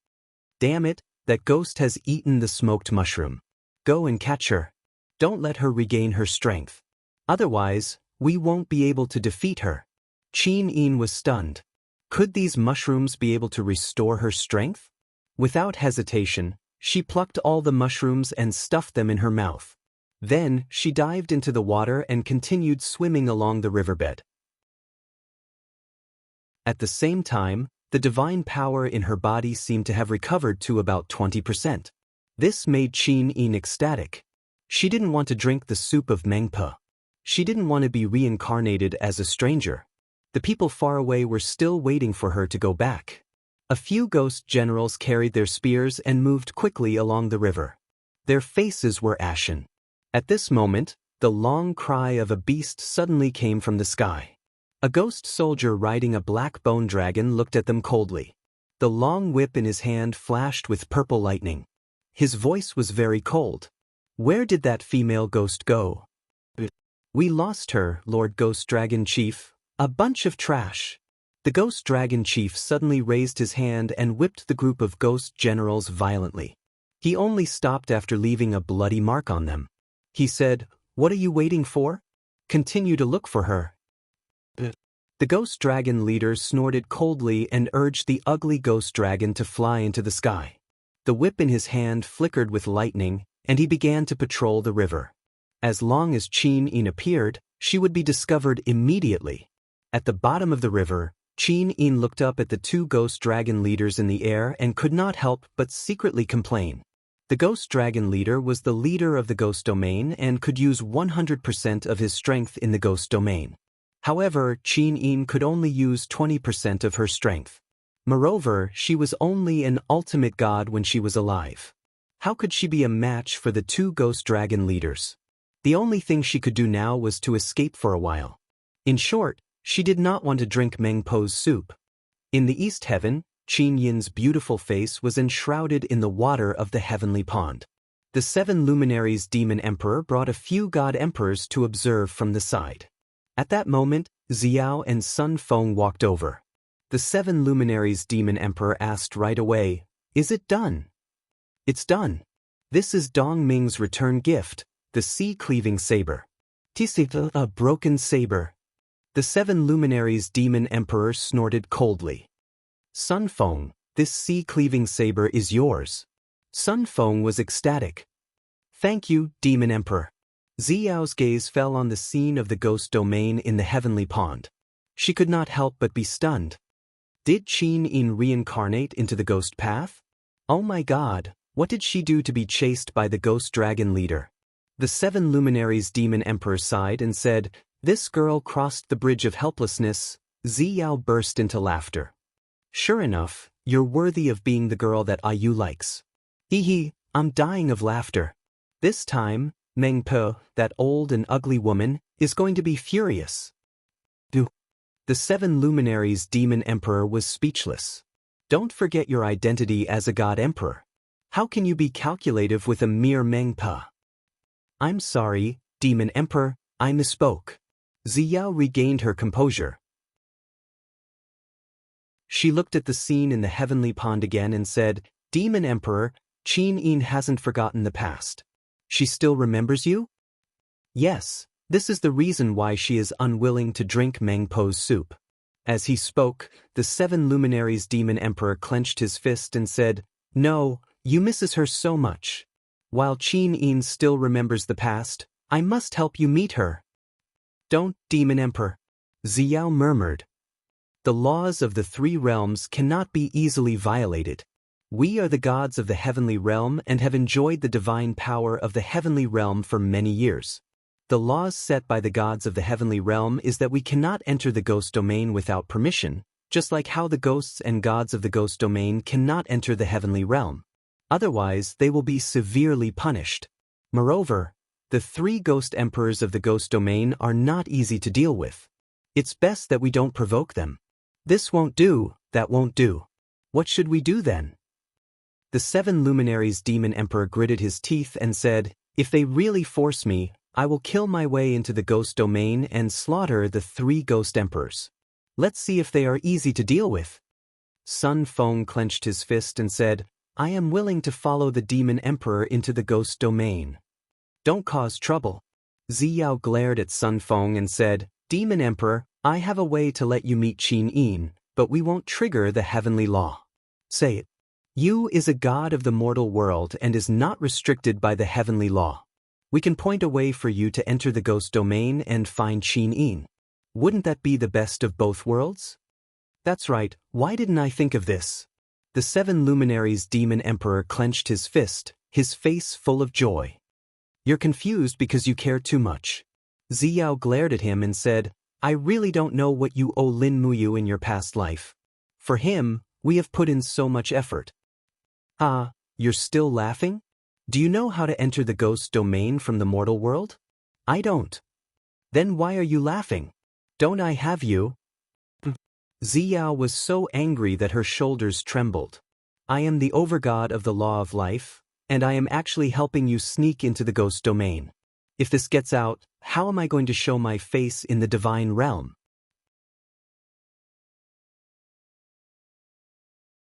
"Damn it, that ghost has eaten the smoked mushroom. Go and catch her. Don't let her regain her strength. Otherwise, we won't be able to defeat her." Qin Yin was stunned. Could these mushrooms be able to restore her strength? Without hesitation, she plucked all the mushrooms and stuffed them in her mouth. Then, she dived into the water and continued swimming along the riverbed. At the same time, the divine power in her body seemed to have recovered to about 20%. This made Qin Yin ecstatic. She didn't want to drink the soup of Mengpa. She didn't want to be reincarnated as a stranger. The people far away were still waiting for her to go back. A few ghost generals carried their spears and moved quickly along the river. Their faces were ashen. At this moment, the long cry of a beast suddenly came from the sky. A ghost soldier riding a black bone dragon looked at them coldly. The long whip in his hand flashed with purple lightning. His voice was very cold. "Where did that female ghost go?" "We lost her, Lord Ghost Dragon Chief. A bunch of trash." The Ghost Dragon Chief suddenly raised his hand and whipped the group of ghost generals violently. He only stopped after leaving a bloody mark on them. He said, "What are you waiting for? Continue to look for her." The ghost dragon leader snorted coldly and urged the ugly ghost dragon to fly into the sky. The whip in his hand flickered with lightning, and he began to patrol the river. As long as Qin Yin appeared, she would be discovered immediately. At the bottom of the river, Qin Yin looked up at the two ghost dragon leaders in the air and could not help but secretly complain. The ghost dragon leader was the leader of the ghost domain and could use 100% of his strength in the ghost domain. However, Qin Yin could only use 20% of her strength. Moreover, she was only an ultimate god when she was alive. How could she be a match for the two ghost dragon leaders? The only thing she could do now was to escape for a while. In short, she did not want to drink Mengpo's soup. In the east heaven, Qin Yin's beautiful face was enshrouded in the water of the heavenly pond. The 7 luminaries demon emperor brought a few god emperors to observe from the side. At that moment, Xiao and Sun Feng walked over. The 7 luminaries demon emperor asked right away, "Is it done?" "It's done. This is Dong Ming's return gift, the sea-cleaving saber." "Tisita, a broken saber." The 7 luminaries demon emperor snorted coldly. "Sun Feng, this sea-cleaving saber is yours." Sun Feng was ecstatic. "Thank you, demon emperor." Xiao's gaze fell on the scene of the ghost domain in the heavenly pond. She could not help but be stunned. Did Qin Yin reincarnate into the ghost path? Oh my god, what did she do to be chased by the ghost dragon leader? The 7 luminaries demon emperor sighed and said, "This girl crossed the bridge of helplessness." Xiao burst into laughter. "Sure enough, you're worthy of being the girl that IU likes." Hee, I'm dying of laughter. This time, Meng Po, that old and ugly woman, is going to be furious. The 7 luminaries demon emperor was speechless. Don't forget your identity as a god emperor. How can you be calculative with a mere Meng Po? I'm sorry, demon emperor, I misspoke. Xiao regained her composure. She looked at the scene in the heavenly pond again and said, "Demon emperor, Qin Yin hasn't forgotten the past. She still remembers you?" "Yes, this is the reason why she is unwilling to drink Meng Po's soup." As he spoke, the 7 luminaries demon emperor clenched his fist and said, "No, you misses her so much. While Qin Yin still remembers the past, I must help you meet her." "Don't, demon emperor," Xiao murmured. "The laws of the 3 realms cannot be easily violated. We are the gods of the heavenly realm and have enjoyed the divine power of the heavenly realm for many years. The laws set by the gods of the heavenly realm is that we cannot enter the ghost domain without permission, just like how the ghosts and gods of the ghost domain cannot enter the heavenly realm. Otherwise, they will be severely punished. Moreover, the 3 ghost emperors of the ghost domain are not easy to deal with. It's best that we don't provoke them. This won't do, that won't do. What should we do then?" The 7 luminaries demon emperor gritted his teeth and said, "If they really force me, I will kill my way into the ghost domain and slaughter the 3 ghost emperors. Let's see if they are easy to deal with." Sun Feng clenched his fist and said, "I am willing to follow the demon emperor into the ghost domain." "Don't cause trouble." Xiao glared at Sun Feng and said, "Demon emperor, I have a way to let you meet Qin Yin, but we won't trigger the heavenly law." "Say it." "You is a god of the mortal world and is not restricted by the heavenly law. We can point a way for you to enter the ghost domain and find Qin Yin. Wouldn't that be the best of both worlds?" "That's right, why didn't I think of this?" The 7 luminaries demon emperor clenched his fist, his face full of joy. "You're confused because you care too much." Xiao glared at him and said, "I really don't know what you owe Lin Muyu in your past life. For him, we have put in so much effort." "Ah, you're still laughing? Do you know how to enter the ghost domain from the mortal world?" "I don't." "Then why are you laughing? Don't I have you?" Xiao was so angry that her shoulders trembled. "I am the overgod of the law of life, and I am actually helping you sneak into the ghost domain. If this gets out, how am I going to show my face in the divine realm?"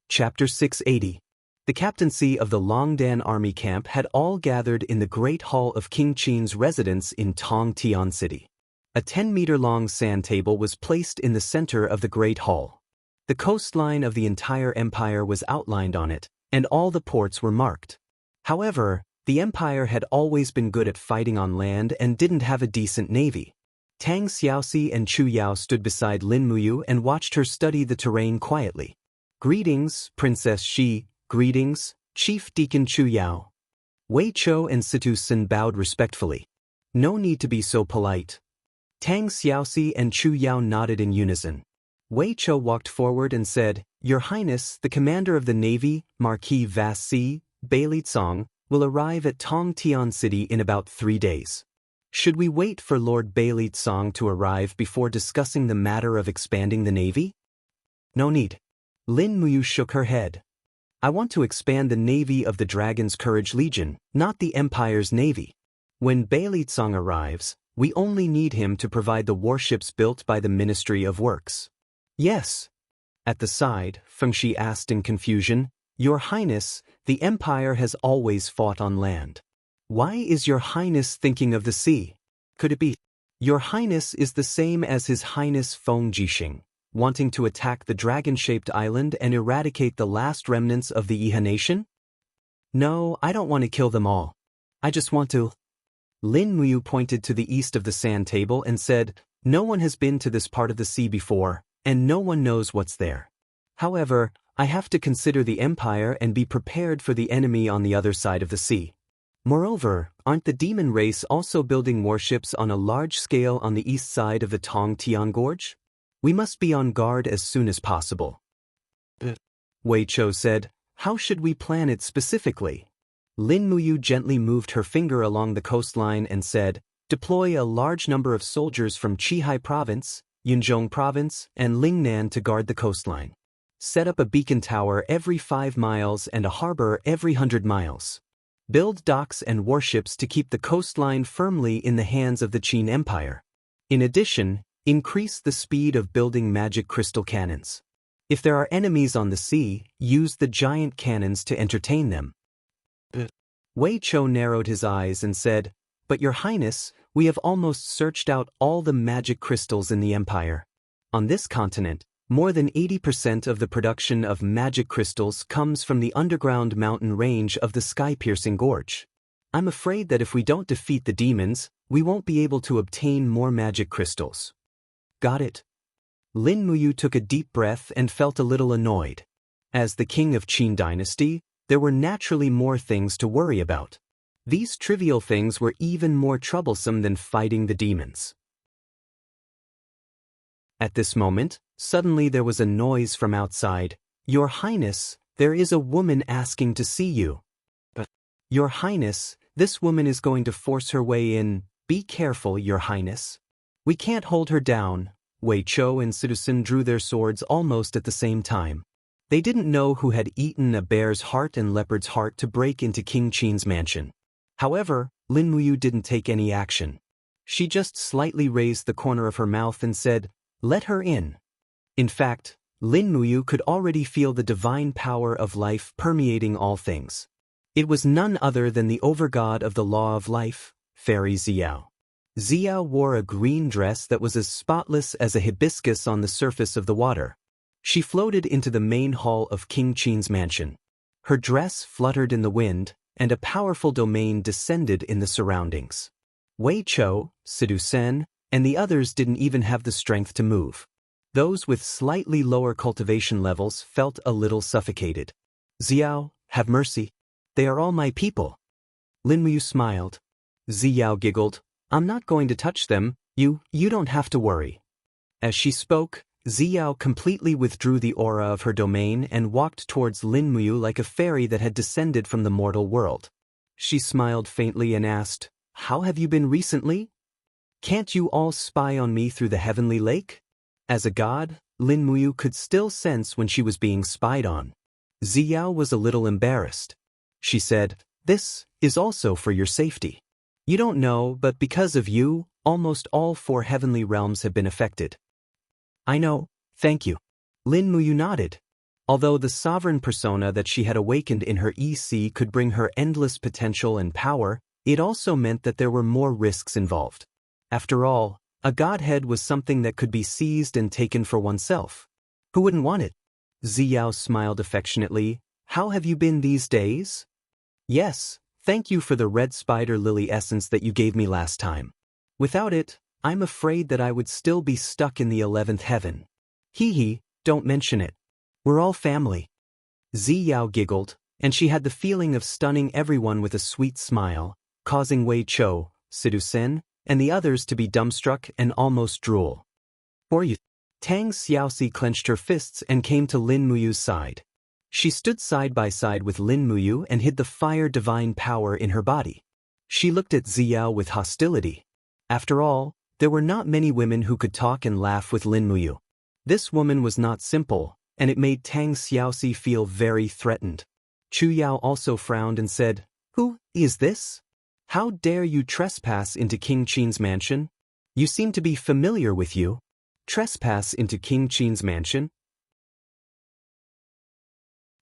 Chapter 680. The captaincy of the Longdan army camp had all gathered in the great hall of King Qin's residence in Tongtian City. A 10-meter-long sand table was placed in the center of the great hall. The coastline of the entire empire was outlined on it, and all the ports were marked. However, the empire had always been good at fighting on land and didn't have a decent navy. Tang Xiaoxi and Chu Yao stood beside Lin Muyu and watched her study the terrain quietly. "Greetings, Princess Shi." "Greetings, Chief Deacon Chu Yao." Wei Chou and Situ Sin bowed respectfully. "No need to be so polite." Tang Xiaoxi and Chu Yao nodded in unison. Wei Chou walked forward and said, "Your Highness, the commander of the Navy, Marquis Vassi, Beili Tsong, will arrive at Tongtian City in about 3 days. Should we wait for Lord Beili Tsong to arrive before discussing the matter of expanding the Navy?" "No need. Lin Muyu shook her head. I want to expand the navy of the Dragon's Courage Legion, not the Empire's navy. When Beilitsang arrives, we only need him to provide the warships built by the Ministry of Works. Yes. At the side, Fengshi asked in confusion, Your Highness, the Empire has always fought on land. Why is Your Highness thinking of the sea? Could it be? Your Highness is the same as His Highness Feng Jixing, wanting to attack the dragon-shaped island and eradicate the last remnants of the Iha nation? No, I don't want to kill them all. I just want to. Lin Muyu pointed to the east of the sand table and said, No one has been to this part of the sea before, and no one knows what's there. However, I have to consider the Empire and be prepared for the enemy on the other side of the sea. Moreover, aren't the demon race also building warships on a large scale on the east side of the Tongtian Gorge? We must be on guard as soon as possible. Wei Chou said, How should we plan it specifically? Lin Muyu gently moved her finger along the coastline and said, Deploy a large number of soldiers from Qihai Province, Yunzhong Province, and Lingnan to guard the coastline. Set up a beacon tower every 5 miles and a harbor every 100 miles. Build docks and warships to keep the coastline firmly in the hands of the Qin Empire. In addition, increase the speed of building magic crystal cannons. If there are enemies on the sea, use the giant cannons to entertain them. Wei Chou narrowed his eyes and said, But Your Highness, we have almost searched out all the magic crystals in the Empire. On this continent, more than 80% of the production of magic crystals comes from the underground mountain range of the sky-piercing gorge. I'm afraid that if we don't defeat the demons, we won't be able to obtain more magic crystals. Got it. Lin Muyu took a deep breath and felt a little annoyed. As the king of Qin dynasty, there were naturally more things to worry about. These trivial things were even more troublesome than fighting the demons. At this moment, suddenly there was a noise from outside. Your Highness, there is a woman asking to see you. But, Your Highness, this woman is going to force her way in. Be careful, Your Highness. We can't hold her down. Wei Chou and Citizen drew their swords almost at the same time. They didn't know who had eaten a bear's heart and leopard's heart to break into King Qin's mansion. However, Lin Muyu didn't take any action. She just slightly raised the corner of her mouth and said, Let her in. In fact, Lin Muyu could already feel the divine power of life permeating all things. It was none other than the overgod of the law of life, Fairy Xiao. Xiao wore a green dress that was as spotless as a hibiscus on the surface of the water. She floated into the main hall of King Qin's mansion. Her dress fluttered in the wind, and a powerful domain descended in the surroundings. Wei Chou, Sidu Sen, and the others didn't even have the strength to move. Those with slightly lower cultivation levels felt a little suffocated. Xiao, have mercy. They are all my people. Lin Muyu smiled. Xiao giggled. I'm not going to touch them, you don't have to worry. As she spoke, Xiao completely withdrew the aura of her domain and walked towards Lin Muyu like a fairy that had descended from the mortal world. She smiled faintly and asked, How have you been recently? Can't you all spy on me through the heavenly lake? As a god, Lin Muyu could still sense when she was being spied on. Xiao was a little embarrassed. She said, This is also for your safety. You don't know, but because of you, almost all 4 heavenly realms have been affected. I know, thank you. Lin Muyu nodded. Although the sovereign persona that she had awakened in her EC could bring her endless potential and power, it also meant that there were more risks involved. After all, a godhead was something that could be seized and taken for oneself. Who wouldn't want it? Xiao smiled affectionately. How have you been these days? Yes, thank you for the red spider lily essence that you gave me last time. Without it, I'm afraid that I would still be stuck in the 11th heaven. Hee, don't mention it. We're all family. Xiao giggled, and she had the feeling of stunning everyone with a sweet smile, causing Wei Chou, Sidu Sen, and the others to be dumbstruck and almost drool. For you. Tang Xiaoxi clenched her fists and came to Lin Muyu's side. She stood side by side with Lin Muyu and hid the fire divine power in her body. She looked at Xiao with hostility. After all, there were not many women who could talk and laugh with Lin Muyu. This woman was not simple, and it made Tang Xiaoxi feel very threatened. Chu Yao also frowned and said, "Who is this? How dare you trespass into King Qin's mansion? You seem to be familiar with you. Trespass into King Qin's mansion?"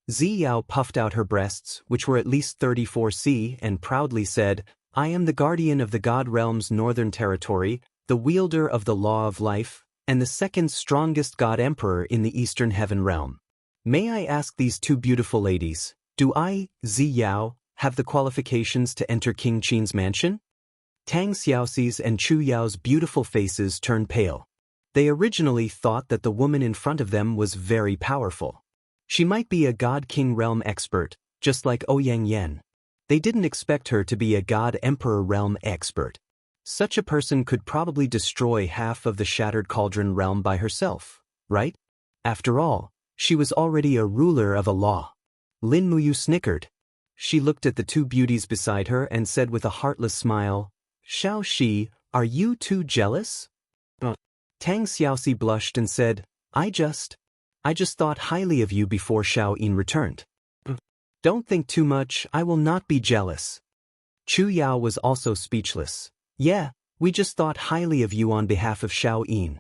Ziyao puffed out her breasts, which were at least 34 c, and proudly said, "I am the guardian of the God Realm's northern territory, the wielder of the law of life, and the second strongest God Emperor in the Eastern Heaven Realm. May I ask these two beautiful ladies, do I, Ziyao, have the qualifications to enter King Qin's mansion?" Tang Xiaoxi's and Chu Yao's beautiful faces turned pale. They originally thought that the woman in front of them was very powerful. She might be a God King Realm expert, just like Ouyang Yan. They didn't expect her to be a God Emperor Realm expert. Such a person could probably destroy half of the Shattered Cauldron Realm by herself, right? After all, she was already a ruler of a law. Lin Muyu snickered. She looked at the two beauties beside her and said with a heartless smile, "Xiao Shi, are you too jealous?" Tang Xiaoxi blushed and said, I just thought highly of you before Xiao Yin returned. Don't think too much, I will not be jealous. Chu Yao was also speechless. Yeah, we just thought highly of you on behalf of Xiao Yin.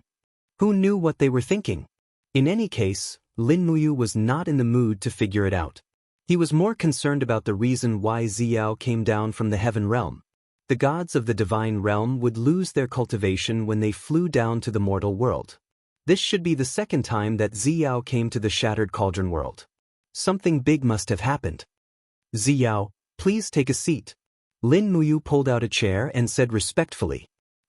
Who knew what they were thinking? In any case, Lin Muyu was not in the mood to figure it out. He was more concerned about the reason why Ziyao came down from the heaven realm. The gods of the divine realm would lose their cultivation when they flew down to the mortal world. This should be the second time that Ziyao came to the Shattered Cauldron world. Something big must have happened. Ziyao, please take a seat. Lin Muyu pulled out a chair and said respectfully.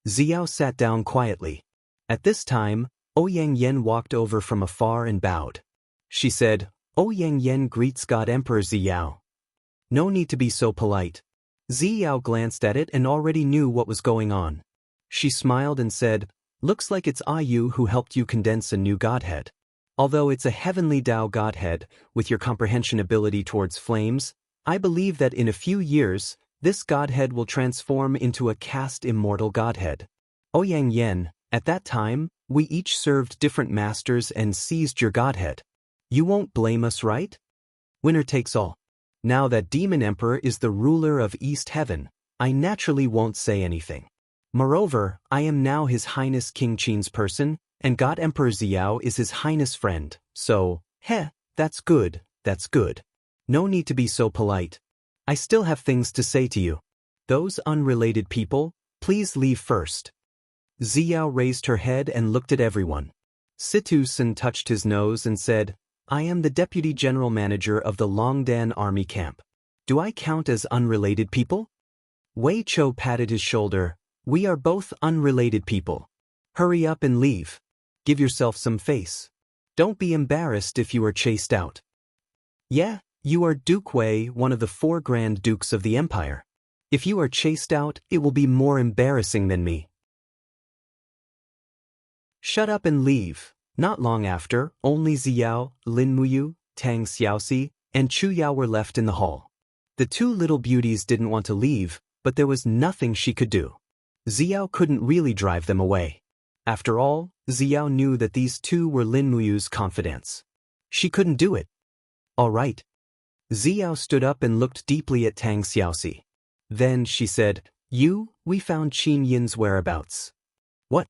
Ziyao sat down quietly. At this time, Ouyang Yan walked over from afar and bowed. She said, Ouyang Yan greets God Emperor Ziyao. No need to be so polite. Ziyao glanced at it and already knew what was going on. She smiled and said, looks like it's Ayu who helped you condense a new godhead. Although it's a heavenly Dao godhead, with your comprehension ability towards flames, I believe that in a few years, this godhead will transform into a caste immortal godhead. Ouyang Yan, at that time, we each served different masters and seized your godhead. You won't blame us, right? Winner takes all. Now that Demon Emperor is the ruler of East Heaven, I naturally won't say anything. Moreover, I am now His Highness King Qin's person, and God Emperor Ziyao is His Highness friend, so, that's good, that's good. No need to be so polite. I still have things to say to you. Those unrelated people, please leave first. Ziyao raised her head and looked at everyone. Situ Sun touched his nose and said, I am the Deputy General Manager of the Longdan Army Camp. Do I count as unrelated people? Wei Chou patted his shoulder. We are both unrelated people. Hurry up and leave. Give yourself some face. Don't be embarrassed if you are chased out. Yeah, you are Duke Wei, one of the 4 Grand Dukes of the Empire. If you are chased out, it will be more embarrassing than me. Shut up and leave. Not long after, only Ziyao, Lin Muyu, Tang Xiaoxi, and Chu Yao were left in the hall. The 2 little beauties didn't want to leave, but there was nothing she could do. Ziyao couldn't really drive them away. After all, Ziyao knew that these 2 were Lin Muyu's confidants. She couldn't do it. All right. Ziyao stood up and looked deeply at Tang Xiaoxi. Then she said, we found Qin Yin's whereabouts. What?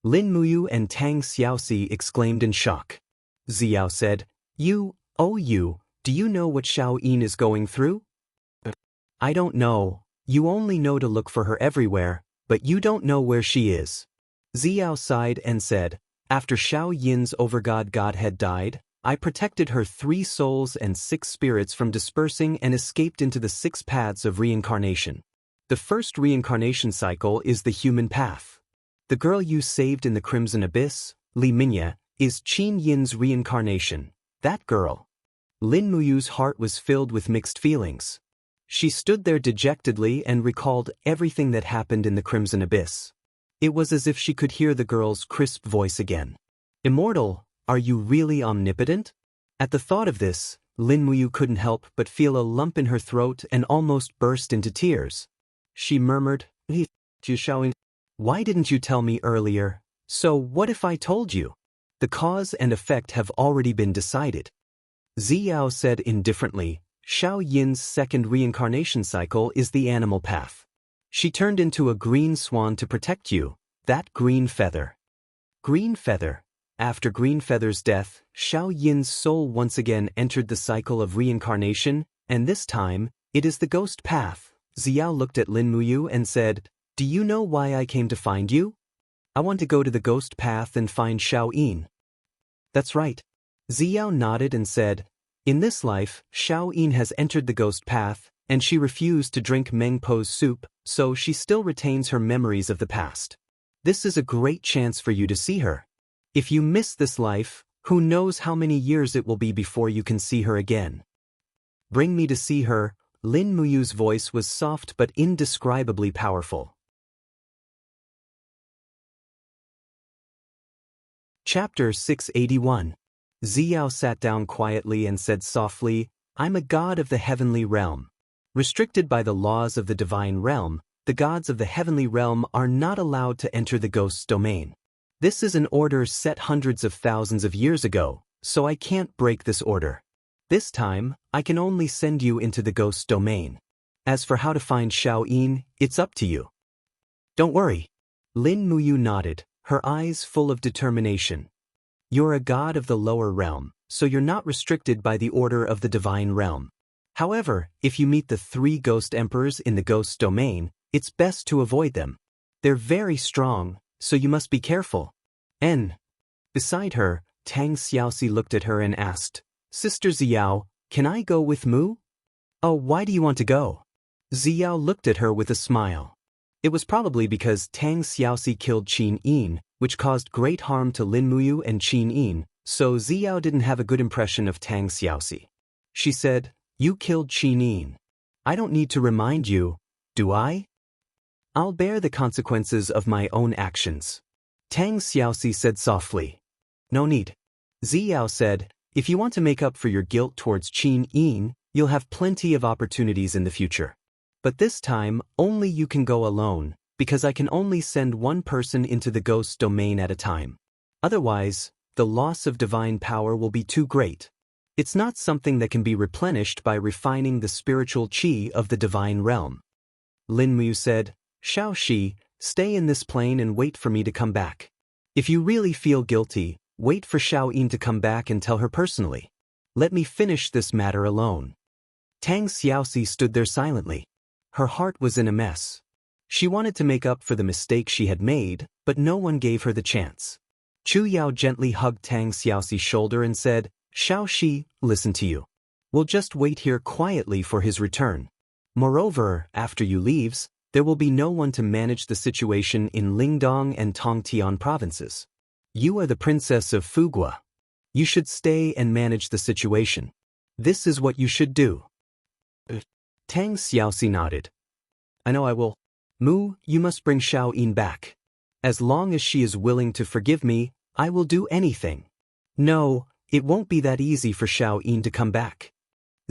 Lin Muyu and Tang Xiaoxi exclaimed in shock. Ziyao said, do you know what Xiao Yin is going through? I don't know. You only know to look for her everywhere, but you don't know where she is. Ziyao sighed and said, after Xiao Yin's overgod godhead died, I protected her 3 souls and 6 spirits from dispersing and escaped into the 6 paths of reincarnation. The first reincarnation cycle is the human path. The girl you saved in the Crimson Abyss, Li Minya, is Qin Yin's reincarnation. That girl. Lin Muyu's heart was filled with mixed feelings. She stood there dejectedly and recalled everything that happened in the Crimson Abyss. It was as if she could hear the girl's crisp voice again. Immortal, are you really omnipotent? At the thought of this, Lin Muyu couldn't help but feel a lump in her throat and almost burst into tears. She murmured, why didn't you tell me earlier? So what if I told you? The cause and effect have already been decided. Ziyao said indifferently, Xiao Yin's second reincarnation cycle is the animal path. She turned into a green swan to protect you, that green feather. Green feather. After Green Feather's death, Xiao Yin's soul once again entered the cycle of reincarnation, and this time, it is the ghost path. Ziyao looked at Lin Muyu and said, Do you know why I came to find you? I want to go to the ghost path and find Xiao Yin. That's right. Ziyao nodded and said, In this life, Xiao Yin has entered the ghost path, and she refused to drink Meng Po's soup, so she still retains her memories of the past. This is a great chance for you to see her. If you miss this life, who knows how many years it will be before you can see her again. Bring me to see her. Lin Muyu's voice was soft but indescribably powerful. Chapter 681. Ziyao sat down quietly and said softly, I'm a god of the heavenly realm. Restricted by the laws of the divine realm, the gods of the heavenly realm are not allowed to enter the ghost's domain. This is an order set hundreds of thousands of years ago, so I can't break this order. This time, I can only send you into the ghost's domain. As for how to find Xiao Yin, it's up to you. Don't worry. Lin Muyu nodded, her eyes full of determination. You're a god of the lower realm, so you're not restricted by the order of the divine realm. However, if you meet the 3 ghost emperors in the ghost's domain, it's best to avoid them. They're very strong, so you must be careful. Beside her, Tang Xiaoxi looked at her and asked, Sister Ziyao, can I go with Mu? Oh, why do you want to go? Ziyao looked at her with a smile. It was probably because Tang Xiaoxi killed Qin Yin, which caused great harm to Lin Muyu and Qin Yin, so Ziyao didn't have a good impression of Tang Xiaoxi. She said, You killed Qin Yin. I don't need to remind you, do I? I'll bear the consequences of my own actions. Tang Xiaoxi said softly. No need. Ziyao said, If you want to make up for your guilt towards Qin Yin, you'll have plenty of opportunities in the future. But this time, only you can go alone, because I can only send one person into the ghost's domain at a time. Otherwise, the loss of divine power will be too great. It's not something that can be replenished by refining the spiritual qi of the divine realm. Lin Muyu said, Xiao Shi, stay in this plane and wait for me to come back. If you really feel guilty, wait for Xiao Yin to come back and tell her personally. Let me finish this matter alone. Tang Xiaoxi stood there silently. Her heart was in a mess. She wanted to make up for the mistake she had made, but no one gave her the chance. Chu Yao gently hugged Tang Xiaoxi's shoulder and said, Xiao Shi, listen to you. We'll just wait here quietly for his return. Moreover, after you leaves, there will be no one to manage the situation in Lingdong and Tongtian provinces. You are the princess of Fugua. You should stay and manage the situation. This is what you should do. Tang Xiaoxi nodded. I know I will. Mu, you must bring Xiao Yin back. As long as she is willing to forgive me, I will do anything. No, it won't be that easy for Xiao Yin to come back.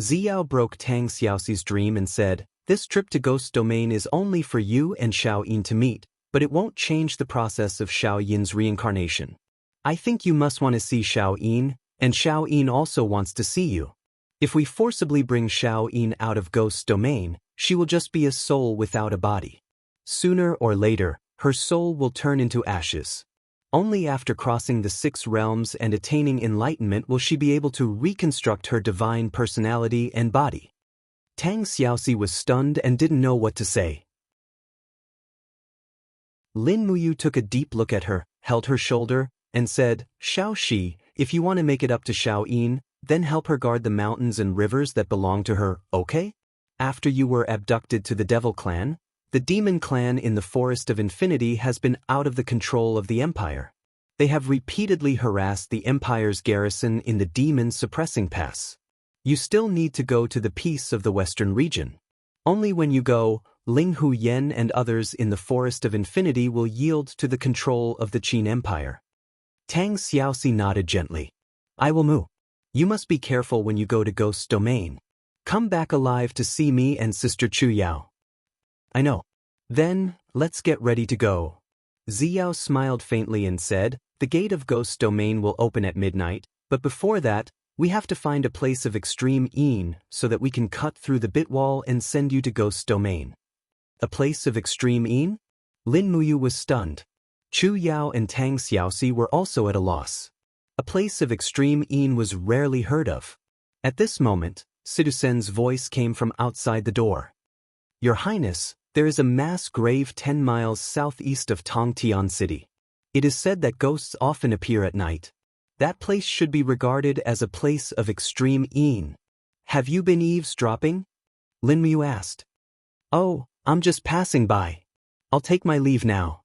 Ziyao broke Tang Xiaoxi's dream and said, This trip to Ghost Domain is only for you and Xiao Yin to meet, but it won't change the process of Xiao Yin's reincarnation. I think you must want to see Xiao Yin, and Xiao Yin also wants to see you. If we forcibly bring Xiao Yin out of Ghost Domain, she will just be a soul without a body. Sooner or later, her soul will turn into ashes. Only after crossing the 6 realms and attaining enlightenment will she be able to reconstruct her divine personality and body. Tang Xiaoxi was stunned and didn't know what to say. Lin Muyu took a deep look at her, held her shoulder, and said, Xiao Shi, if you want to make it up to Xiao Yin, then help her guard the mountains and rivers that belong to her, okay? After you were abducted to the Devil Clan, the Demon Clan in the Forest of Infinity has been out of the control of the Empire. They have repeatedly harassed the Empire's garrison in the Demon Suppressing Pass. You still need to go to the peace of the Western region. Only when you go, Ling Hu Yen and others in the Forest of Infinity will yield to the control of the Qin Empire. Tang Xiaoxi nodded gently. I will move. You must be careful when you go to Ghost Domain. Come back alive to see me and Sister Chu Yao. I know. Then, let's get ready to go. Ziyao smiled faintly and said, the gate of Ghost Domain will open at midnight, but before that, we have to find a place of extreme ease so that we can cut through the bit wall and send you to Ghost Domain. A place of extreme ease? Lin Muyu was stunned. Chu Yao and Tang Xiaoxi were also at a loss. A place of extreme ease was rarely heard of. At this moment, Sidusen's voice came from outside the door. Your Highness, there is a mass grave 10 miles southeast of Tongtian City. It is said that ghosts often appear at night. That place should be regarded as a place of extreme ease. Have you been eavesdropping? Lin Muyu asked. Oh, I'm just passing by. I'll take my leave now.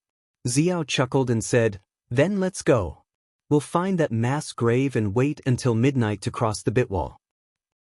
Xiao chuckled and said, then let's go. We'll find that mass grave and wait until midnight to cross the bit wall.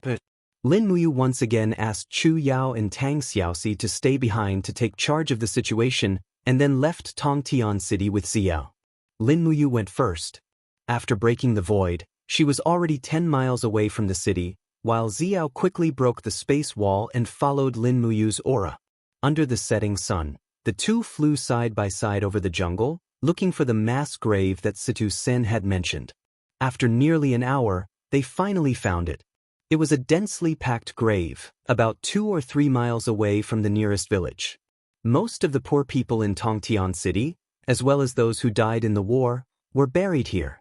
But Lin Muyu once again asked Chu Yao and Tang Xiaoxi to stay behind to take charge of the situation and then left Tongtian City with Xiao. Lin Muyu went first. After breaking the void, she was already 10 miles away from the city, while Xiao quickly broke the space wall and followed Lin Muyu's aura. Under the setting sun, the two flew side by side over the jungle, looking for the mass grave that Situ Sen had mentioned. After nearly an hour, they finally found it. It was a densely packed grave, about 2 or 3 miles away from the nearest village. Most of the poor people in Tongtian City, as well as those who died in the war, were buried here.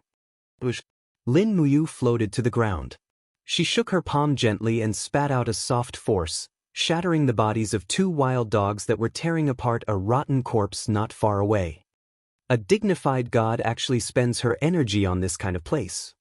Lin Muyu floated to the ground. She shook her palm gently and spat out a soft force, shattering the bodies of 2 wild dogs that were tearing apart a rotten corpse not far away. A dignified god actually spends her energy on this kind of place.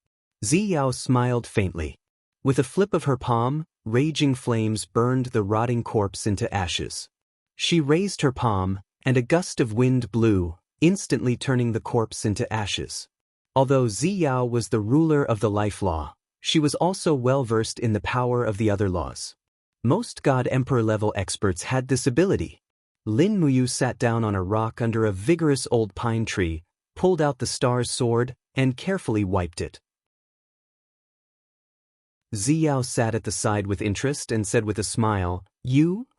Ziyao smiled faintly. With a flip of her palm, raging flames burned the rotting corpse into ashes. She raised her palm, and a gust of wind blew, instantly turning the corpse into ashes. Although Ziyao was the ruler of the life law, she was also well versed in the power of the other laws. Most God Emperor level experts had this ability. Lin Muyu sat down on a rock under a vigorous old pine tree, pulled out the star's sword, and carefully wiped it. Ziyao sat at the side with interest and said with a smile,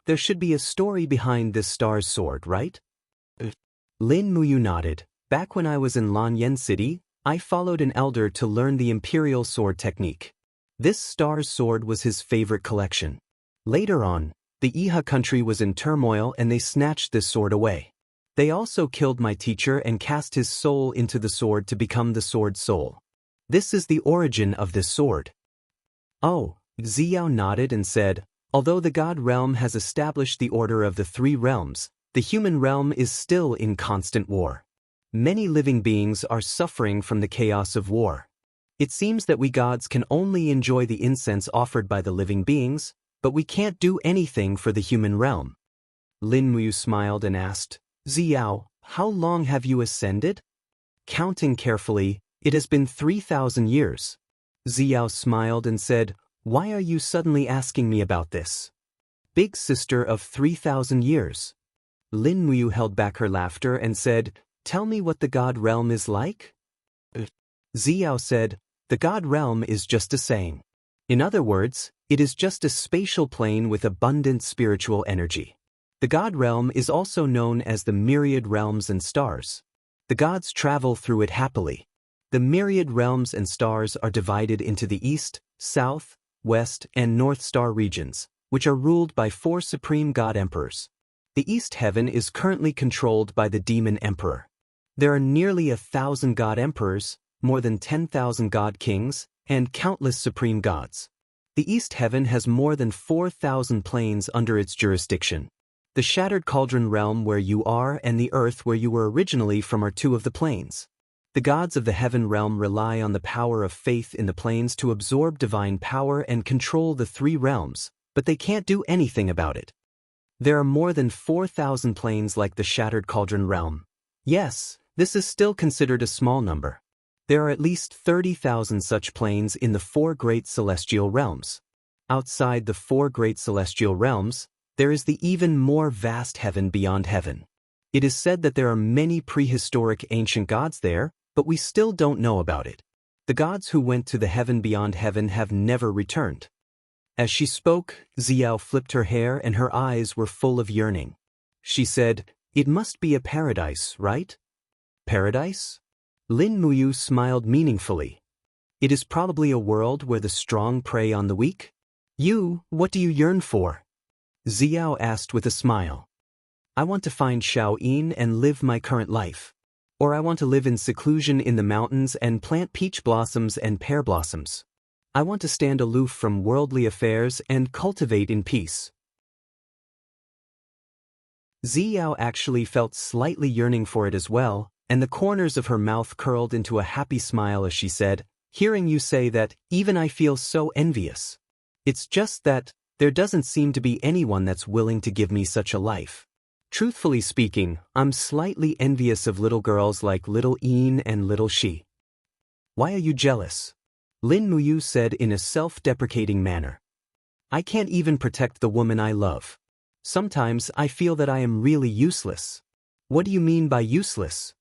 there should be a story behind this star's sword, right? Lin Muyu nodded. Back when I was in Lanyan City, I followed an elder to learn the imperial sword technique. This star's sword was his favorite collection. Later on, the Iha country was in turmoil and they snatched this sword away. They also killed my teacher and cast his soul into the sword to become the sword's soul. This is the origin of this sword. Oh, Ziyao nodded and said, although the God realm has established the order of the 3 realms, the human realm is still in constant war. Many living beings are suffering from the chaos of war. It seems that we gods can only enjoy the incense offered by the living beings, but we can't do anything for the human realm. Lin Muyu smiled and asked, Ziyao, how long have you ascended? Counting carefully, it has been 3,000 years. Ziyao smiled and said, why are you suddenly asking me about this? Big sister of 3,000 years. Lin Muyu held back her laughter and said, tell me what the God realm is like? Ziyao said, the God realm is just a saying. In other words, it is just a spatial plane with abundant spiritual energy. The God realm is also known as the myriad realms and stars. The gods travel through it happily. The myriad realms and stars are divided into the east, south, west, and north star regions, which are ruled by 4 supreme god emperors. The east heaven is currently controlled by the demon emperor. There are nearly 1,000 god emperors, more than 10,000 god kings, and countless supreme gods. The east heaven has more than 4,000 planes under its jurisdiction. The shattered cauldron realm where you are and the earth where you were originally from are 2 of the planes. The gods of the heaven realm rely on the power of faith in the planes to absorb divine power and control the 3 realms, but they can't do anything about it. There are more than 4,000 planes like the shattered cauldron realm. Yes, this is still considered a small number. There are at least 30,000 such planes in the 4 great celestial realms. Outside the 4 great celestial realms, there is the even more vast heaven beyond heaven. It is said that there are many prehistoric ancient gods there, but we still don't know about it. The gods who went to the heaven beyond heaven have never returned. As she spoke, Ziyao flipped her hair and her eyes were full of yearning. She said, it must be a paradise, right? Paradise? Lin Muyu smiled meaningfully. It is probably a world where the strong prey on the weak? What do you yearn for? Xiao asked with a smile. I want to find Shaoyin and live my current life. Or I want to live in seclusion in the mountains and plant peach blossoms and pear blossoms. I want to stand aloof from worldly affairs and cultivate in peace. Xiao actually felt slightly yearning for it as well, and the corners of her mouth curled into a happy smile as she said, hearing you say that, even I feel so envious. It's just that, there doesn't seem to be anyone that's willing to give me such a life. Truthfully speaking, I'm slightly envious of little girls like little Yin and little Shi. Why are you jealous? Lin Muyu said in a self-deprecating manner. I can't even protect the woman I love. Sometimes I feel that I am really useless. What do you mean by useless?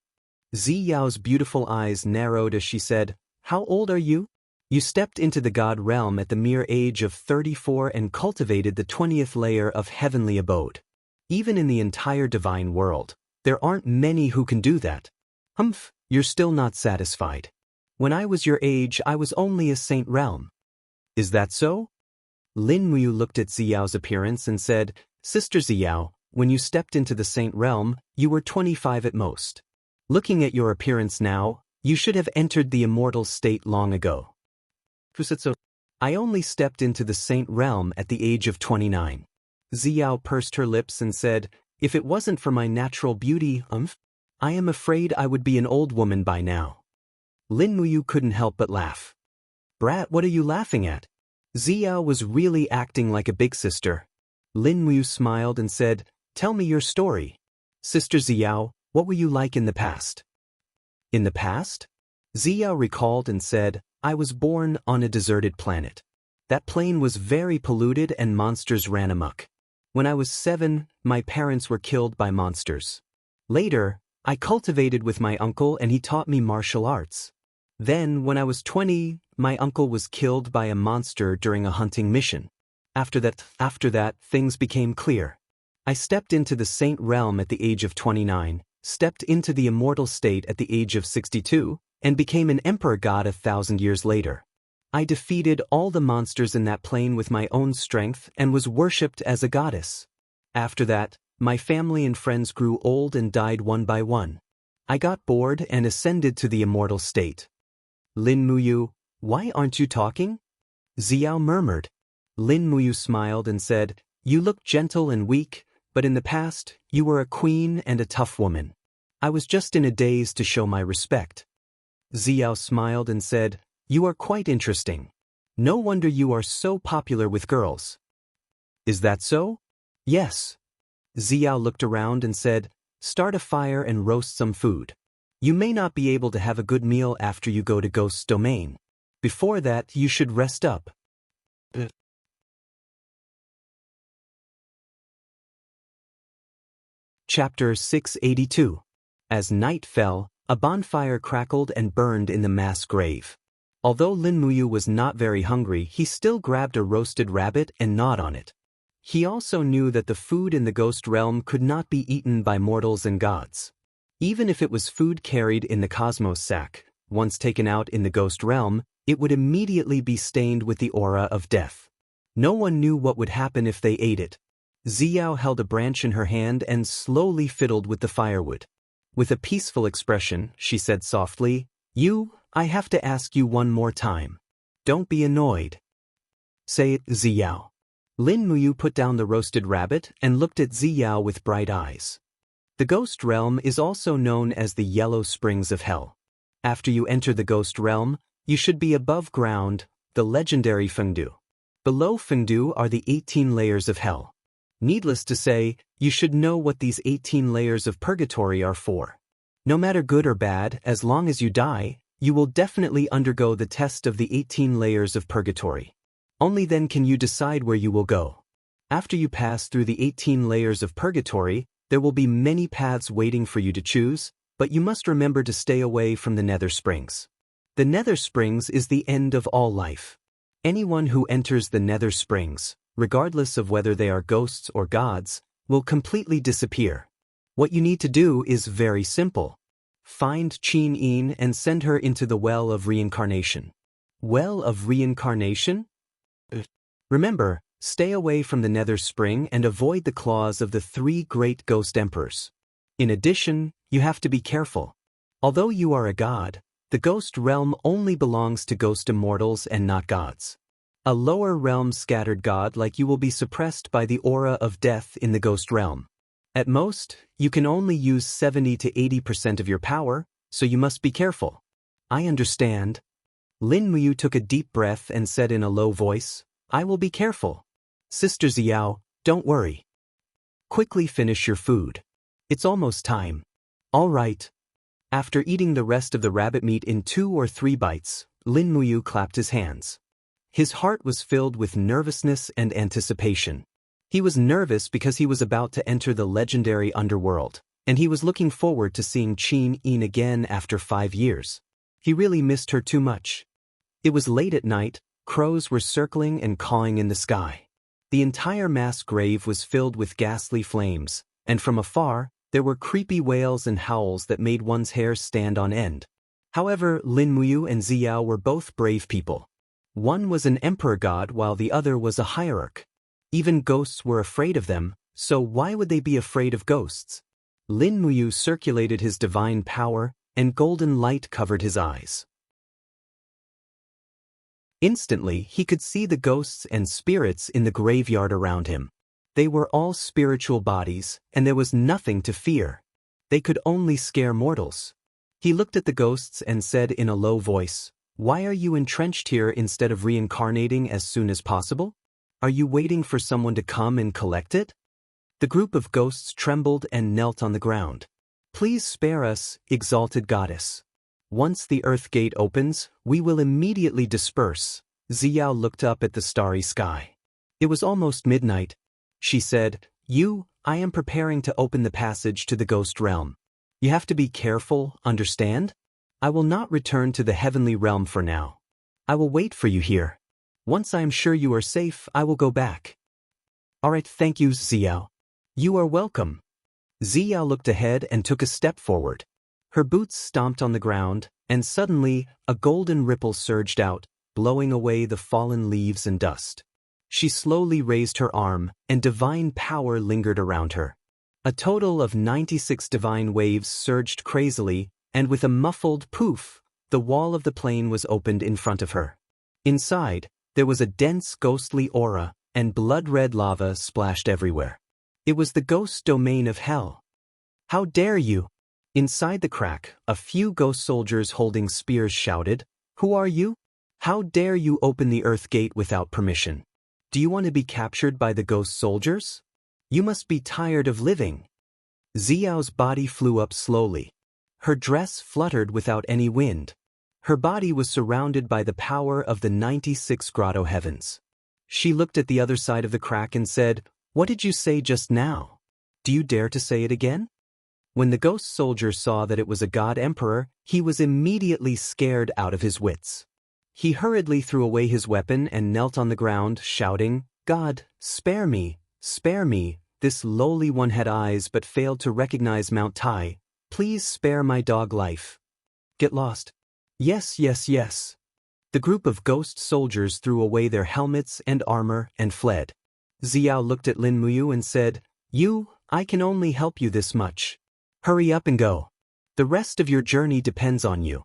Ziyao's beautiful eyes narrowed as she said, How old are you? You stepped into the God realm at the mere age of 34 and cultivated the 20th layer of heavenly abode. Even in the entire divine world, there aren't many who can do that. You're still not satisfied. When I was your age, I was only a saint realm. Is that so? Lin Muyu looked at Xiao's appearance and said, Sister Xiao, when you stepped into the saint realm, you were 25 at most. Looking at your appearance now, you should have entered the immortal state long ago. I only stepped into the saint realm at the age of 29. Xiao pursed her lips and said, If it wasn't for my natural beauty, I am afraid I would be an old woman by now. Lin Muyu couldn't help but laugh. Brat, what are you laughing at? Xiao was really acting like a big sister. Lin Muyu smiled and said, Tell me your story. Sister Xiao, what were you like in the past? In the past? Xiao recalled and said, I was born on a deserted planet. That plane was very polluted and monsters ran amok. When I was 7, my parents were killed by monsters. Later, I cultivated with my uncle and he taught me martial arts. Then, when I was 20, my uncle was killed by a monster during a hunting mission. After that, things became clear. I stepped into the saint realm at the age of 29, stepped into the immortal state at the age of 62, and became an emperor god 1,000 years later. I defeated all the monsters in that plane with my own strength and was worshipped as a goddess. After that, my family and friends grew old and died one by one. I got bored and ascended to the immortal state. Lin Muyu, why aren't you talking? Xiao murmured. Lin Muyu smiled and said, You look gentle and weak, but in the past, you were a queen and a tough woman. I was just in a daze to show my respect. Xiao smiled and said, You are quite interesting. No wonder you are so popular with girls. Is that so? Yes. Xiao looked around and said, Start a fire and roast some food. You may not be able to have a good meal after you go to Ghost's domain. Before that, you should rest up. Chapter 682. As night fell, a bonfire crackled and burned in the mass grave. Although Lin Muyu was not very hungry, he still grabbed a roasted rabbit and gnawed on it. He also knew that the food in the ghost realm could not be eaten by mortals and gods. Even if it was food carried in the cosmos sack, once taken out in the ghost realm, it would immediately be stained with the aura of death. No one knew what would happen if they ate it. Xiao held a branch in her hand and slowly fiddled with the firewood. With a peaceful expression, she said softly, I have to ask you one more time. Don't be annoyed. Say it, Xiao. Lin Muyu put down the roasted rabbit and looked at Xiao with bright eyes. The ghost realm is also known as the Yellow Springs of Hell. After you enter the ghost realm, you should be above ground, the legendary Fengdu. Below Fengdu are the 18 layers of hell. Needless to say, you should know what these 18 layers of purgatory are for. No matter good or bad, as long as you die, you will definitely undergo the test of the 18 layers of purgatory. Only then can you decide where you will go. After you pass through the 18 layers of purgatory, there will be many paths waiting for you to choose, but you must remember to stay away from the Nether Springs. The Nether Springs is the end of all life. Anyone who enters the Nether Springs, regardless of whether they are ghosts or gods, will completely disappear. What you need to do is very simple. Find Qin Yin and send her into the Well of Reincarnation. Well of Reincarnation? Remember, stay away from the Nether Spring and avoid the claws of the 3 great ghost emperors. In addition, you have to be careful. Although you are a god, the ghost realm only belongs to ghost immortals and not gods. A lower realm scattered god like you will be suppressed by the aura of death in the ghost realm. At most, you can only use 70 to 80% of your power, so you must be careful. I understand. Lin Muyu took a deep breath and said in a low voice, I will be careful. Sister Xiao, don't worry. Quickly finish your food. It's almost time. All right. After eating the rest of the rabbit meat in 2 or 3 bites, Lin Muyu clapped his hands. His heart was filled with nervousness and anticipation. He was nervous because he was about to enter the legendary underworld, and he was looking forward to seeing Qin Yin again after 5 years. He really missed her too much. It was late at night, crows were circling and cawing in the sky. The entire mass grave was filled with ghastly flames, and from afar, there were creepy wails and howls that made one's hair stand on end. However, Lin Muyu and Xiao were both brave people. One was an emperor god while the other was a hierarch. Even ghosts were afraid of them, so why would they be afraid of ghosts? Lin Muyu circulated his divine power, and golden light covered his eyes. Instantly, he could see the ghosts and spirits in the graveyard around him. They were all spiritual bodies, and there was nothing to fear. They could only scare mortals. He looked at the ghosts and said in a low voice, Why are you entrenched here instead of reincarnating as soon as possible? Are you waiting for someone to come and collect it? The group of ghosts trembled and knelt on the ground. Please spare us, exalted goddess. Once the earth gate opens, we will immediately disperse. Xiao looked up at the starry sky. It was almost midnight. She said, I am preparing to open the passage to the ghost realm. You have to be careful, understand? I will not return to the heavenly realm for now. I will wait for you here. Once I am sure you are safe, I will go back. Alright, thank you, Xiao. You are welcome. Xiao looked ahead and took a step forward. Her boots stomped on the ground, and suddenly, a golden ripple surged out, blowing away the fallen leaves and dust. She slowly raised her arm, and divine power lingered around her. A total of 96 divine waves surged crazily, and with a muffled poof, the wall of the plane was opened in front of her. Inside, there was a dense ghostly aura, and blood-red lava splashed everywhere. It was the ghost domain of hell. How dare you? Inside the crack, a few ghost soldiers holding spears shouted, Who are you? How dare you open the earth gate without permission? Do you want to be captured by the ghost soldiers? You must be tired of living. Xiao's body flew up slowly. Her dress fluttered without any wind. Her body was surrounded by the power of the 96 grotto heavens. She looked at the other side of the crack and said, What did you say just now? Do you dare to say it again? When the ghost soldier saw that it was a god emperor, he was immediately scared out of his wits. He hurriedly threw away his weapon and knelt on the ground, shouting, God, spare me, spare me. This lowly one had eyes but failed to recognize Mount Tai. Please spare my dog life. Get lost. Yes, yes, yes. The group of ghost soldiers threw away their helmets and armor and fled. Xiao looked at Lin Muyu and said, I can only help you this much. Hurry up and go. The rest of your journey depends on you.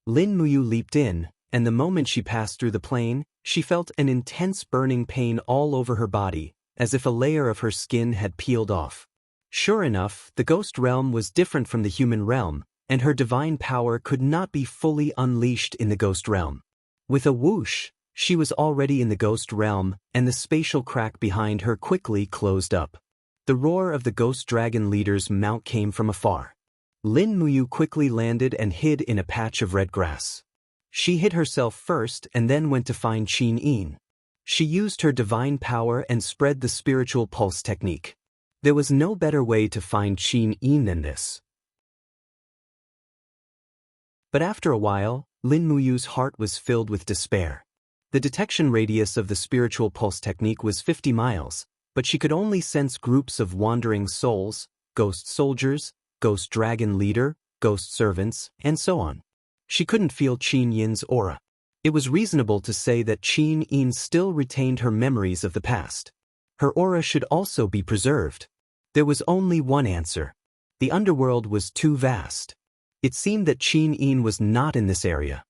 Lin Muyu leaped in, and the moment she passed through the plane, she felt an intense burning pain all over her body, as if a layer of her skin had peeled off. Sure enough, the ghost realm was different from the human realm, and her divine power could not be fully unleashed in the ghost realm. With a whoosh, she was already in the ghost realm, and the spatial crack behind her quickly closed up. The roar of the ghost dragon leader's mount came from afar. Lin Muyu quickly landed and hid in a patch of red grass. She hid herself first and then went to find Qin Yin. She used her divine power and spread the spiritual pulse technique. There was no better way to find Qin Yin than this. But after a while, Lin Muyu's heart was filled with despair. The detection radius of the spiritual pulse technique was 50 miles, but she could only sense groups of wandering souls, ghost soldiers, ghost dragon leader, ghost servants, and so on. She couldn't feel Qin Yin's aura. It was reasonable to say that Qin Yin still retained her memories of the past. Her aura should also be preserved. There was only one answer. The underworld was too vast. It seemed that Qin Yin was not in this area.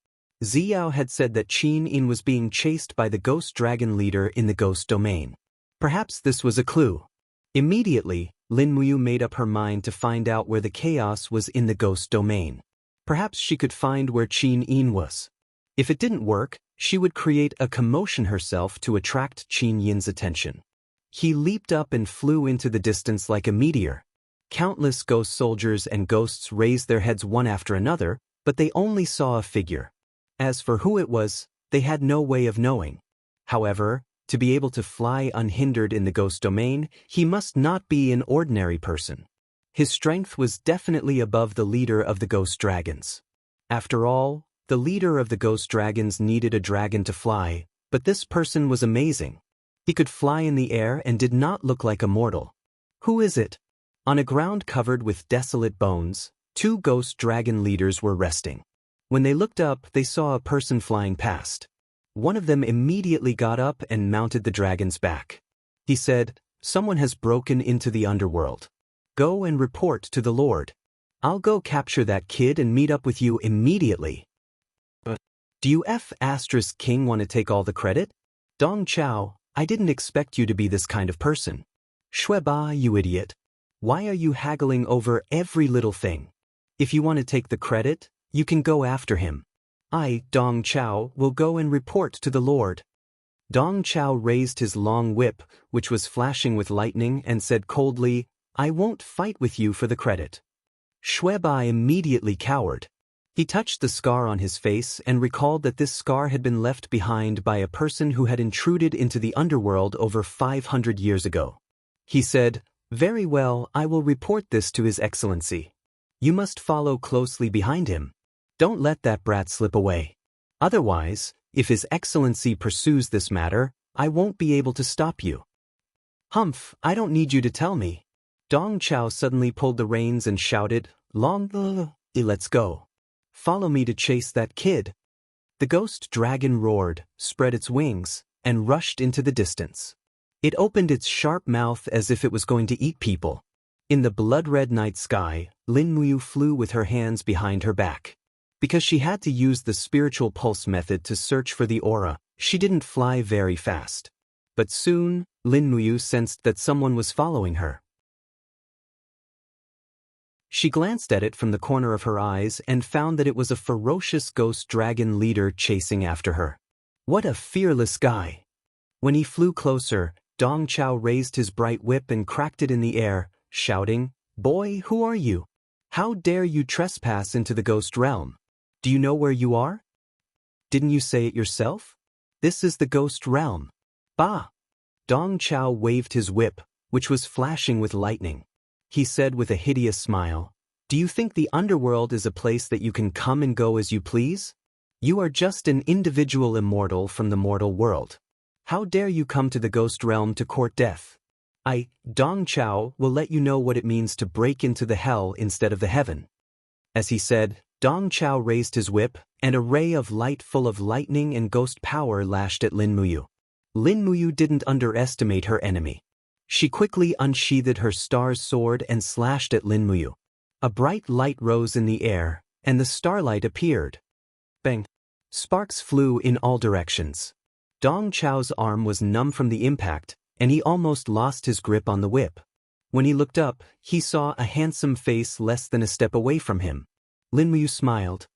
Xiao had said that Qin Yin was being chased by the ghost dragon leader in the ghost domain. Perhaps this was a clue. Immediately, Lin Muyu made up her mind to find out where the chaos was in the ghost domain. Perhaps she could find where Qin Yin was. If it didn't work, she would create a commotion herself to attract Qin Yin's attention. He leaped up and flew into the distance like a meteor. Countless ghost soldiers and ghosts raised their heads one after another, but they only saw a figure. As for who it was, they had no way of knowing. However, to be able to fly unhindered in the ghost domain, he must not be an ordinary person. His strength was definitely above the leader of the ghost dragons. After all, the leader of the ghost dragons needed a dragon to fly, but this person was amazing. He could fly in the air and did not look like a mortal. Who is it? On a ground covered with desolate bones, two ghost dragon leaders were resting. When they looked up, they saw a person flying past. One of them immediately got up and mounted the dragon's back. He said, "Someone has broken into the underworld. Go and report to the Lord. I'll go capture that kid and meet up with you immediately." Do you King want to take all the credit? Dong Chao, I didn't expect you to be this kind of person. Shueba, you idiot. Why are you haggling over every little thing? If you want to take the credit, you can go after him. I, Dong Chao, will go and report to the Lord. Dong Chao raised his long whip, which was flashing with lightning, and said coldly, I won't fight with you for the credit. Shuebai immediately cowered. He touched the scar on his face and recalled that this scar had been left behind by a person who had intruded into the underworld over 500 years ago. He said, Very well, I will report this to His Excellency. You must follow closely behind him. Don't let that brat slip away. Otherwise, if His Excellency pursues this matter, I won't be able to stop you. Humph, I don't need you to tell me. Dong Chao suddenly pulled the reins and shouted, let's go. Follow me to chase that kid. The ghost dragon roared, spread its wings, and rushed into the distance. It opened its sharp mouth as if it was going to eat people. In the blood-red night sky, Lin Muyu flew with her hands behind her back. Because she had to use the spiritual pulse method to search for the aura, she didn't fly very fast. But soon, Lin Muyu sensed that someone was following her. She glanced at it from the corner of her eyes and found that it was a ferocious ghost dragon leader chasing after her. What a fearless guy! When he flew closer, Dong Chao raised his bright whip and cracked it in the air, shouting, Boy, who are you? How dare you trespass into the ghost realm? Do you know where you are? Didn't you say it yourself? This is the ghost realm. Bah! Dong Chao waved his whip, which was flashing with lightning. He said with a hideous smile, Do you think the underworld is a place that you can come and go as you please? You are just an individual immortal from the mortal world. How dare you come to the ghost realm to court death? I, Dong Chao, will let you know what it means to break into the hell instead of the heaven. As he said, Dong Chao raised his whip, and a ray of light full of lightning and ghost power lashed at Lin Muyu. Lin Muyu didn't underestimate her enemy. She quickly unsheathed her star's sword and slashed at Lin Muyu. A bright light rose in the air, and the starlight appeared. Bang! Sparks flew in all directions. Dong Chao's arm was numb from the impact, and he almost lost his grip on the whip. When he looked up, he saw a handsome face less than a step away from him. Lin Muyu smiled.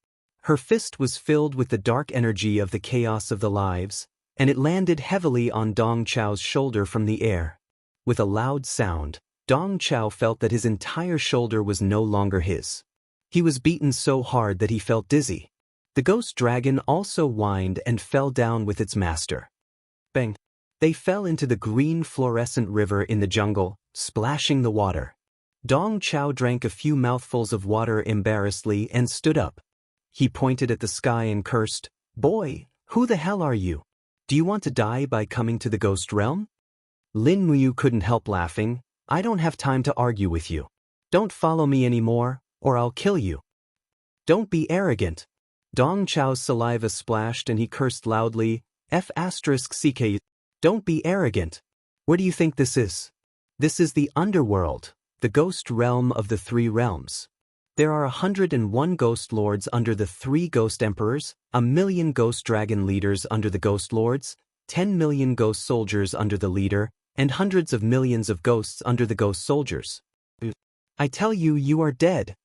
Her fist was filled with the dark energy of the chaos of the lives, and it landed heavily on Dong Chao's shoulder from the air. With a loud sound, Dong Chao felt that his entire shoulder was no longer his. He was beaten so hard that he felt dizzy. The ghost dragon also whined and fell down with its master. Bang! They fell into the green fluorescent river in the jungle, splashing the water. Dong Chao drank a few mouthfuls of water embarrassedly and stood up. He pointed at the sky and cursed, Boy, who the hell are you? Do you want to die by coming to the ghost realm? Lin Muyu couldn't help laughing. I don't have time to argue with you. Don't follow me anymore, or I'll kill you. Don't be arrogant. Dong Chao's saliva splashed and he cursed loudly, F***CK. Don't be arrogant. What do you think this is? This is the underworld, the ghost realm of the three realms. There are 101 ghost lords under the 3 ghost emperors, 1,000,000 ghost dragon leaders under the ghost lords, 10 million ghost soldiers under the leader, and hundreds of millions of ghosts under the ghost soldiers. I tell you, you are dead.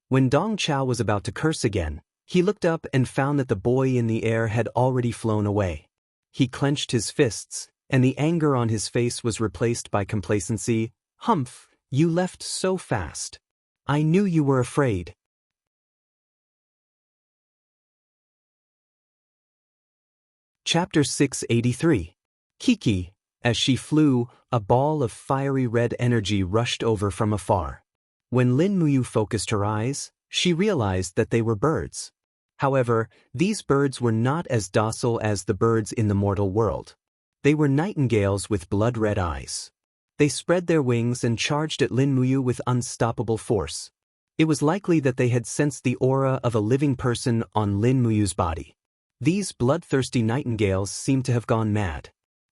When Dong Chao was about to curse again, he looked up and found that the boy in the air had already flown away. He clenched his fists, and the anger on his face was replaced by complacency. Humph, you left so fast. I knew you were afraid. Chapter 683. Kiki. As she flew, a ball of fiery red energy rushed over from afar. When Lin Muyu focused her eyes, she realized that they were birds. However, these birds were not as docile as the birds in the mortal world. They were nightingales with blood-red eyes. They spread their wings and charged at Lin Muyu with unstoppable force. It was likely that they had sensed the aura of a living person on Lin Muyu's body. These bloodthirsty nightingales seemed to have gone mad.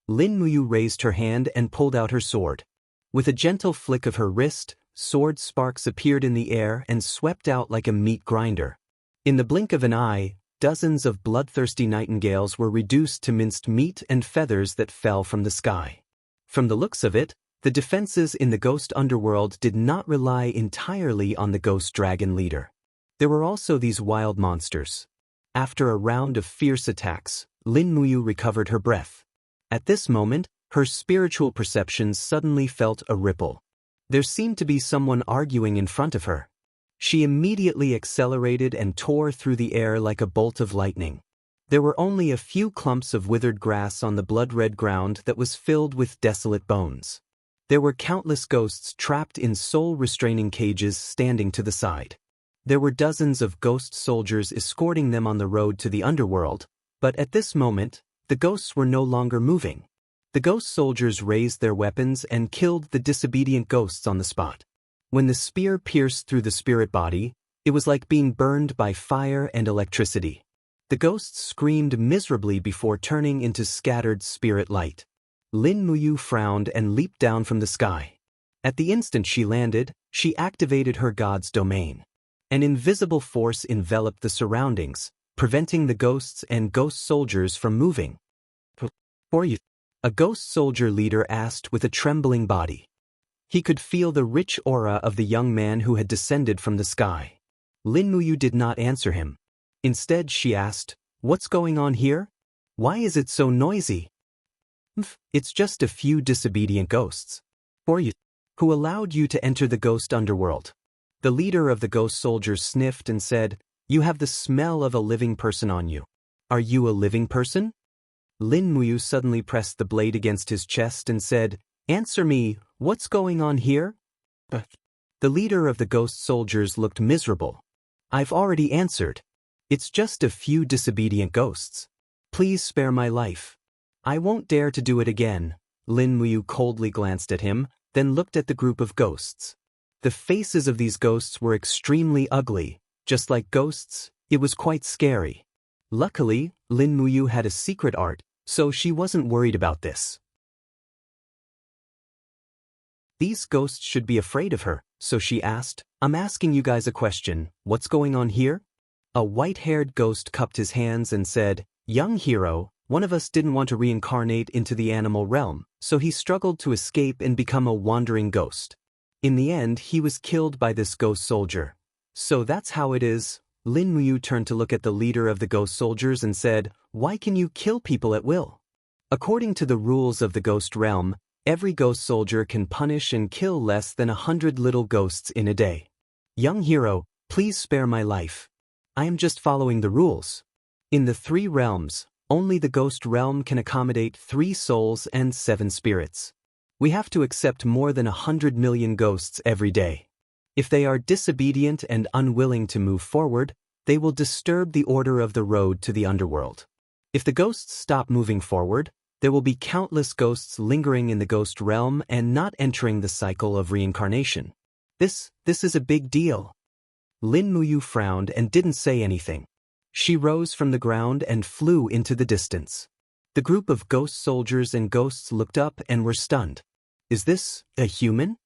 Lin Muyu raised her hand and pulled out her sword. With a gentle flick of her wrist, sword sparks appeared in the air and swept out like a meat grinder. In the blink of an eye, dozens of bloodthirsty nightingales were reduced to minced meat and feathers that fell from the sky. From the looks of it, the defenses in the ghost underworld did not rely entirely on the ghost dragon leader. There were also these wild monsters. After a round of fierce attacks, Lin Muyu recovered her breath. At this moment, her spiritual perceptions suddenly felt a ripple. There seemed to be someone arguing in front of her. She immediately accelerated and tore through the air like a bolt of lightning. There were only a few clumps of withered grass on the blood-red ground that was filled with desolate bones. There were countless ghosts trapped in soul-restraining cages standing to the side. There were dozens of ghost soldiers escorting them on the road to the underworld, but at this moment, the ghosts were no longer moving. The ghost soldiers raised their weapons and killed the disobedient ghosts on the spot. When the spear pierced through the spirit body, it was like being burned by fire and electricity. The ghosts screamed miserably before turning into scattered spirit light. Lin Muyu frowned and leaped down from the sky. At the instant she landed, she activated her god's domain. An invisible force enveloped the surroundings, preventing the ghosts and ghost soldiers from moving. "For you?" a ghost soldier leader asked with a trembling body. He could feel the rich aura of the young man who had descended from the sky. Lin Muyu did not answer him. Instead, she asked, "What's going on here? Why is it so noisy?" "It's just a few disobedient ghosts. For you? Who allowed you to enter the ghost underworld?" The leader of the ghost soldiers sniffed and said, "You have the smell of a living person on you. Are you a living person?" Lin Muyu suddenly pressed the blade against his chest and said, "Answer me, what's going on here?" The leader of the ghost soldiers looked miserable. "I've already answered. It's just a few disobedient ghosts. Please spare my life." "I won't dare to do it again." Lin Muyu coldly glanced at him, then looked at the group of ghosts. The faces of these ghosts were extremely ugly. Just like ghosts, it was quite scary. Luckily, Lin Muyu had a secret art, so she wasn't worried about this. These ghosts should be afraid of her, so she asked, "I'm asking you guys a question, what's going on here?" A white-haired ghost cupped his hands and said, "Young hero, one of us didn't want to reincarnate into the animal realm, so he struggled to escape and become a wandering ghost. In the end, he was killed by this ghost soldier. So that's how it is." Lin Muyu turned to look at the leader of the ghost soldiers and said, "Why can you kill people at will?" According to the rules of the ghost realm, every ghost soldier can punish and kill less than 100 little ghosts in a day. "Young hero, please spare my life. I am just following the rules. In the 3 realms, only the ghost realm can accommodate 3 souls and 7 spirits. We have to accept more than 100 million ghosts every day. If they are disobedient and unwilling to move forward, they will disturb the order of the road to the underworld. If the ghosts stop moving forward, there will be countless ghosts lingering in the ghost realm and not entering the cycle of reincarnation. This is a big deal." Lin Muyu frowned and didn't say anything. She rose from the ground and flew into the distance. The group of ghost soldiers and ghosts looked up and were stunned. Is this a human?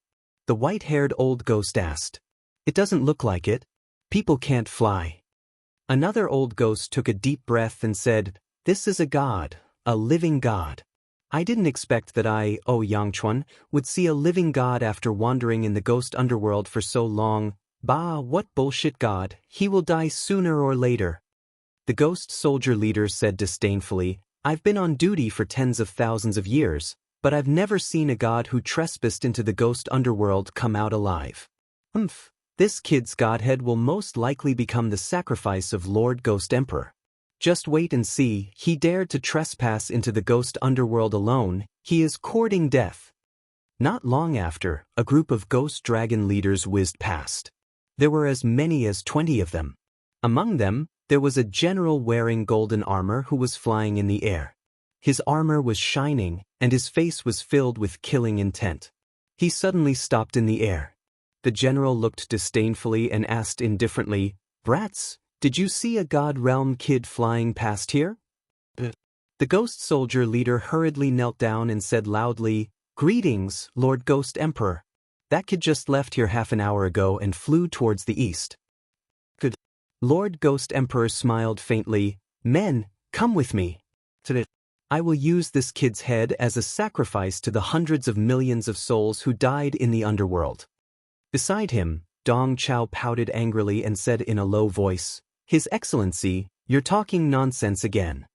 The white-haired old ghost asked. It doesn't look like it. People can't fly. Another old ghost took a deep breath and said, This is a god, a living god. I didn't expect that I, Yangchuan, would see a living god after wandering in the ghost underworld for so long. Bah, what bullshit god, he will die sooner or later. The ghost soldier leader said disdainfully, I've been on duty for tens of thousands of years, but I've never seen a god who trespassed into the ghost underworld come out alive. This kid's godhead will most likely become the sacrifice of Lord Ghost Emperor. Just wait and see, he dared to trespass into the ghost underworld alone, he is courting death. Not long after, a group of ghost dragon leaders whizzed past. There were as many as 20 of them. Among them, there was a general wearing golden armor who was flying in the air. His armor was shining, and his face was filled with killing intent. He suddenly stopped in the air. The general looked disdainfully and asked indifferently, Brats, did you see a god realm kid flying past here? The ghost soldier leader hurriedly knelt down and said loudly, Greetings, Lord Ghost Emperor. That kid just left here half an hour ago and flew towards the east. Good. Lord Ghost Emperor smiled faintly, Men, come with me. Today, I will use this kid's head as a sacrifice to the hundreds of millions of souls who died in the underworld. Beside him, Dong Chao pouted angrily and said in a low voice, His Excellency, you're talking nonsense again.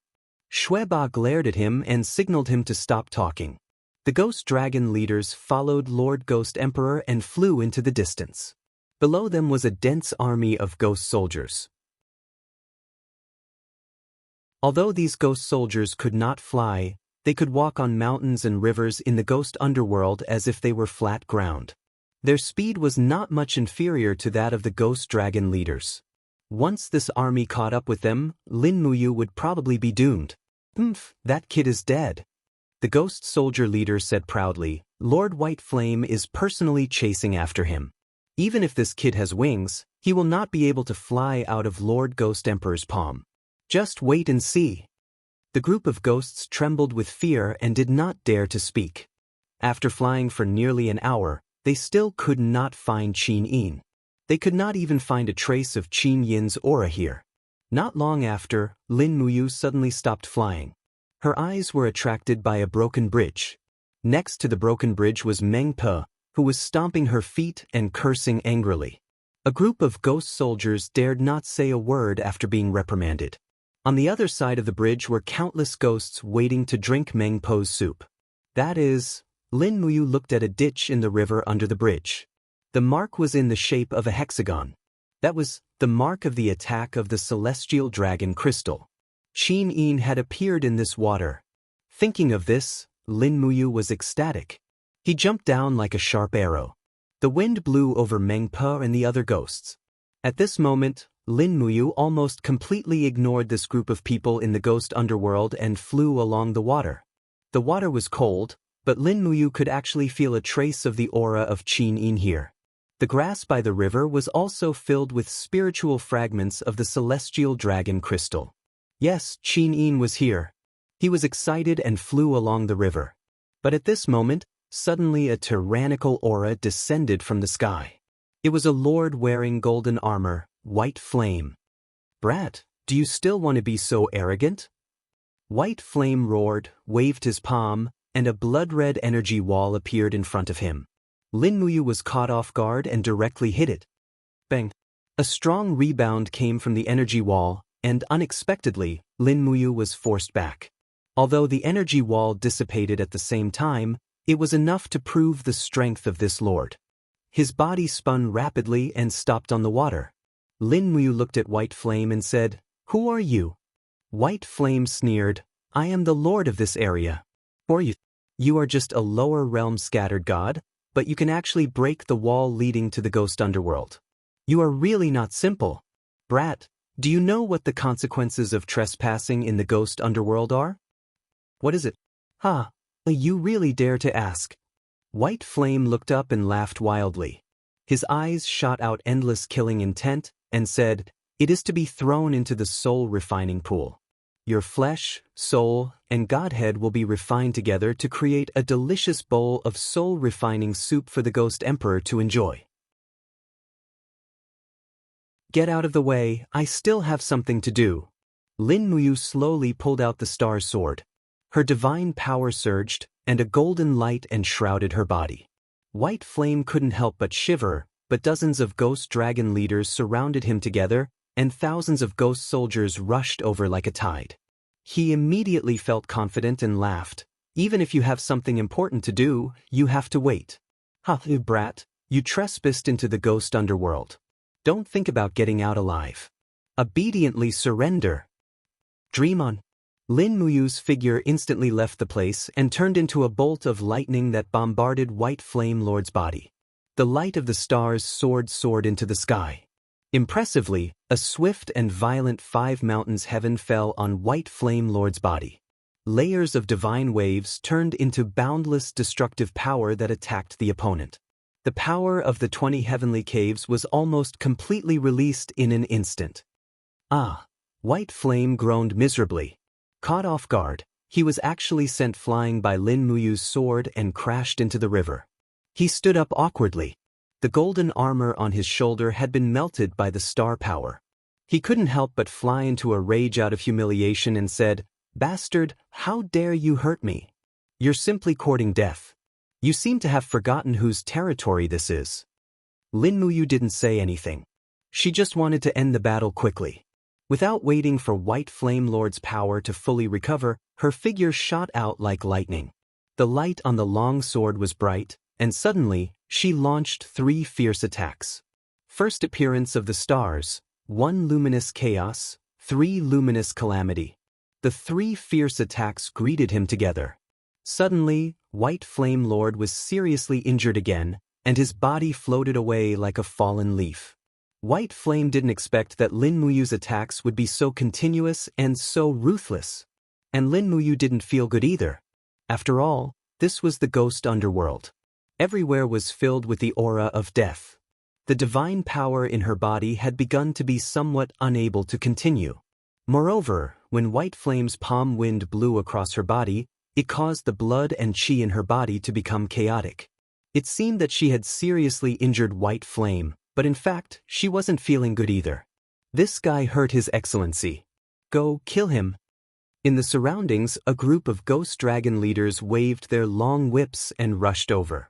Xue Ba glared at him and signaled him to stop talking. The ghost dragon leaders followed Lord Ghost Emperor and flew into the distance. Below them was a dense army of ghost soldiers. Although these ghost soldiers could not fly, they could walk on mountains and rivers in the ghost underworld as if they were flat ground. Their speed was not much inferior to that of the ghost dragon leaders. Once this army caught up with them, Lin Muyu would probably be doomed. That kid is dead. The ghost soldier leader said proudly, Lord White Flame is personally chasing after him. Even if this kid has wings, he will not be able to fly out of Lord Ghost Emperor's palm. Just wait and see. The group of ghosts trembled with fear and did not dare to speak. After flying for nearly an hour, they still could not find Qin Yin. They could not even find a trace of Qin Yin's aura here. Not long after, Lin Muyu suddenly stopped flying. Her eyes were attracted by a broken bridge. Next to the broken bridge was Meng Pe, who was stomping her feet and cursing angrily. A group of ghost soldiers dared not say a word after being reprimanded. On the other side of the bridge were countless ghosts waiting to drink Meng Po's soup. That is, Lin Muyu looked at a ditch in the river under the bridge. The mark was in the shape of a hexagon. That was the mark of the attack of the celestial dragon crystal. Qin Yin had appeared in this water. Thinking of this, Lin Muyu was ecstatic. He jumped down like a sharp arrow. The wind blew over Meng Po and the other ghosts. At this moment, Lin Muyu almost completely ignored this group of people in the ghost underworld and flew along the water. The water was cold, but Lin Muyu could actually feel a trace of the aura of Qin Yin here. The grass by the river was also filled with spiritual fragments of the celestial dragon crystal. Yes, Qin Yin was here. He was excited and flew along the river. But at this moment, suddenly a tyrannical aura descended from the sky. It was a lord wearing golden armor, White Flame. Brat, do you still want to be so arrogant? White Flame roared, waved his palm, and a blood-red energy wall appeared in front of him. Lin Muyu was caught off guard and directly hit it. Bang! A strong rebound came from the energy wall, and unexpectedly, Lin Muyu was forced back. Although the energy wall dissipated at the same time, it was enough to prove the strength of this lord. His body spun rapidly and stopped on the water. Lin Muyu looked at White Flame and said, "Who are you?" White Flame sneered, "I am the lord of this area. Or you are just a lower realm scattered god, but you can actually break the wall leading to the ghost underworld. You are really not simple. Brat, do you know what the consequences of trespassing in the ghost underworld are?" "What is it?" You really dare to ask." White Flame looked up and laughed wildly. His eyes shot out endless killing intent, and said, "It is to be thrown into the soul-refining pool. Your flesh, soul, and Godhead will be refined together to create a delicious bowl of soul-refining soup for the Ghost Emperor to enjoy." "Get out of the way, I still have something to do." Lin Muyu slowly pulled out the star sword. Her divine power surged, and a golden light enshrouded her body. White Flame couldn't help but shiver, but dozens of ghost dragon leaders surrounded him together, and thousands of ghost soldiers rushed over like a tide. He immediately felt confident and laughed. "Even if you have something important to do, you have to wait. Ha, you brat, you trespassed into the ghost underworld. Don't think about getting out alive. Obediently surrender. Dream on." Lin Muyu's figure instantly left the place and turned into a bolt of lightning that bombarded White Flame Lord's body. The light of the stars soared into the sky. Impressively, a swift and violent 5 mountains heaven fell on White Flame Lord's body. Layers of divine waves turned into boundless destructive power that attacked the opponent. The power of the 20 heavenly caves was almost completely released in an instant. "Ah!" White Flame groaned miserably. Caught off guard, he was actually sent flying by Lin Muyu's sword and crashed into the river. He stood up awkwardly. The golden armor on his shoulder had been melted by the star power. He couldn't help but fly into a rage out of humiliation and said, "Bastard, how dare you hurt me? You're simply courting death. You seem to have forgotten whose territory this is." Lin Muyu didn't say anything. She just wanted to end the battle quickly. Without waiting for White Flame Lord's power to fully recover, her figure shot out like lightning. The light on the long sword was bright, and suddenly, she launched 3 fierce attacks. First appearance of the stars, 1 luminous chaos, 3 luminous calamity. The 3 fierce attacks greeted him together. Suddenly, White Flame Lord was seriously injured again, and his body floated away like a fallen leaf. White Flame didn't expect that Lin Muyu's attacks would be so continuous and so ruthless. And Lin Muyu didn't feel good either. After all, this was the ghost underworld. Everywhere was filled with the aura of death. The divine power in her body had begun to be somewhat unable to continue. Moreover, when White Flame's palm wind blew across her body, it caused the blood and qi in her body to become chaotic. It seemed that she had seriously injured White Flame, but in fact, she wasn't feeling good either. "This guy hurt His Excellency. Go kill him." In the surroundings, a group of ghost dragon leaders waved their long whips and rushed over.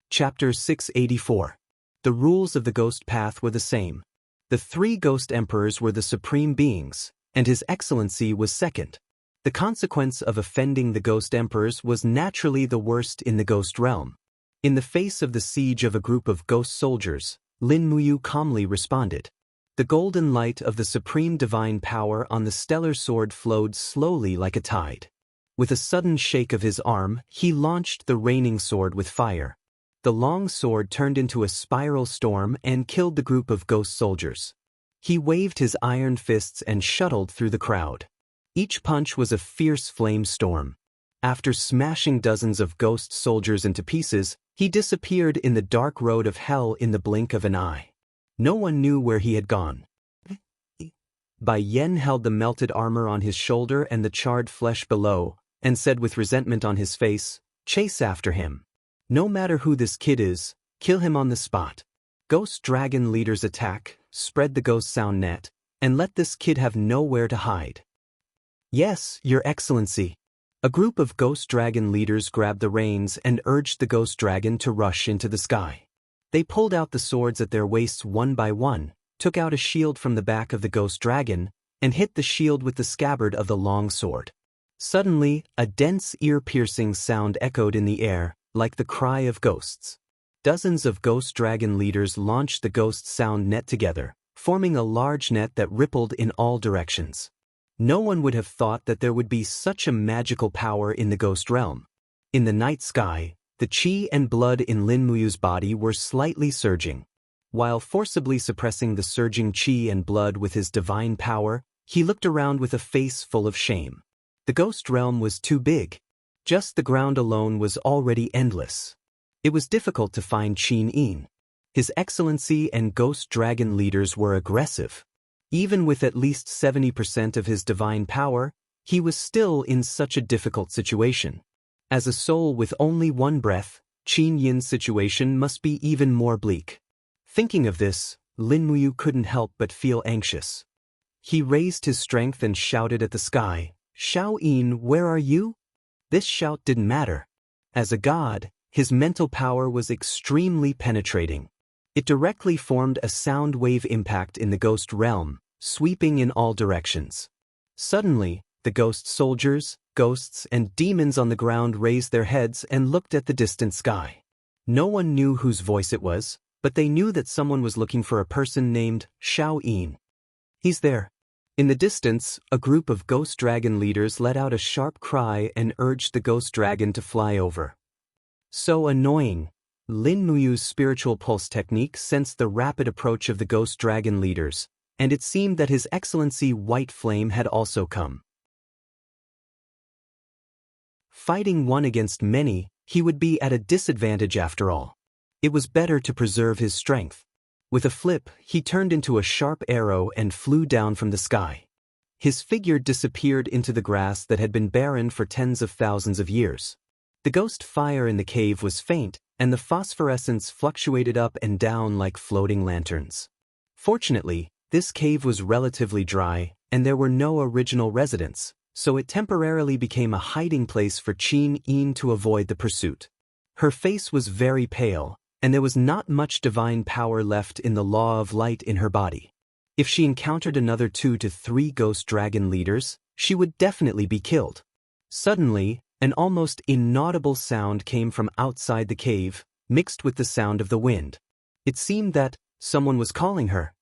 Chapter 684. The rules of the ghost path were the same. The 3 ghost emperors were the supreme beings, and His Excellency was second. The consequence of offending the ghost emperors was naturally the worst in the ghost realm. In the face of the siege of a group of ghost soldiers, Lin Muyu calmly responded. The golden light of the supreme divine power on the stellar sword flowed slowly like a tide. With a sudden shake of his arm, he launched the raining sword with fire. The long sword turned into a spiral storm and killed the group of ghost soldiers. He waved his iron fists and shuttled through the crowd. Each punch was a fierce flame storm. After smashing dozens of ghost soldiers into pieces, he disappeared in the dark road of hell in the blink of an eye. No one knew where he had gone. Bai Yen held the melted armor on his shoulder and the charred flesh below, and said with resentment on his face, "Chase after him. No matter who this kid is, kill him on the spot. Ghost dragon leaders attack, spread the ghost sound net, and let this kid have nowhere to hide." "Yes, Your Excellency." A group of ghost dragon leaders grabbed the reins and urged the ghost dragon to rush into the sky. They pulled out the swords at their waists one by one, took out a shield from the back of the ghost dragon, and hit the shield with the scabbard of the long sword. Suddenly, a dense ear-piercing sound echoed in the air, like the cry of ghosts. Dozens of ghost dragon leaders launched the ghost sound net together, forming a large net that rippled in all directions. No one would have thought that there would be such a magical power in the ghost realm. In the night sky, the qi and blood in Lin Muyu's body were slightly surging. While forcibly suppressing the surging qi and blood with his divine power, he looked around with a face full of shame. The ghost realm was too big. Just the ground alone was already endless. It was difficult to find Qin Yin. His Excellency and Ghost Dragon leaders were aggressive. Even with at least 70% of his divine power, he was still in such a difficult situation. As a soul with only one breath, Qin Yin's situation must be even more bleak. Thinking of this, Lin Muyu couldn't help but feel anxious. He raised his strength and shouted at the sky, "Xiao Yin, where are you?" This shout didn't matter. As a god, his mental power was extremely penetrating. It directly formed a sound wave impact in the ghost realm, sweeping in all directions. Suddenly, the ghost soldiers, ghosts, and demons on the ground raised their heads and looked at the distant sky. No one knew whose voice it was, but they knew that someone was looking for a person named Xiao Yin. "He's there." In the distance, a group of ghost dragon leaders let out a sharp cry and urged the ghost dragon to fly over. So annoying. Lin Muyu's spiritual pulse technique sensed the rapid approach of the ghost dragon leaders, and it seemed that His Excellency White Flame had also come. Fighting one against many, he would be at a disadvantage after all. It was better to preserve his strength. With a flip, he turned into a sharp arrow and flew down from the sky. His figure disappeared into the grass that had been barren for tens of thousands of years. The ghost fire in the cave was faint, and the phosphorescence fluctuated up and down like floating lanterns. Fortunately, this cave was relatively dry, and there were no original residents, so it temporarily became a hiding place for Qin Yin to avoid the pursuit. Her face was very pale, and there was not much divine power left in the law of light in her body. If she encountered another 2 to 3 ghost dragon leaders, she would definitely be killed. Suddenly, an almost inaudible sound came from outside the cave, mixed with the sound of the wind. It seemed that someone was calling her.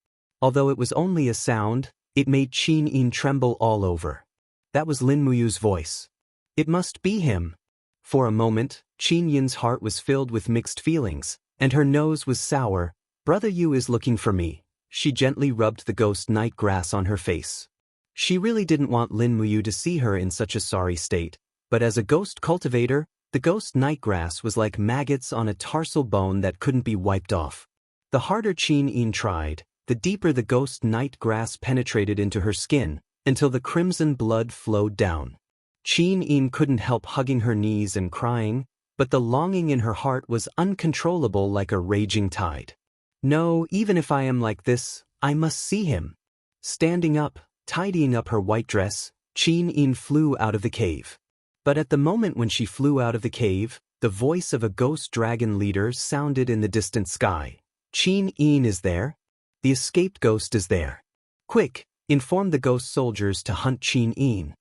Although it was only a sound, it made Qin Yin tremble all over. That was Lin Muyu's voice. It must be him. For a moment, Qin Yin's heart was filled with mixed feelings, and her nose was sour. "Brother Yu is looking for me." She gently rubbed the ghost night grass on her face. She really didn't want Lin Muyu to see her in such a sorry state, but as a ghost cultivator, the ghost night grass was like maggots on a tarsal bone that couldn't be wiped off. The harder Qin Yin tried, the deeper the ghost night grass penetrated into her skin, until the crimson blood flowed down. Qin Yin couldn't help hugging her knees and crying, but the longing in her heart was uncontrollable like a raging tide. "No, even if I am like this, I must see him." Standing up, tidying up her white dress, Qin Yin flew out of the cave. But at the moment when she flew out of the cave, the voice of a ghost dragon leader sounded in the distant sky. "Qin Yin is there? The escaped ghost is there. Quick, inform the ghost soldiers to hunt Qin Yin."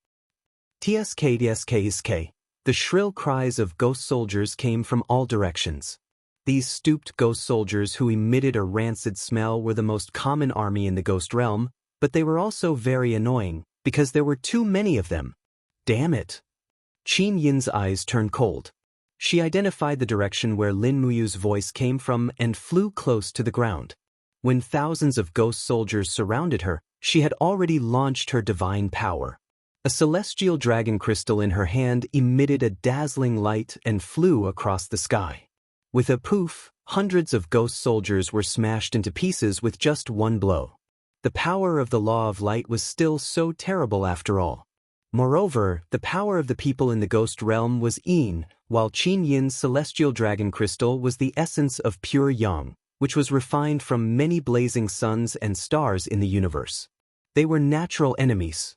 TSK. The shrill cries of ghost soldiers came from all directions. These stooped ghost soldiers who emitted a rancid smell were the most common army in the ghost realm, but they were also very annoying, because there were too many of them. Damn it. Qin Yin's eyes turned cold. She identified the direction where Lin Muyu's voice came from and flew close to the ground. When thousands of ghost soldiers surrounded her, she had already launched her divine power. A celestial dragon crystal in her hand emitted a dazzling light and flew across the sky. With a poof, hundreds of ghost soldiers were smashed into pieces with just one blow. The power of the law of light was still so terrible after all. Moreover, the power of the people in the ghost realm was Yin, while Qin Yin's celestial dragon crystal was the essence of pure yang, which was refined from many blazing suns and stars in the universe. They were natural enemies.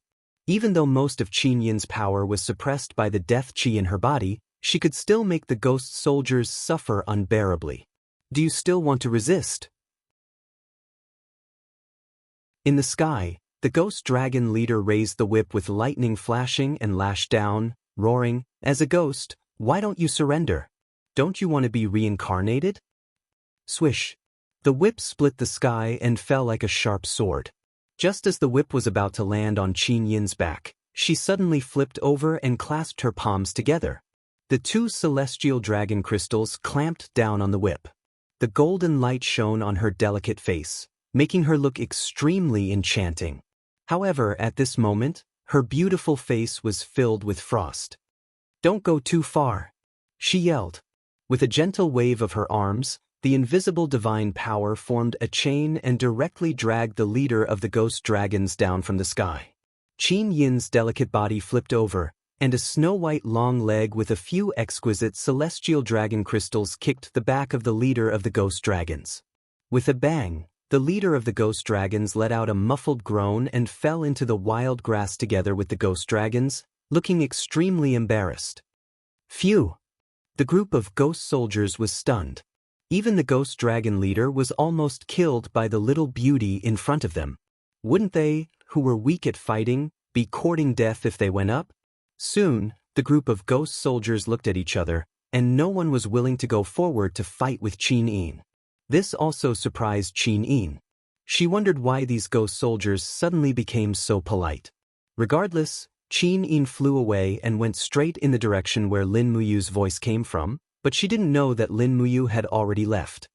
Even though most of Qin Yin's power was suppressed by the death qi in her body, she could still make the ghost soldiers suffer unbearably. Do you still want to resist? In the sky, the ghost dragon leader raised the whip with lightning flashing and lashed down, roaring, "As a ghost, why don't you surrender? Don't you want to be reincarnated?" Swish. The whip split the sky and fell like a sharp sword. Just as the whip was about to land on Qin Yin's back, she suddenly flipped over and clasped her palms together. The 2 celestial dragon crystals clamped down on the whip. The golden light shone on her delicate face, making her look extremely enchanting. However, at this moment, her beautiful face was filled with frost. Don't go too far, she yelled. With a gentle wave of her arms, the invisible divine power formed a chain and directly dragged the leader of the ghost dragons down from the sky. Qin Yin's delicate body flipped over, and a snow-white long leg with a few exquisite celestial dragon crystals kicked the back of the leader of the ghost dragons. With a bang, the leader of the ghost dragons let out a muffled groan and fell into the wild grass together with the ghost dragons, looking extremely embarrassed. Phew! The group of ghost soldiers was stunned. Even the ghost dragon leader was almost killed by the little beauty in front of them. Wouldn't they, who were weak at fighting, be courting death if they went up? Soon, the group of ghost soldiers looked at each other, and no one was willing to go forward to fight with Qin Yin. This also surprised Qin Yin. She wondered why these ghost soldiers suddenly became so polite. Regardless, Qin Yin flew away and went straight in the direction where Lin Muyu's voice came from, but she didn't know that Lin Muyu had already left.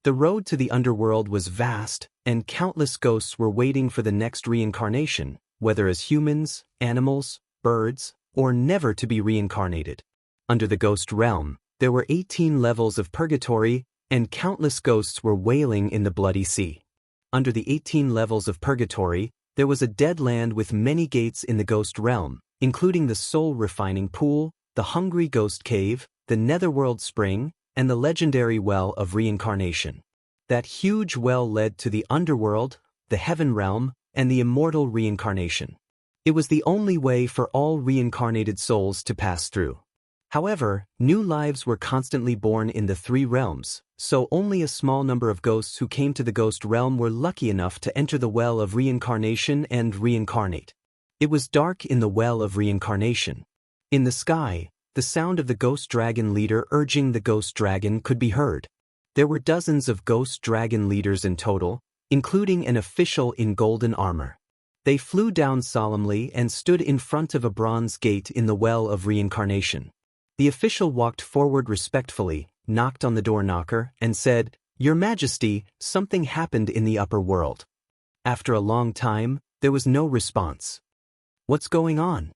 The road to the underworld was vast, and countless ghosts were waiting for the next reincarnation, whether as humans, animals, birds, or never to be reincarnated. Under the ghost realm, there were 18 levels of purgatory, and countless ghosts were wailing in the bloody sea. Under the 18 levels of purgatory, there was a dead land with many gates in the ghost realm, including the soul-refining pool, the hungry ghost cave, the netherworld spring, and the legendary well of reincarnation. That huge well led to the underworld, the heaven realm, and the immortal reincarnation. It was the only way for all reincarnated souls to pass through. However, new lives were constantly born in the three realms, so only a small number of ghosts who came to the ghost realm were lucky enough to enter the well of reincarnation and reincarnate. It was dark in the well of reincarnation. In the sky, the sound of the ghost dragon leader urging the ghost dragon could be heard. There were dozens of ghost dragon leaders in total, including an official in golden armor. They flew down solemnly and stood in front of a bronze gate in the well of reincarnation. The official walked forward respectfully, knocked on the door knocker, and said, "Your Majesty, something happened in the upper world." After a long time, there was no response. "What's going on?"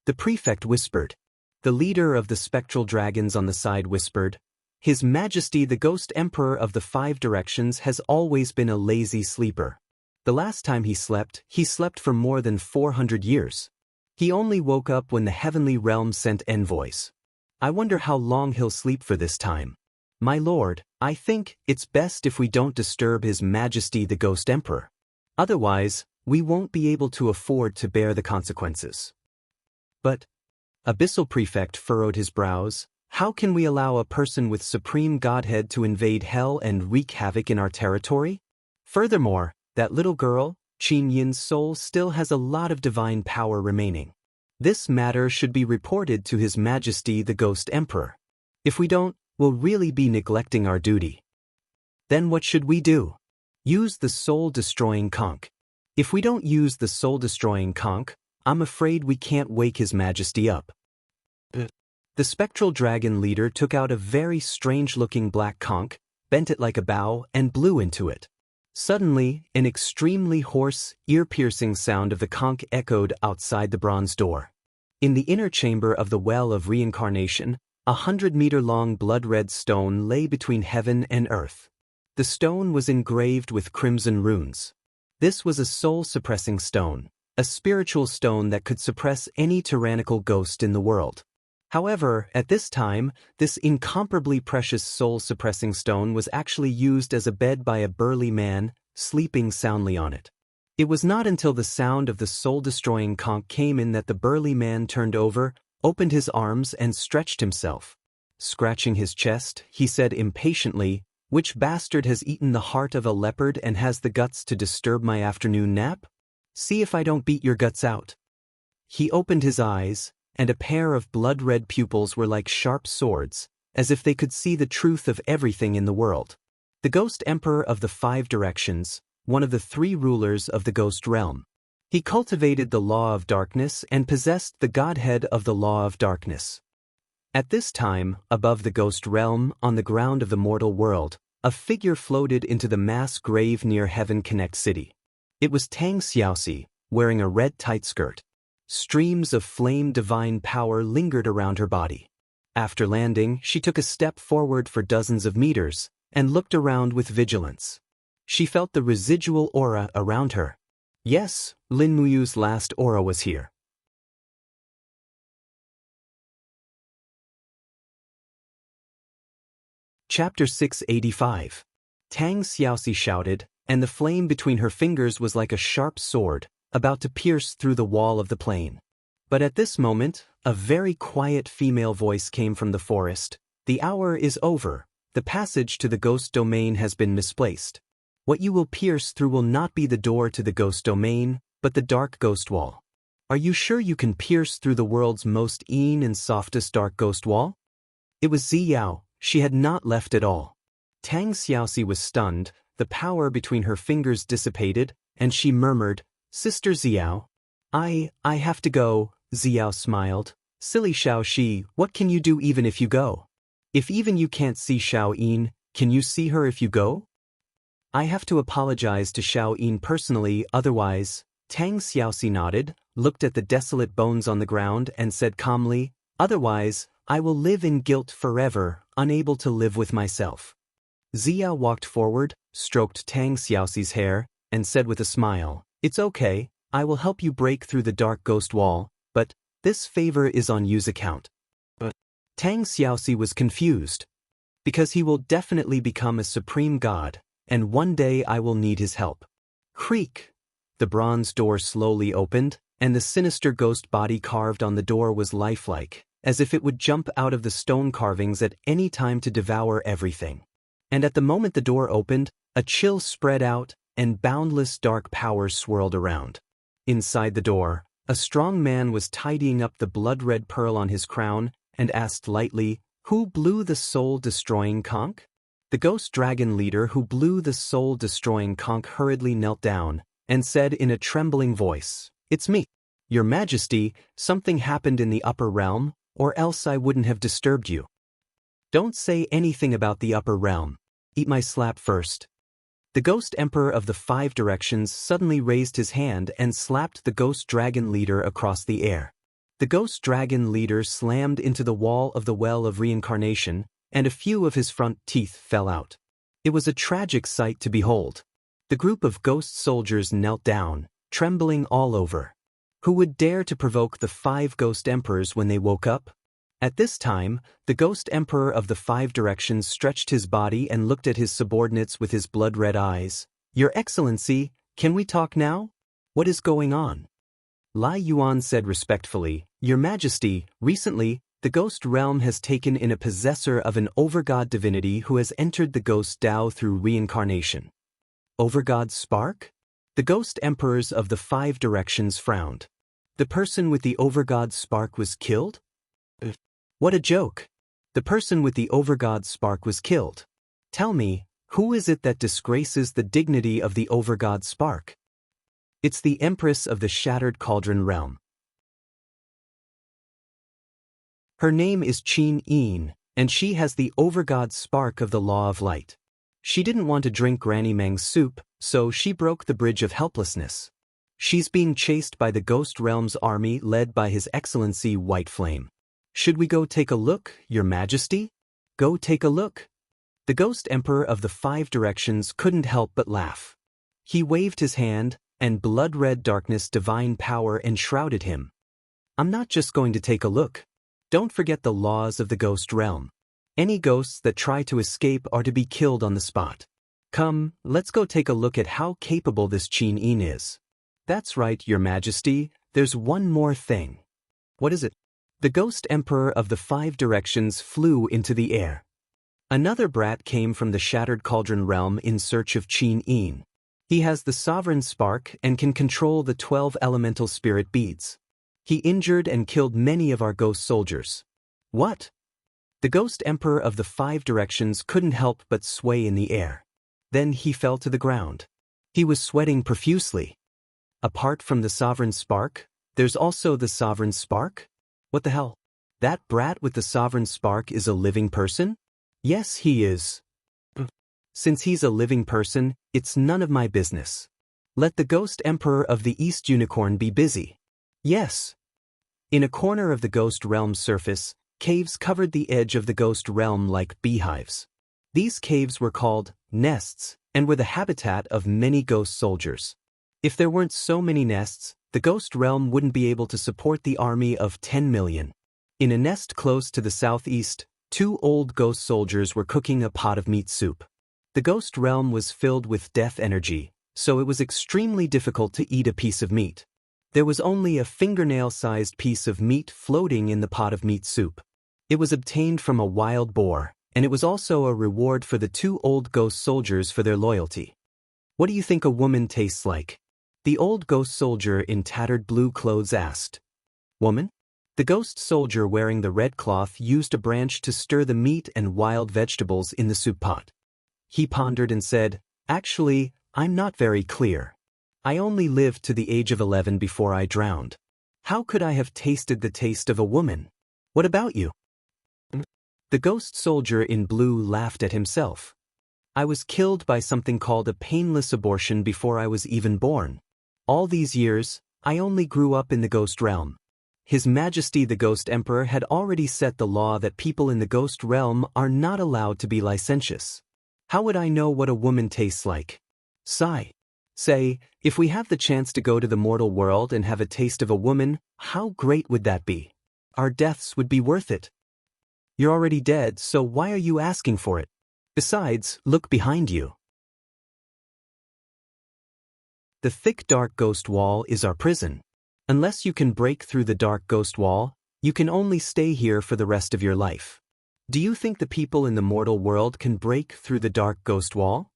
The prefect whispered. The leader of the spectral dragons on the side whispered, "His Majesty the Ghost Emperor of the Five Directions has always been a lazy sleeper. The last time he slept for more than 400 years. He only woke up when the heavenly realm sent envoys. I wonder how long he'll sleep for this time. My lord, I think it's best if we don't disturb His Majesty the Ghost Emperor. Otherwise, we won't be able to afford to bear the consequences." "But," Abyssal Prefect furrowed his brows, "how can we allow a person with supreme godhead to invade hell and wreak havoc in our territory? Furthermore, that little girl, Qin Yin's soul still has a lot of divine power remaining. This matter should be reported to His Majesty the Ghost Emperor. If we don't, we'll really be neglecting our duty." "Then what should we do?" "Use the soul-destroying conch. If we don't use the soul-destroying conch, I'm afraid we can't wake His Majesty up." The spectral dragon leader took out a very strange-looking black conch, bent it like a bow, and blew into it. Suddenly, an extremely hoarse, ear-piercing sound of the conch echoed outside the bronze door. In the inner chamber of the well of reincarnation, 100-meter-long blood-red stone lay between heaven and earth. The stone was engraved with crimson runes. This was a soul-suppressing stone, a spiritual stone that could suppress any tyrannical ghost in the world. However, at this time, this incomparably precious soul-suppressing stone was actually used as a bed by a burly man, sleeping soundly on it. It was not until the sound of the soul-destroying conch came in that the burly man turned over, opened his arms and stretched himself. Scratching his chest, he said impatiently, "Which bastard has eaten the heart of a leopard and has the guts to disturb my afternoon nap? See if I don't beat your guts out." He opened his eyes, and a pair of blood-red pupils were like sharp swords, as if they could see the truth of everything in the world. The Ghost Emperor of the Five Directions, one of the three rulers of the Ghost Realm. He cultivated the law of darkness and possessed the godhead of the law of darkness. At this time, above the Ghost Realm, on the ground of the mortal world, a figure floated into the mass grave near Heaven Connect City. It was Tang Xiaoxi, wearing a red tight skirt. Streams of flame divine power lingered around her body. After landing, she took a step forward for dozens of meters and looked around with vigilance. She felt the residual aura around her. Yes, Lin Muyu's last aura was here. Chapter 685. Tang Xiaoxi shouted, and the flame between her fingers was like a sharp sword, about to pierce through the wall of the plane. But at this moment, a very quiet female voice came from the forest. The hour is over. The passage to the ghost domain has been misplaced. What you will pierce through will not be the door to the ghost domain, but the dark ghost wall. Are you sure you can pierce through the world's most and softest dark ghost wall? It was Ziyao. She had not left at all. Tang Xiaoxi was stunned, the power between her fingers dissipated, and she murmured, "Sister Ziyao." I have to go," Ziyao smiled. "Silly Xiaoxi, what can you do even if you go? If even you can't see Xiao Yin, can you see her if you go? I have to apologize to Xiao Yin personally, otherwise." Tang Xiaoxi nodded, looked at the desolate bones on the ground and said calmly, "Otherwise, I will live in guilt forever, unable to live with myself." Ziyao walked forward, stroked Tang Xiaoxi's hair, and said with a smile, "It's okay, I will help you break through the dark ghost wall, but this favor is on you's account." But Tang Xiaoxi was confused. "Because he will definitely become a supreme god, and one day I will need his help." Creak! The bronze door slowly opened, and the sinister ghost body carved on the door was lifelike, as if it would jump out of the stone carvings at any time to devour everything. And at the moment the door opened, a chill spread out, and boundless dark power swirled around. Inside the door, a strong man was tidying up the blood-red pearl on his crown, and asked lightly, "Who blew the soul-destroying conch?" The ghost dragon leader who blew the soul-destroying conch hurriedly knelt down, and said in a trembling voice, "It's me. Your Majesty, something happened in the upper realm, or else I wouldn't have disturbed you." "Don't say anything about the upper realm. Eat my slap first." The ghost emperor of the 5 directions suddenly raised his hand and slapped the ghost dragon leader across the air. The ghost dragon leader slammed into the wall of the well of reincarnation, and a few of his front teeth fell out. It was a tragic sight to behold. The group of ghost soldiers knelt down, trembling all over. Who would dare to provoke the 5 ghost emperors when they woke up? At this time, the ghost emperor of the 5 directions stretched his body and looked at his subordinates with his blood-red eyes. "Your Excellency, can we talk now? What is going on?" Lai Yuan said respectfully, "Your Majesty, recently, the ghost realm has taken in a possessor of an overgod divinity who has entered the ghost Tao through reincarnation." Overgod spark? The ghost emperors of the 5 directions frowned. The person with the overgod spark was killed? What a joke! The person with the overgod spark was killed. Tell me, who is it that disgraces the dignity of the overgod spark? It's the Empress of the Shattered Cauldron Realm. Her name is Qin Yin, and she has the overgod spark of the Law of Light. She didn't want to drink Granny Meng's soup, so she broke the bridge of helplessness. She's being chased by the Ghost Realm's army led by His Excellency White Flame. Should we go take a look, Your Majesty? Go take a look. The Ghost Emperor of the 5 directions couldn't help but laugh. He waved his hand, and blood-red darkness divine power enshrouded him. I'm not just going to take a look. Don't forget the laws of the Ghost Realm. Any ghosts that try to escape are to be killed on the spot. Come, let's go take a look at how capable this Qin Yin is. That's right, Your Majesty, there's one more thing. What is it? The Ghost Emperor of the 5 directions flew into the air. Another brat came from the Shattered Cauldron Realm in search of Qin Yin. He has the Sovereign Spark and can control the 12 elemental spirit beads. He injured and killed many of our ghost soldiers. What? The Ghost Emperor of the 5 directions couldn't help but sway in the air. Then he fell to the ground. He was sweating profusely. Apart from the Sovereign Spark, there's also the Sovereign Spark? What the hell? That brat with the Sovereign Spark is a living person? Yes, he is. Since he's a living person, it's none of my business. Let the Ghost Emperor of the East Unicorn be busy. Yes. In a corner of the ghost realm's surface, caves covered the edge of the ghost realm like beehives. These caves were called nests and were the habitat of many ghost soldiers. If there weren't so many nests, the ghost realm wouldn't be able to support the army of 10 million. In a nest close to the southeast, 2 old ghost soldiers were cooking a pot of meat soup. The ghost realm was filled with death energy, so it was extremely difficult to eat a piece of meat. There was only a fingernail-sized piece of meat floating in the pot of meat soup. It was obtained from a wild boar, and it was also a reward for the 2 old ghost soldiers for their loyalty. What do you think a woman tastes like? The old ghost soldier in tattered blue clothes asked. Woman? The ghost soldier wearing the red cloth used a branch to stir the meat and wild vegetables in the soup pot. He pondered and said, Actually, I'm not very clear. I only lived to the age of 11 before I drowned. How could I have tasted the taste of a woman? What about you? The ghost soldier in blue laughed at himself. I was killed by something called a painless abortion before I was even born. All these years, I only grew up in the ghost realm. His Majesty the Ghost Emperor had already set the law that people in the ghost realm are not allowed to be licentious. How would I know what a woman tastes like? Sigh. Say, if we have the chance to go to the mortal world and have a taste of a woman, how great would that be? Our deaths would be worth it. You're already dead, so why are you asking for it? Besides, look behind you. The thick dark ghost wall is our prison. Unless you can break through the dark ghost wall, you can only stay here for the rest of your life. Do you think the people in the mortal world can break through the dark ghost wall?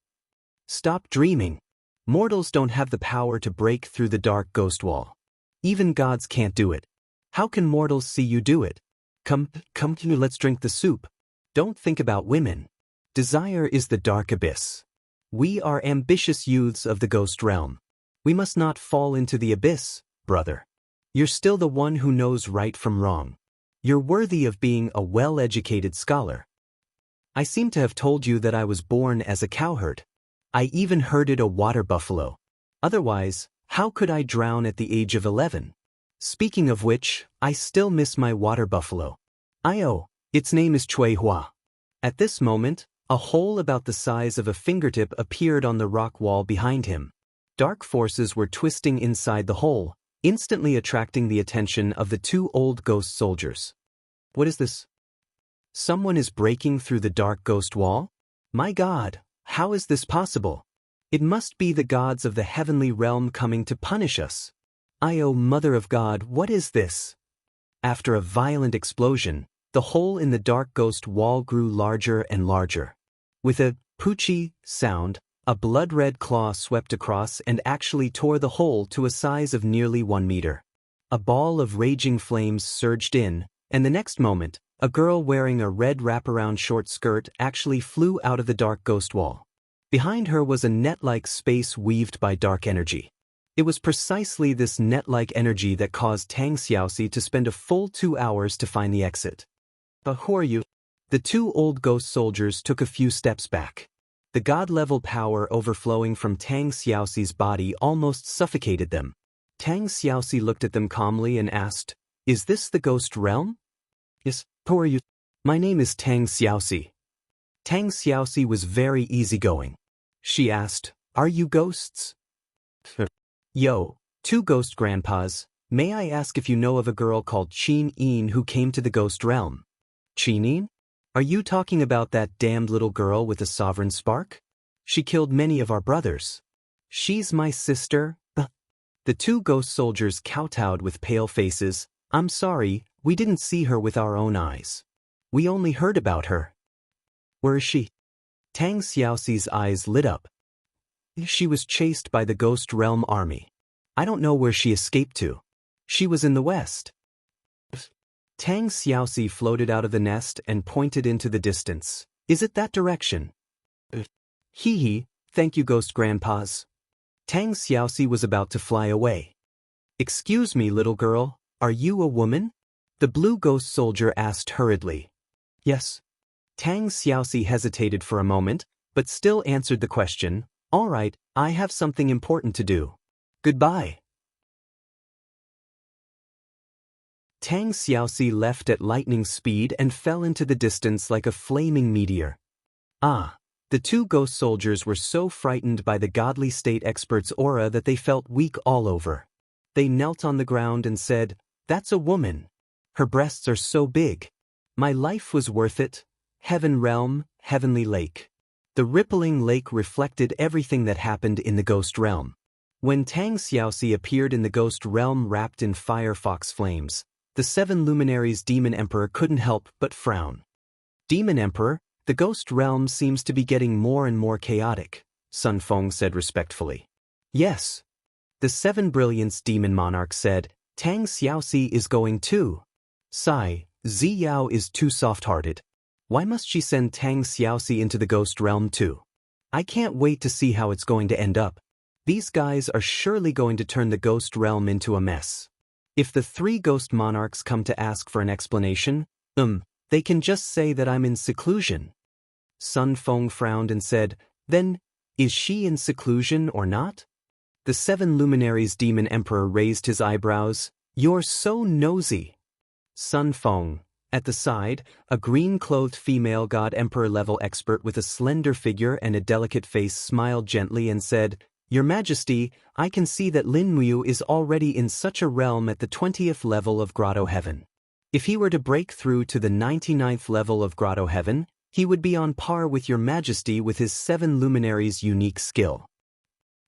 Stop dreaming. Mortals don't have the power to break through the dark ghost wall. Even gods can't do it. How can mortals see you do it? Come, let's drink the soup. Don't think about women. Desire is the dark abyss. We are ambitious youths of the ghost realm. We must not fall into the abyss, brother. You're still the one who knows right from wrong. You're worthy of being a well-educated scholar. I seem to have told you that I was born as a cowherd. I even herded a water buffalo. Otherwise, how could I drown at the age of 11? Speaking of which, I still miss my water buffalo. Its name is Chui Hua. At this moment, a hole about the size of a fingertip appeared on the rock wall behind him. Dark forces were twisting inside the hole, instantly attracting the attention of the 2 old ghost soldiers. What is this? Someone is breaking through the dark ghost wall? My God, how is this possible? It must be the gods of the heavenly realm coming to punish us. Mother of God, what is this? After a violent explosion, the hole in the dark ghost wall grew larger and larger. With a poochie sound, a blood-red claw swept across and actually tore the hole to a size of nearly 1 meter. A ball of raging flames surged in, and the next moment, a girl wearing a red wraparound short skirt actually flew out of the dark ghost wall. Behind her was a net-like space weaved by dark energy. It was precisely this net-like energy that caused Tang Xiaoxi to spend a full 2 hours to find the exit. But who are you? The 2 old ghost soldiers took a few steps back. The god-level power overflowing from Tang Xiaoxi's body almost suffocated them. Tang Xiaoxi looked at them calmly and asked, Is this the ghost realm? Yes, who are you? My name is Tang Xiaoxi. Tang Xiaoxi was very easygoing. She asked, Are you ghosts? Yo, 2 ghost grandpas, may I ask if you know of a girl called Qin Yin who came to the ghost realm? Qin Yin? Are you talking about that damned little girl with a sovereign spark? She killed many of our brothers. She's my sister. The 2 ghost soldiers kowtowed with pale faces. I'm sorry, we didn't see her with our own eyes. We only heard about her. Where is she? Tang Xiaoxi's eyes lit up. She was chased by the ghost realm army. I don't know where she escaped to. She was in the west. Tang Xiaoxi floated out of the nest and pointed into the distance. Is it that direction? Hee, thank you ghost grandpas. Tang Xiaoxi was about to fly away. Excuse me, little girl, are you a woman? The blue ghost soldier asked hurriedly. Yes. Tang Xiaoxi hesitated for a moment, but still answered the question. All right, I have something important to do. Goodbye. Tang Xiaoxi left at lightning speed and fell into the distance like a flaming meteor. The two ghost soldiers were so frightened by the godly state expert's aura that they felt weak all over. They knelt on the ground and said, "That's a woman. Her breasts are so big. My life was worth it. Heaven realm, heavenly lake." The rippling lake reflected everything that happened in the ghost realm. When Tang Xiaoxi appeared in the ghost realm wrapped in firefox flames, the 7 luminaries Demon Emperor couldn't help but frown. "Demon Emperor, the ghost realm seems to be getting more and more chaotic," Sun Feng said respectfully. "Yes." The 7 Brilliance Demon Monarch said, "Tang Xiaoxi is going too. Sigh, Ziyao is too soft-hearted. Why must she send Tang Xiaoxi into the ghost realm too? I can't wait to see how it's going to end up. These guys are surely going to turn the ghost realm into a mess. If the 3 ghost monarchs come to ask for an explanation, they can just say that I'm in seclusion." Sun Feng frowned and said, "Then, is she in seclusion or not?" The 7 luminaries Demon Emperor raised his eyebrows. "You're so nosy." Sun Feng. At the side, a green-clothed female God Emperor level expert with a slender figure and a delicate face smiled gently and said, "Your Majesty, I can see that Lin Muyu is already in such a realm at the 20th level of Grotto Heaven. If he were to break through to the 99th level of Grotto Heaven, he would be on par with Your Majesty with his 7 luminaries' unique skill."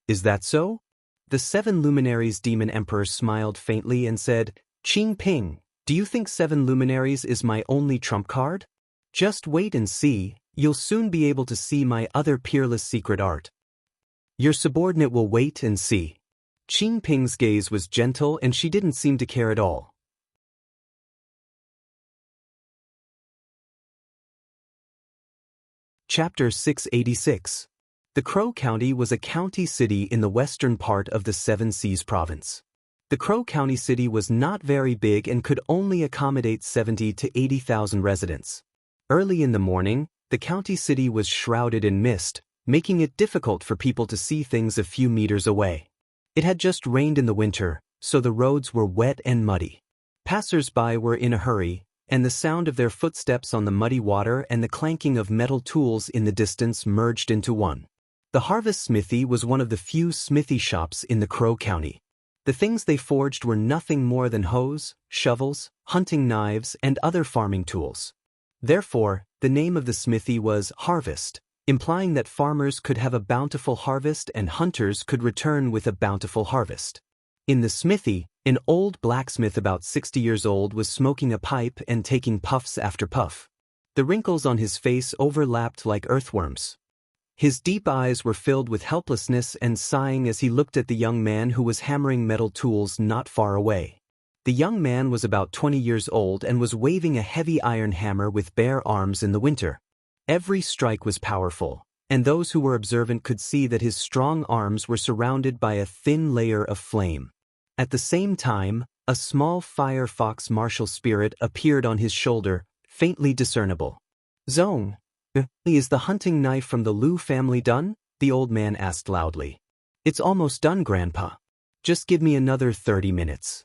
"Is that so?" The 7 luminaries Demon Emperor smiled faintly and said, "Qing Ping, do you think 7 luminaries is my only trump card? Just wait and see, you'll soon be able to see my other peerless secret art. Your subordinate will wait and see." Qing Ping's gaze was gentle and she didn't seem to care at all. Chapter 686. The Crow County was a county city in the western part of the Seven Seas province. The Crow County city was not very big and could only accommodate 70 to 80,000 residents. Early in the morning, the county city was shrouded in mist, making it difficult for people to see things a few meters away. It had just rained in the winter, so the roads were wet and muddy. Passers-by were in a hurry, and the sound of their footsteps on the muddy water and the clanking of metal tools in the distance merged into one. The Harvest Smithy was one of the few smithy shops in the Crow County. The things they forged were nothing more than hoes, shovels, hunting knives, and other farming tools. Therefore, the name of the smithy was Harvest, implying that farmers could have a bountiful harvest and hunters could return with a bountiful harvest. In the smithy, an old blacksmith about 60 years old was smoking a pipe and taking puffs after puff. The wrinkles on his face overlapped like earthworms. His deep eyes were filled with helplessness and sighing as he looked at the young man who was hammering metal tools not far away. The young man was about 20 years old and was waving a heavy iron hammer with bare arms in the winter. Every strike was powerful, and those who were observant could see that his strong arms were surrounded by a thin layer of flame. At the same time, a small firefox martial spirit appeared on his shoulder, faintly discernible. "Zong, is the hunting knife from the Liu family done?" the old man asked loudly. "It's almost done, Grandpa. Just give me another 30 minutes.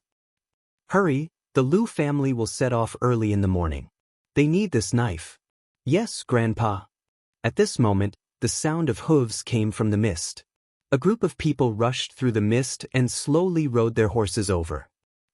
Hurry, the Liu family will set off early in the morning. They need this knife." "Yes, Grandpa." At this moment, the sound of hooves came from the mist. A group of people rushed through the mist and slowly rode their horses over.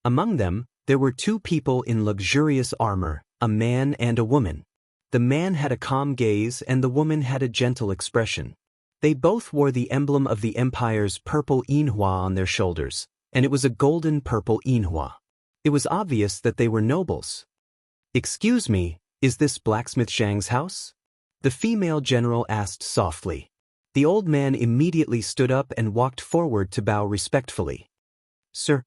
Among them, there were 2 people in luxurious armor, a man and a woman. The man had a calm gaze and the woman had a gentle expression. They both wore the emblem of the Empire's purple yinhua on their shoulders, and it was a golden purple yinhua. It was obvious that they were nobles. "Excuse me, is this Blacksmith Zhang's house?" the female general asked softly. The old man immediately stood up and walked forward to bow respectfully. Sir,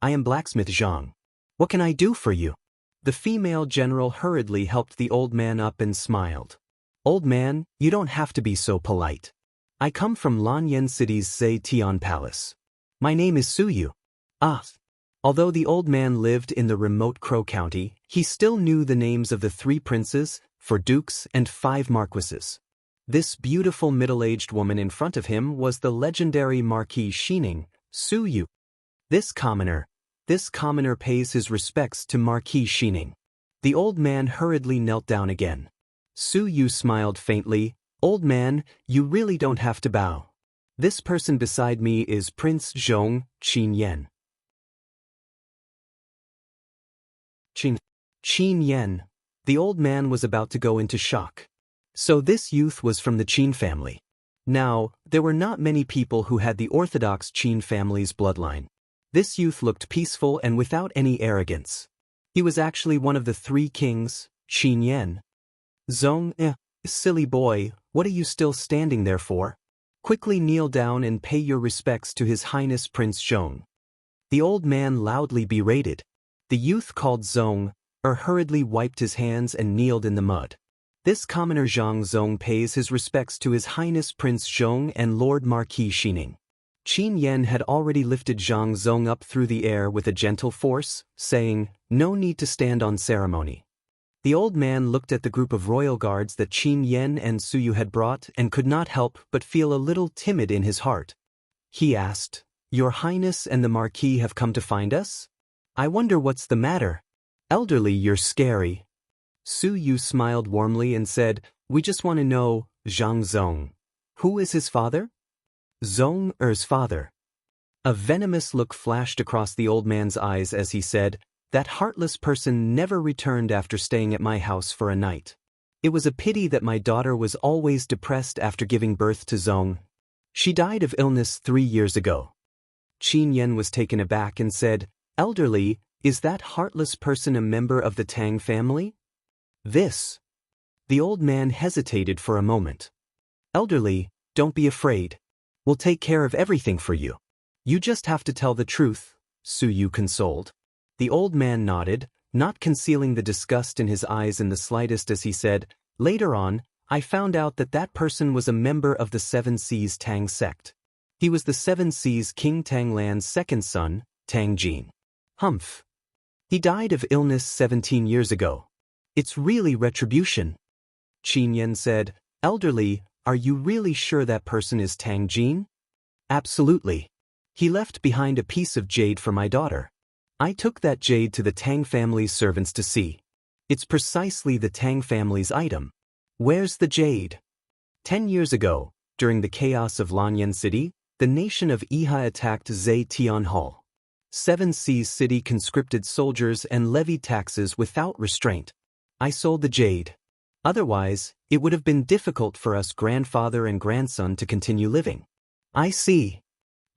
I am Blacksmith Zhang. What can I do for you?" The female general hurriedly helped the old man up and smiled. "Old man, you don't have to be so polite. I come from Lanyan City's Zetian Palace. My name is Suyu." Although the old man lived in the remote Crow County, he still knew the names of the 3 princes, 4 dukes, and 5 marquises. This beautiful middle-aged woman in front of him was the legendary Marquis Xining, Suyu. This commoner, this commoner pays his respects to Marquis Xining. The old man hurriedly knelt down again. Su Yu smiled faintly. Old man, you really don't have to bow. This person beside me is Prince Zhong, Qin Yan. Qin Yan. The old man was about to go into shock. So this youth was from the Qin family. Now, there were not many people who had the orthodox Qin family's bloodline. This youth looked peaceful and without any arrogance. He was actually one of the 3 kings, Qin Yan. Zhong, silly boy, what are you still standing there for? Quickly kneel down and pay your respects to His Highness Prince Zhong. The old man loudly berated. The youth called Zhong, hurriedly wiped his hands and kneeled in the mud. This commoner Zhang Zong pays his respects to His Highness Prince Zhong and Lord Marquis Xining. Qin Yan had already lifted Zhang Zong up through the air with a gentle force, saying, "No need to stand on ceremony." The old man looked at the group of royal guards that Qin Yan and Su Yu had brought and could not help but feel a little timid in his heart. He asked, "Your Highness and the Marquis have come to find us? I wonder what's the matter. Elderly, you're scary." Su Yu smiled warmly and said, "We just want to know, Zhang Zong. Who is his father?" Zhong's father. A venomous look flashed across the old man's eyes as he said, "That heartless person never returned after staying at my house for a night. It was a pity that my daughter was always depressed after giving birth to Zhong. She died of illness 3 years ago." Qin Yan was taken aback and said, "Elderly, is that heartless person a member of the Tang family?" "This." The old man hesitated for a moment. "Elderly, don't be afraid. We'll take care of everything for you. You just have to tell the truth," Su Yu consoled. The old man nodded, not concealing the disgust in his eyes in the slightest as he said, "Later on, I found out that that person was a member of the Seven Seas Tang sect. He was the Seven Seas King Tanglan's second son, Tang Jin. Humph. He died of illness 17 years ago. It's really retribution." Qin Yan said, "Elderly, are you really sure that person is Tang Jin?" "Absolutely. He left behind a piece of jade for my daughter. I took that jade to the Tang family's servants to see. It's precisely the Tang family's item. Where's the jade?" 10 years ago, during the chaos of Lanyan City, the nation of Iha attacked Zetian Hall. Seven Seas City conscripted soldiers and levied taxes without restraint. I sold the jade. Otherwise, it would have been difficult for us grandfather and grandson to continue living. "I see,"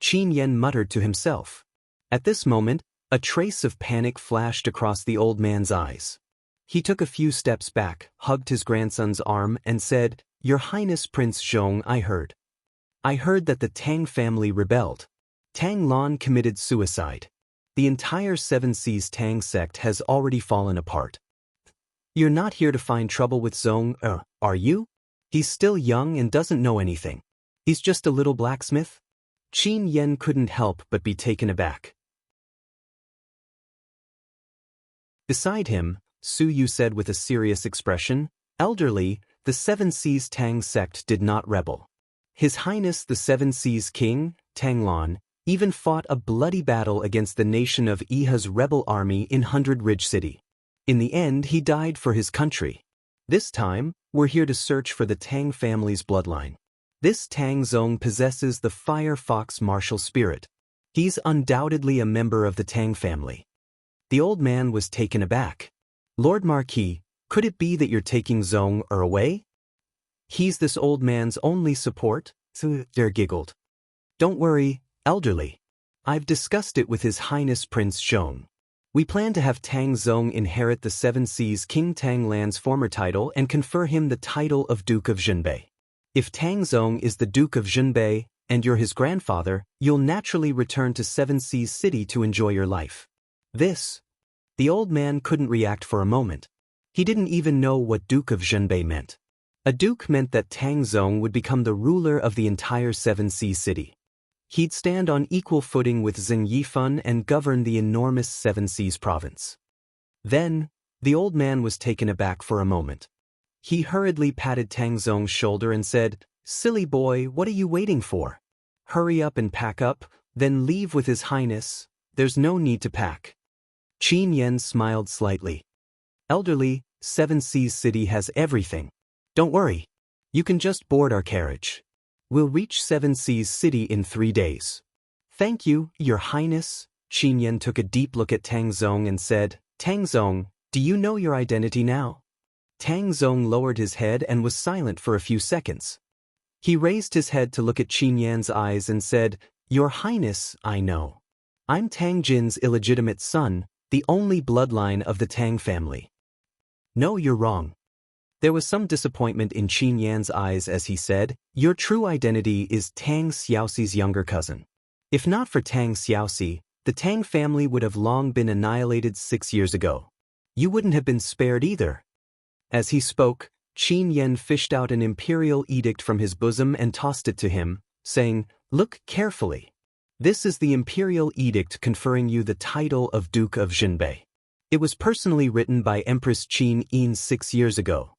Qin Yan muttered to himself. At this moment, a trace of panic flashed across the old man's eyes. He took a few steps back, hugged his grandson's arm, and said, "Your Highness Prince Zhong, I heard that the Tang family rebelled. Tang Lan committed suicide. The entire Seven Seas Tang sect has already fallen apart. You're not here to find trouble with Zhong, are you? He's still young and doesn't know anything. He's just a little blacksmith." Qin Yan couldn't help but be taken aback. Beside him, Su Yu said with a serious expression, "Elderly, the Seven Seas Tang sect did not rebel. His Highness the Seven Seas King, Tanglan, even fought a bloody battle against the nation of Iha's rebel army in Hundred Ridge City. In the end, he died for his country. This time, we're here to search for the Tang family's bloodline. This Tang Zong possesses the Fire Fox martial spirit. He's undoubtedly a member of the Tang family." The old man was taken aback. "Lord Marquis, could it be that you're taking Zhong away? He's this old man's only support?" There giggled. "Don't worry, elderly. I've discussed it with His Highness Prince Zhong. We plan to have Tang Zong inherit the Seven Seas King Tanglan's former title and confer him the title of Duke of Zhenbei. If Tang Zong is the Duke of Zhenbei, and you're his grandfather, you'll naturally return to Seven Seas City to enjoy your life." This. The old man couldn't react for a moment. He didn't even know what Duke of Zhenbei meant. A duke meant that Tang Zong would become the ruler of the entire Seven Seas City. He'd stand on equal footing with Zheng Yifan and govern the enormous Seven Seas province. Then, the old man was taken aback for a moment. He hurriedly patted Tang Zong's shoulder and said, "Silly boy, what are you waiting for? Hurry up and pack up, then leave with His Highness. there's no need to pack. Qin Yen smiled slightly. Elderly, Seven Seas City has everything. Don't worry. You can just board our carriage. We'll reach Seven Seas City in 3 days. Thank you, Your Highness. Qin Yen took a deep look at Tang Zong and said, Tang Zong, do you know your identity now? Tang Zong lowered his head and was silent for a few seconds. He raised his head to look at Qin Yan's eyes and said, Your Highness, I know. I'm Tang Jin's illegitimate son, the only bloodline of the Tang family. No, you're wrong. There was some disappointment in Qin Yan's eyes as he said, Your true identity is Tang Xiaoxi's younger cousin. If not for Tang Xiaoxi, the Tang family would have long been annihilated 6 years ago. You wouldn't have been spared either. As he spoke, Qin Yan fished out an imperial edict from his bosom and tossed it to him, saying, Look carefully. This is the imperial edict conferring you the title of Duke of Jinbei. It was personally written by Empress Qin Yin 6 years ago.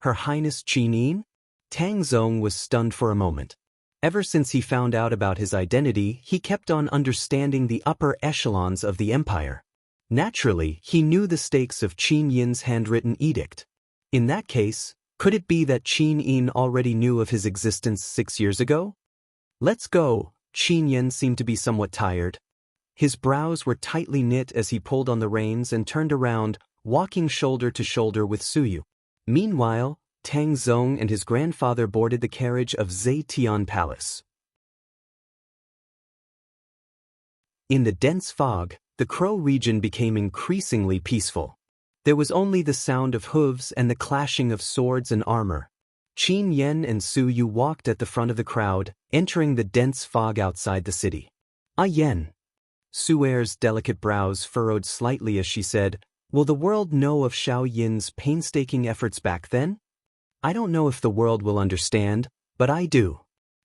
Her Highness Qin Yin? Tang Zong was stunned for a moment. Ever since he found out about his identity, he kept on understanding the upper echelons of the empire. Naturally, he knew the stakes of Qin Yin's handwritten edict. In that case, could it be that Qin Yin already knew of his existence 6 years ago? Let's go. Qin Yin seemed to be somewhat tired. His brows were tightly knit as he pulled on the reins and turned around, walking shoulder to shoulder with Suyu. Meanwhile, Tang Zong and his grandfather boarded the carriage of Zetian Palace. In the dense fog, the Crow region became increasingly peaceful. There was only the sound of hooves and the clashing of swords and armor. Qin Yen and Su Yu walked at the front of the crowd, entering the dense fog outside the city. Ah Yen. Su Er's delicate brows furrowed slightly as she said, Will the world know of Xiao Yin's painstaking efforts back then? I don't know if the world will understand, but I do.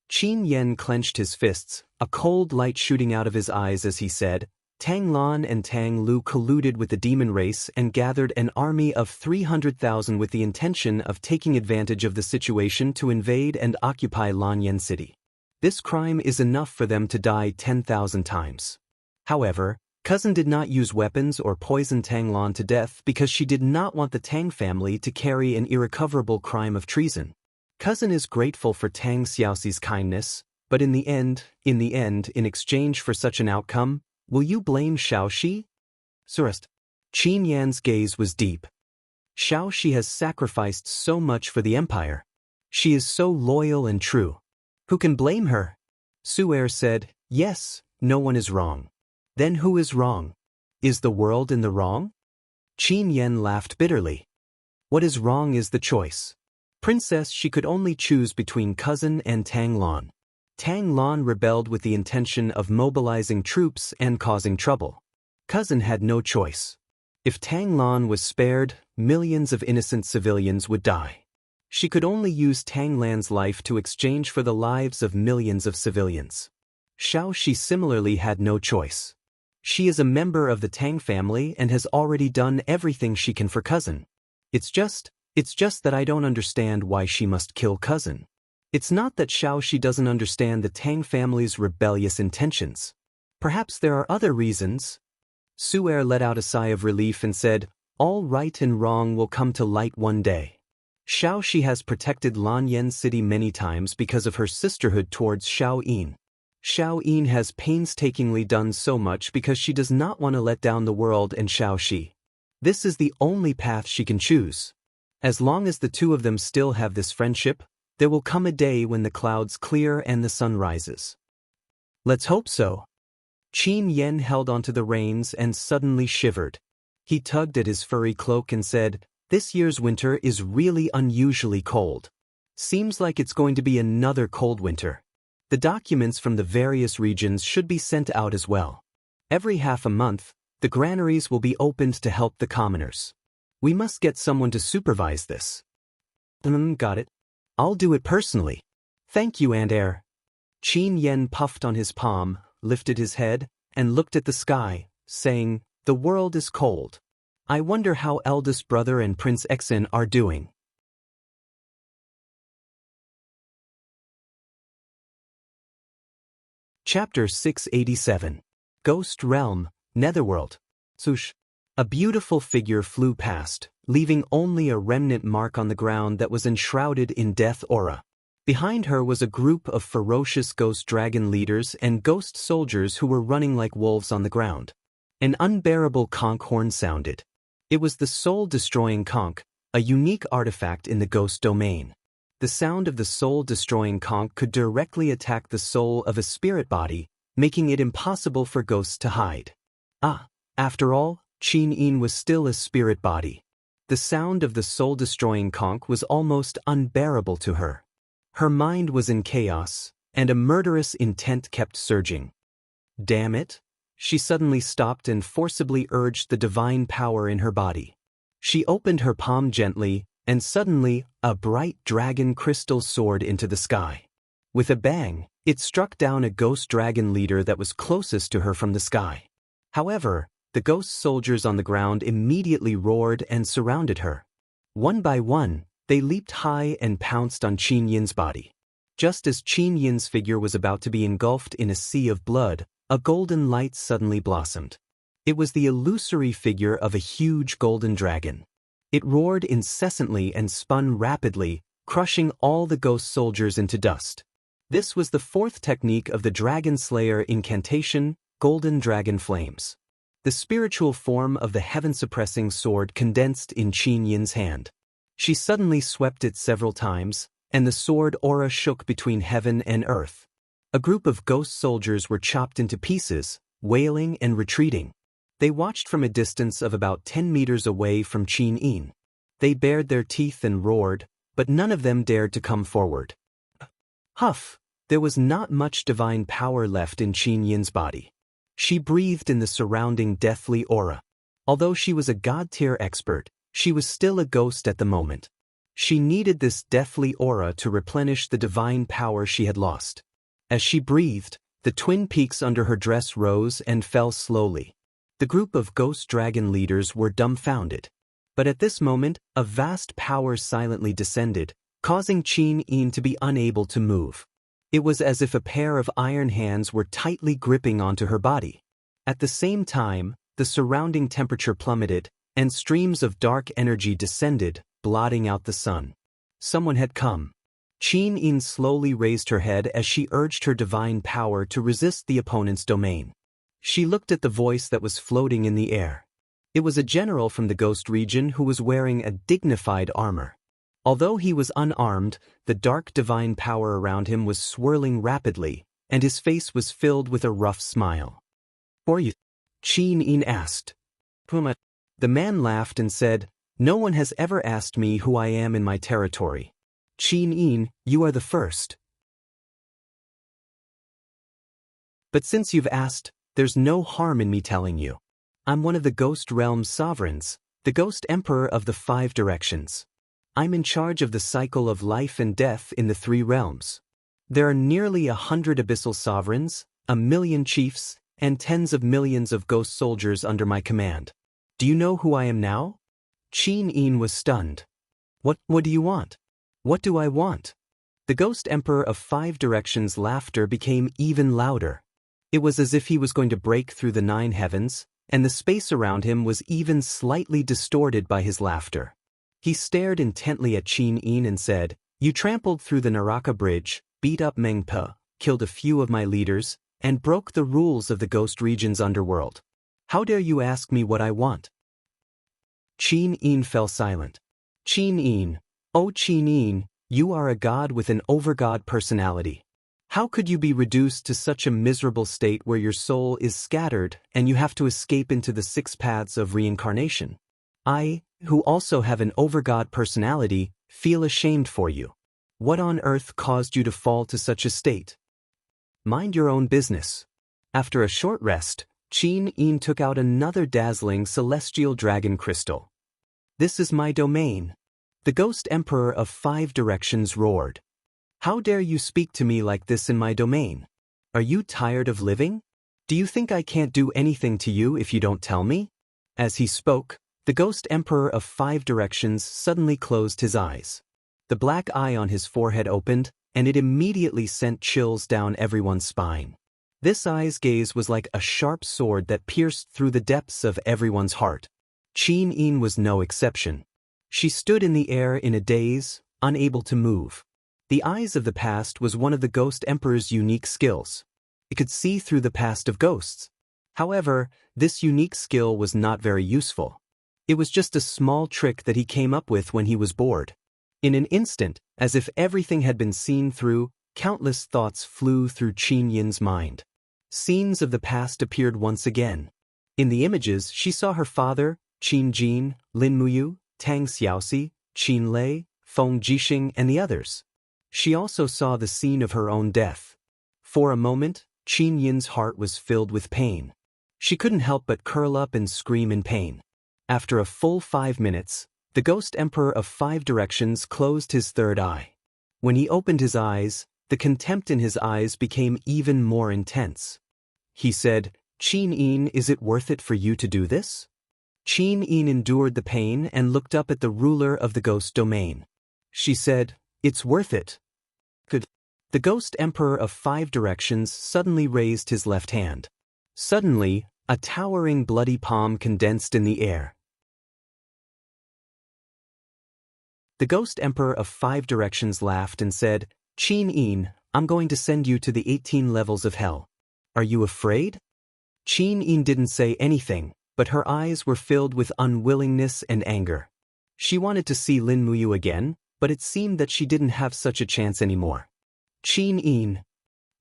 Qin Yen clenched his fists, a cold light shooting out of his eyes as he said, Tang Lan and Tang Lu colluded with the demon race and gathered an army of 300,000 with the intention of taking advantage of the situation to invade and occupy Lanyan City. This crime is enough for them to die 10,000 times. However, Cousin did not use weapons or poison Tang Lan to death because she did not want the Tang family to carry an irrecoverable crime of treason. Cousin is grateful for Tang Xiaoxi's kindness, but in the end, in exchange for such an outcome, will you blame Xiaoxi? Surest. Qin Yan's gaze was deep. Xiaoxi has sacrificed so much for the empire. She is so loyal and true. Who can blame her? Su Er said, Yes, no one is wrong. Then who is wrong? Is the world in the wrong? Qin Yen laughed bitterly. What is wrong is the choice. Princess, she could only choose between Cousin and Tang Lan. Tang Lan rebelled with the intention of mobilizing troops and causing trouble. Cousin had no choice. If Tang Lan was spared, millions of innocent civilians would die. She could only use Tang Lan's life to exchange for the lives of millions of civilians. Xiaoxi similarly had no choice. She is a member of the Tang family and has already done everything she can for Cousin. It's just that I don't understand why she must kill Cousin. It's not that Xiaoxi doesn't understand the Tang family's rebellious intentions. Perhaps there are other reasons. Su Er let out a sigh of relief and said, All right and wrong will come to light one day. Xiaoxi has protected Lanyan City many times because of her sisterhood towards Xiao Yin. Xiao Yin has painstakingly done so much because she does not want to let down the world and Xiaoxi. This is the only path she can choose. As long as the two of them still have this friendship, there will come a day when the clouds clear and the sun rises. Let's hope so. Qin Yen held onto the reins and suddenly shivered. He tugged at his furry cloak and said, This year's winter is really unusually cold. Seems like it's going to be another cold winter. The documents from the various regions should be sent out as well. Every half a month, the granaries will be opened to help the commoners. We must get someone to supervise this. Got it. I'll do it personally. Thank you, Aunt Air. Qin Yen puffed on his palm, lifted his head, and looked at the sky, saying, The world is cold. I wonder how eldest brother and Prince Exin are doing. Chapter 687. Ghost Realm, Netherworld. Swoosh. A beautiful figure flew past, leaving only a remnant mark on the ground that was enshrouded in death aura. Behind her was a group of ferocious ghost dragon leaders and ghost soldiers who were running like wolves on the ground. An unbearable conch horn sounded. It was the soul-destroying conch, a unique artifact in the ghost domain. The sound of the soul-destroying conch could directly attack the soul of a spirit body, making it impossible for ghosts to hide. After all, Qin was still a spirit body. The sound of the soul-destroying conch was almost unbearable to her. Her mind was in chaos, and a murderous intent kept surging. Damn it! She suddenly stopped and forcibly urged the divine power in her body. She opened her palm gently, and suddenly, a bright dragon crystal soared into the sky. With a bang, it struck down a ghost dragon leader that was closest to her from the sky. However, the ghost soldiers on the ground immediately roared and surrounded her. One by one, they leaped high and pounced on Qin Yin's body. Just as Qin Yin's figure was about to be engulfed in a sea of blood, a golden light suddenly blossomed. It was the illusory figure of a huge golden dragon. It roared incessantly and spun rapidly, crushing all the ghost soldiers into dust. This was the fourth technique of the Dragon Slayer incantation, Golden Dragon Flames. The spiritual form of the heaven-suppressing sword condensed in Qin Yin's hand. She suddenly swept it several times, and the sword aura shook between heaven and earth. A group of ghost soldiers were chopped into pieces, wailing and retreating. They watched from a distance of about 10 meters away from Qin Yin. They bared their teeth and roared, but none of them dared to come forward. Huff! There was not much divine power left in Qin Yin's body. She breathed in the surrounding deathly aura. Although she was a god-tier expert, she was still a ghost at the moment. She needed this deathly aura to replenish the divine power she had lost. As she breathed, the twin peaks under her dress rose and fell slowly. The group of ghost dragon leaders were dumbfounded. But at this moment, a vast power silently descended, causing Qin Yin to be unable to move. It was as if a pair of iron hands were tightly gripping onto her body. At the same time, the surrounding temperature plummeted, and streams of dark energy descended, blotting out the sun. Someone had come. Qin Yin slowly raised her head as she urged her divine power to resist the opponent's domain. She looked at the voice that was floating in the air. It was a general from the ghost region who was wearing a dignified armor. Although he was unarmed, the dark divine power around him was swirling rapidly, and his face was filled with a rough smile. "Who are you?" Qin Yin asked. "Puma." The man laughed and said, "No one has ever asked me who I am in my territory. Qin Yin, you are the first. But since you've asked, there's no harm in me telling you. I'm one of the Ghost Realm's sovereigns, the Ghost Emperor of the 5 directions. I'm in charge of the cycle of life and death in the 3 realms. There are nearly 100 abyssal sovereigns, 1,000,000 chiefs, and tens of millions of ghost soldiers under my command. Do you know who I am now?" Qin Yin was stunned. What do you want?" "What do I want?" The Ghost Emperor of 5 directions' laughter became even louder. It was as if he was going to break through the 9 heavens, and the space around him was even slightly distorted by his laughter. He stared intently at Qin Yin and said, "You trampled through the Naraka Bridge, beat up Mengpe, killed a few of my leaders, and broke the rules of the Ghost Region's underworld. How dare you ask me what I want?" Qin Yin fell silent. "Qin Yin, oh Qin Yin, you are a god with an overgod personality. How could you be reduced to such a miserable state where your soul is scattered and you have to escape into the 6 paths of reincarnation? I, who also have an overgod personality, feel ashamed for you. What on earth caused you to fall to such a state? Mind your own business." After a short rest, Qin Yin took out another dazzling celestial dragon crystal. "This is my domain." The Ghost Emperor of 5 directions roared. "How dare you speak to me like this in my domain? Are you tired of living? Do you think I can't do anything to you if you don't tell me?" As he spoke, the Ghost Emperor of 5 directions suddenly closed his eyes. The black eye on his forehead opened, and it immediately sent chills down everyone's spine. This eye's gaze was like a sharp sword that pierced through the depths of everyone's heart. Qin Yin was no exception. She stood in the air in a daze, unable to move. The eyes of the past was one of the Ghost Emperor's unique skills. It could see through the past of ghosts. However, this unique skill was not very useful. It was just a small trick that he came up with when he was bored. In an instant, as if everything had been seen through, countless thoughts flew through Qin Yin's mind. Scenes of the past appeared once again. In the images, she saw her father, Qin Jin, Lin Muyu, Tang Xiaoxi, Qin Lei, Feng Jixing, and the others. She also saw the scene of her own death. For a moment, Qin Yin's heart was filled with pain. She couldn't help but curl up and scream in pain. After a full 5 minutes, the Ghost Emperor of 5 Directions closed his third eye. When he opened his eyes, the contempt in his eyes became even more intense. He said, "Qin Yin, is it worth it for you to do this?" Qin Yin endured the pain and looked up at the ruler of the ghost domain. She said, "It's worth it." Good. The Ghost Emperor of 5 Directions suddenly raised his left hand. Suddenly, a towering bloody palm condensed in the air. The Ghost Emperor of 5 Directions laughed and said, "Qin Yin, I'm going to send you to the 18 levels of hell. Are you afraid?" Qin Yin didn't say anything, but her eyes were filled with unwillingness and anger. She wanted to see Lin Muyu again, but it seemed that she didn't have such a chance anymore. "Qin Yin."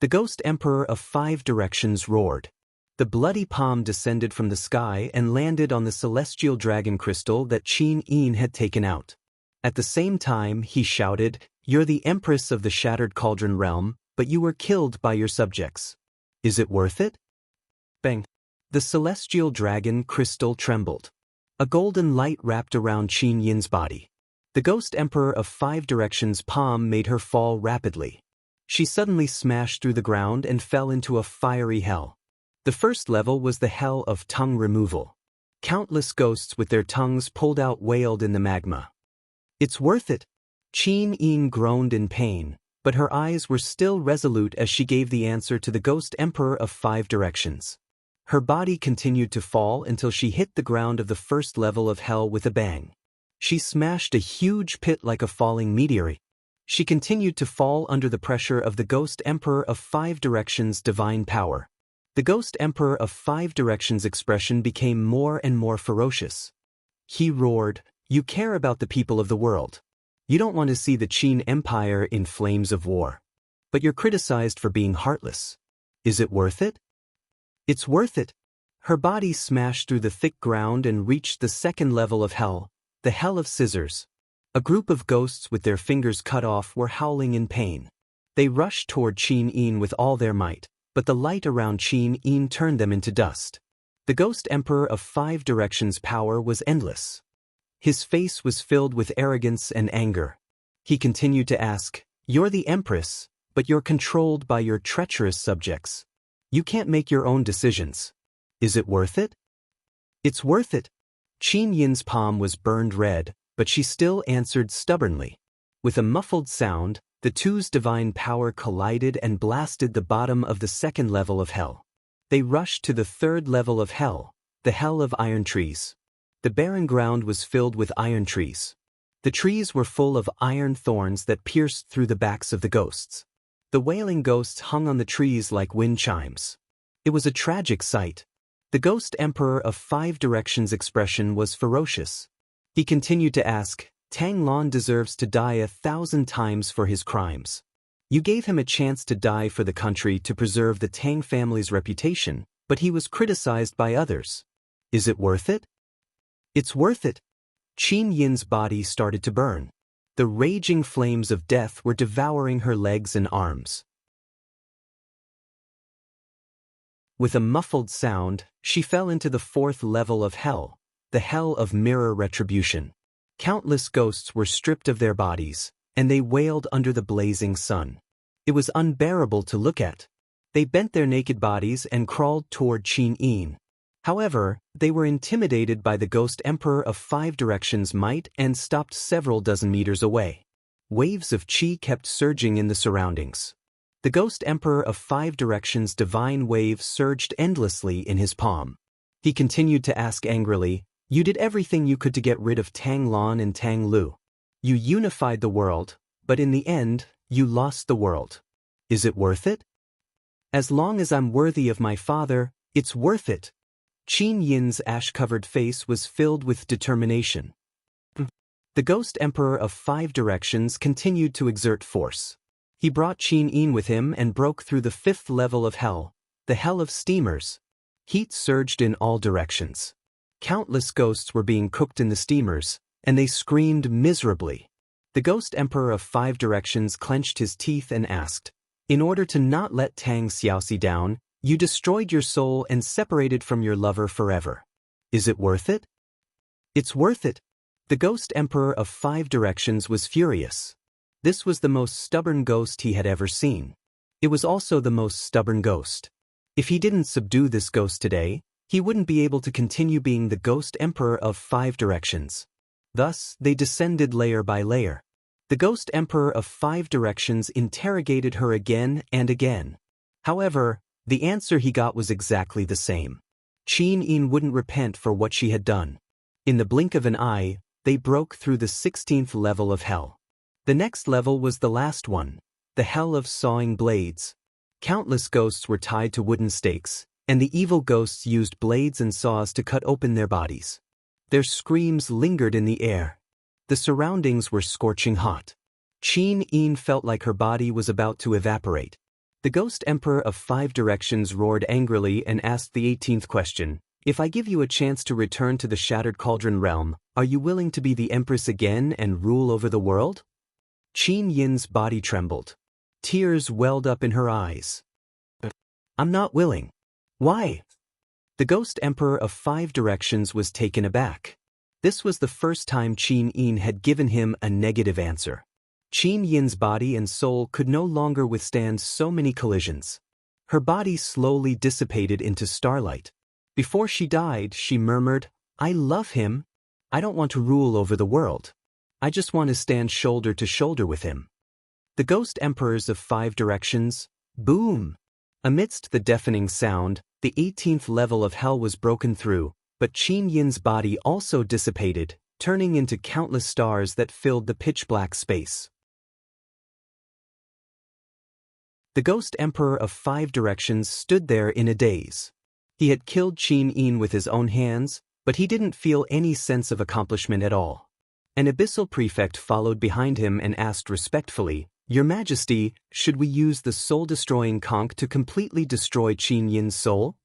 The Ghost Emperor of 5 Directions roared. The bloody palm descended from the sky and landed on the celestial dragon crystal that Qin Yin had taken out. At the same time, he shouted, "You're the Empress of the Shattered Cauldron Realm, but you were killed by your subjects. Is it worth it?" Bang! The celestial dragon crystal trembled. A golden light wrapped around Qin Yin's body. The Ghost Emperor of 5 Directions' palm made her fall rapidly. She suddenly smashed through the ground and fell into a fiery hell. The first level was the hell of tongue removal. Countless ghosts with their tongues pulled out wailed in the magma. "It's worth it." Qin Yin groaned in pain, but her eyes were still resolute as she gave the answer to the Ghost Emperor of 5 Directions. Her body continued to fall until she hit the ground of the first level of hell with a bang. She smashed a huge pit like a falling meteorite. She continued to fall under the pressure of the Ghost Emperor of 5 Directions' divine power. The Ghost Emperor of 5 Directions' expression became more and more ferocious. He roared, "You care about the people of the world. You don't want to see the Qin Empire in flames of war. But you're criticized for being heartless. Is it worth it?" "It's worth it." Her body smashed through the thick ground and reached the second level of hell, the Hell of Scissors. A group of ghosts with their fingers cut off were howling in pain. They rushed toward Qin Yin with all their might, but the light around Qin Yin turned them into dust. The Ghost Emperor of 5 Directions' power was endless. His face was filled with arrogance and anger. He continued to ask, "You're the Empress, but you're controlled by your treacherous subjects. You can't make your own decisions. Is it worth it?" "It's worth it." Qin Yin's palm was burned red, but she still answered stubbornly. With a muffled sound, the two's divine power collided and blasted the bottom of the second level of hell. They rushed to the third level of hell, the Hell of Iron Trees. The barren ground was filled with iron trees. The trees were full of iron thorns that pierced through the backs of the ghosts. The wailing ghosts hung on the trees like wind chimes. It was a tragic sight. The Ghost Emperor of 5 Directions' expression was ferocious. He continued to ask, "Tang Lan deserves to die 1,000 times for his crimes. You gave him a chance to die for the country to preserve the Tang family's reputation, but he was criticized by others. Is it worth it?" "It's worth it." Qin Yin's body started to burn. The raging flames of death were devouring her legs and arms. With a muffled sound, she fell into the fourth level of hell, the Hell of Mirror Retribution. Countless ghosts were stripped of their bodies, and they wailed under the blazing sun. It was unbearable to look at. They bent their naked bodies and crawled toward Qin Yin. However, they were intimidated by the Ghost Emperor of 5 Directions' might and stopped several dozen meters away. Waves of qi kept surging in the surroundings. The Ghost Emperor of Five Directions' divine wave surged endlessly in his palm. He continued to ask angrily, "You did everything you could to get rid of Tang Lan and Tang Lu. You unified the world, but in the end, you lost the world. Is it worth it?" "As long as I'm worthy of my father, it's worth it." Qin Yin's ash-covered face was filled with determination. The Ghost Emperor of Five Directions continued to exert force. He brought Qin Yin with him and broke through the fifth level of hell, the hell of steamers. Heat surged in all directions. Countless ghosts were being cooked in the steamers, and they screamed miserably. The Ghost Emperor of Five Directions clenched his teeth and asked, "In order to not let Tang Xiaoxi down, you destroyed your soul and separated from your lover forever. Is it worth it?" "It's worth it." The Ghost Emperor of Five Directions was furious. This was the most stubborn ghost he had ever seen. It was also the most stubborn ghost. If he didn't subdue this ghost today, he wouldn't be able to continue being the Ghost Emperor of Five Directions. Thus, they descended layer by layer. The Ghost Emperor of Five Directions interrogated her again and again. However, the answer he got was exactly the same. Qin Yin wouldn't repent for what she had done. In the blink of an eye, they broke through the 16th level of hell. The next level was the last one, the hell of sawing blades. Countless ghosts were tied to wooden stakes, and the evil ghosts used blades and saws to cut open their bodies. Their screams lingered in the air. The surroundings were scorching hot. Qin Yin felt like her body was about to evaporate. The Ghost Emperor of Five Directions roared angrily and asked the 18th question, "If I give you a chance to return to the Shattered Cauldron realm, are you willing to be the Empress again and rule over the world?" Qin Yin's body trembled. Tears welled up in her eyes. "I'm not willing." "Why?" The Ghost Emperor of Five Directions was taken aback. This was the first time Qin Yin had given him a negative answer. Qin Yin's body and soul could no longer withstand so many collisions. Her body slowly dissipated into starlight. Before she died, she murmured, "I love him. I don't want to rule over the world. I just want to stand shoulder to shoulder with him." The Ghost Emperors of Five Directions, boom! Amidst the deafening sound, the 18th level of hell was broken through, but Qin Yin's body also dissipated, turning into countless stars that filled the pitch-black space. The Ghost Emperor of Five Directions stood there in a daze. He had killed Qin Yin with his own hands, but he didn't feel any sense of accomplishment at all. An abyssal prefect followed behind him and asked respectfully, "Your Majesty, should we use the soul-destroying conch to completely destroy Qin Yin's soul?"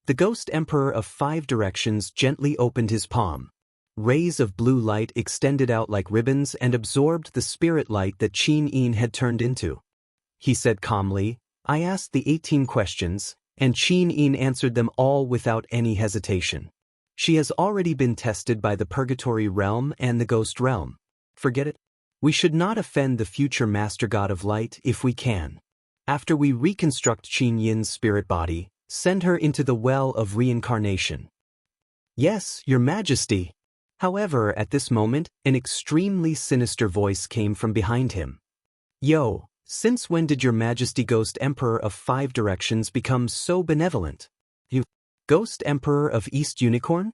The Ghost Emperor of Five Directions gently opened his palm. Rays of blue light extended out like ribbons and absorbed the spirit light that Qin Yin had turned into. He said calmly, "I asked the 18 questions, and Qin Yin answered them all without any hesitation. She has already been tested by the Purgatory Realm and the Ghost Realm. Forget it. We should not offend the future Master God of Light if we can. After we reconstruct Qin Yin's spirit body, send her into the well of reincarnation." "Yes, Your Majesty." However, at this moment, an extremely sinister voice came from behind him. "Yo, since when did Your Majesty Ghost Emperor of Five Directions become so benevolent? You, Ghost Emperor of East Unicorn?"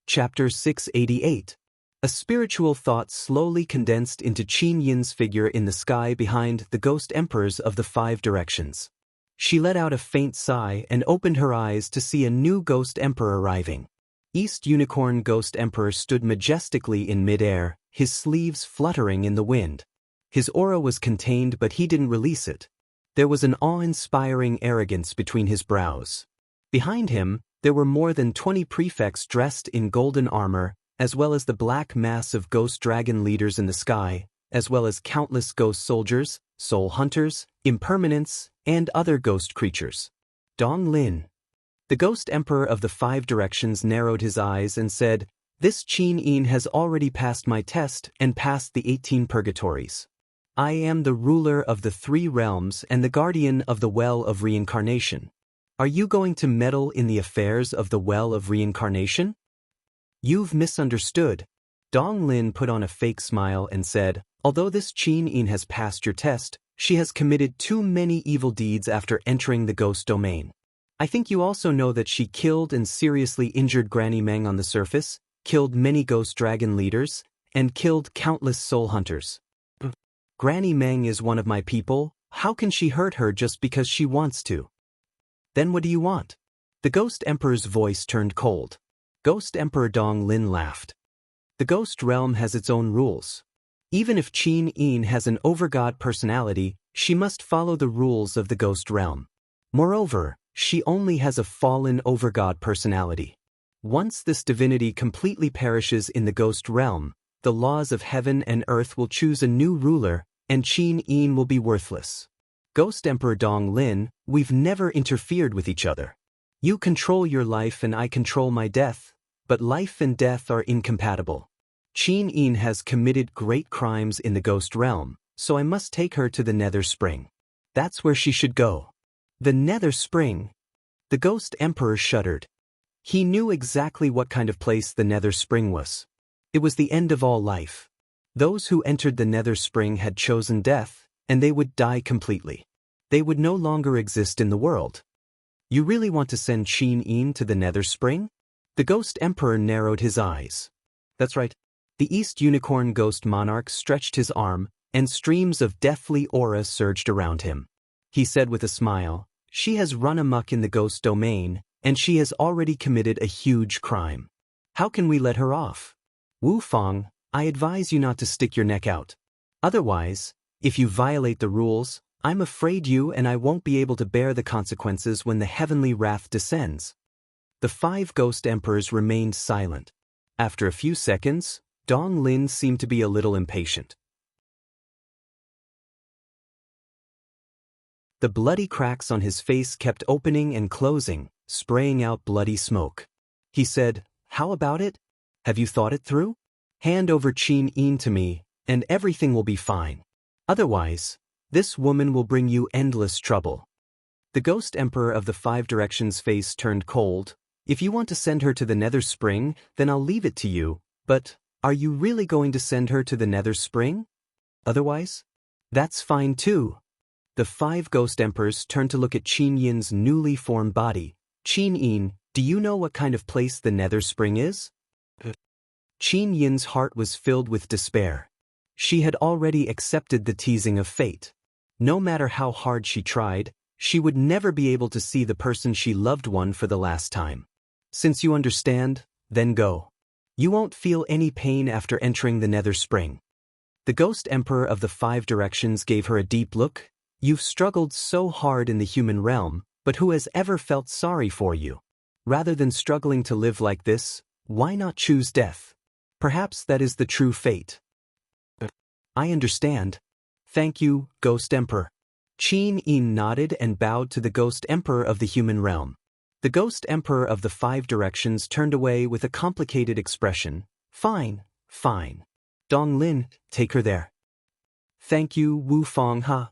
Chapter 688. A spiritual thought slowly condensed into Qin Yin's figure in the sky behind the Ghost Emperors of the Five Directions. She let out a faint sigh and opened her eyes to see a new Ghost Emperor arriving. East Unicorn Ghost Emperor stood majestically in midair, his sleeves fluttering in the wind. His aura was contained, but he didn't release it. There was an awe-inspiring arrogance between his brows. Behind him, there were more than 20 prefects dressed in golden armor, as well as the black mass of ghost dragon leaders in the sky, as well as countless ghost soldiers, soul hunters, impermanents, and other ghost creatures. Dong Lin. The Ghost Emperor of the Five Directions narrowed his eyes and said, "This Qin Yin has already passed my test and passed the 18 purgatories. I am the ruler of the 3 realms and the guardian of the Well of Reincarnation. Are you going to meddle in the affairs of the Well of Reincarnation?" "You've misunderstood." Dong Lin put on a fake smile and said, although this Qin Yin has passed your test, she has committed too many evil deeds after entering the ghost domain. I think you also know that she killed and seriously injured Granny Meng on the surface, killed many ghost dragon leaders, and killed countless soul hunters. Granny Meng is one of my people. How can she hurt her just because she wants to? Then what do you want? The Ghost Emperor's voice turned cold. Ghost Emperor Dong Lin laughed. The Ghost Realm has its own rules. Even if Qin Yin has an overgod personality, she must follow the rules of the Ghost Realm. Moreover, she only has a fallen overgod personality. Once this divinity completely perishes in the Ghost Realm, the laws of heaven and earth will choose a new ruler, and Qin Yin will be worthless. Ghost Emperor Dong Lin, we've never interfered with each other. You control your life and I control my death, but life and death are incompatible. Qin Yin has committed great crimes in the Ghost Realm, so I must take her to the Nether Spring. That's where she should go. The Nether Spring? The Ghost Emperor shuddered. He knew exactly what kind of place the Nether Spring was. It was the end of all life. Those who entered the Nether Spring had chosen death, and they would die completely. They would no longer exist in the world. You really want to send Qin Yin to the Nether Spring? The Ghost Emperor narrowed his eyes. That's right. The East Unicorn Ghost Monarch stretched his arm, and streams of deathly aura surged around him. He said with a smile, she has run amok in the ghost domain, and she has already committed a huge crime. How can we let her off? Wu Fang, I advise you not to stick your neck out. Otherwise, if you violate the rules, I'm afraid you and I won't be able to bear the consequences when the heavenly wrath descends. The 5 Ghost Emperors remained silent. After a few seconds, Dong Lin seemed to be a little impatient. The bloody cracks on his face kept opening and closing, spraying out bloody smoke. He said, how about it? Have you thought it through? Hand over Qin Yin to me, and everything will be fine. Otherwise, this woman will bring you endless trouble. The Ghost Emperor of the 5 Directions' face turned cold. If you want to send her to the Nether Spring, then I'll leave it to you, but are you really going to send her to the Nether Spring? Otherwise? That's fine too. The 5 Ghost Emperors turned to look at Qin Yin's newly formed body. Qin Yin, do you know what kind of place the Nether Spring is? Qin Yin's heart was filled with despair. She had already accepted the teasing of fate. No matter how hard she tried, she would never be able to see the person she loved one for the last time. Since you understand, then go. You won't feel any pain after entering the Nether Spring. The Ghost Emperor of the 5 Directions gave her a deep look. You've struggled so hard in the human realm, but who has ever felt sorry for you? Rather than struggling to live like this, why not choose death? Perhaps that is the true fate. I understand. Thank you, Ghost Emperor. Qin Yin nodded and bowed to the Ghost Emperor of the human realm. The Ghost Emperor of the 5 Directions turned away with a complicated expression. Fine, fine. Dong Lin, take her there. Thank you, Wu Fang Ha.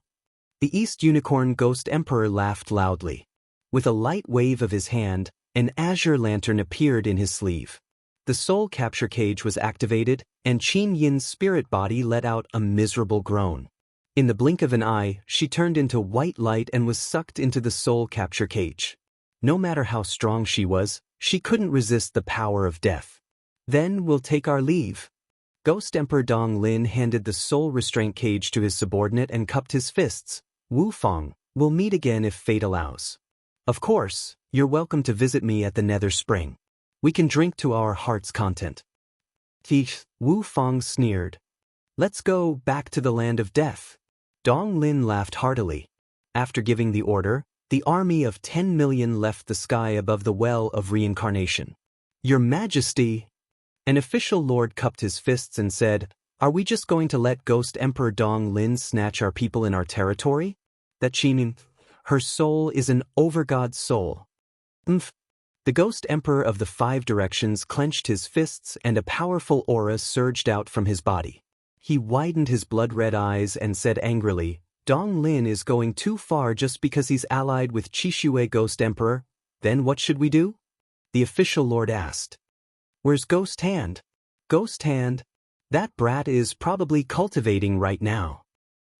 The East Unicorn Ghost Emperor laughed loudly. With a light wave of his hand, an azure lantern appeared in his sleeve. The soul capture cage was activated, and Qin Yin's spirit body let out a miserable groan. In the blink of an eye, she turned into white light and was sucked into the soul capture cage. No matter how strong she was, she couldn't resist the power of death. Then we'll take our leave. Ghost Emperor Dong Lin handed the soul restraint cage to his subordinate and cupped his fists. Wu Fang, we'll meet again if fate allows. Of course, you're welcome to visit me at the Nether Spring. We can drink to our heart's content. Wu Fang sneered. Let's go back to the land of death. Dong Lin laughed heartily. After giving the order, the army of 10 million left the sky above the well of reincarnation. Your Majesty! An official lord cupped his fists and said, are we just going to let Ghost Emperor Dong Lin snatch our people in our territory? That Qin, her soul is an overgod soul. The Ghost Emperor of the 5 Directions clenched his fists and a powerful aura surged out from his body. He widened his blood-red eyes and said angrily, Dong Lin is going too far just because he's allied with Qishui Ghost Emperor. Then what should we do? The official lord asked. Where's Ghost Hand? Ghost Hand. That brat is probably cultivating right now.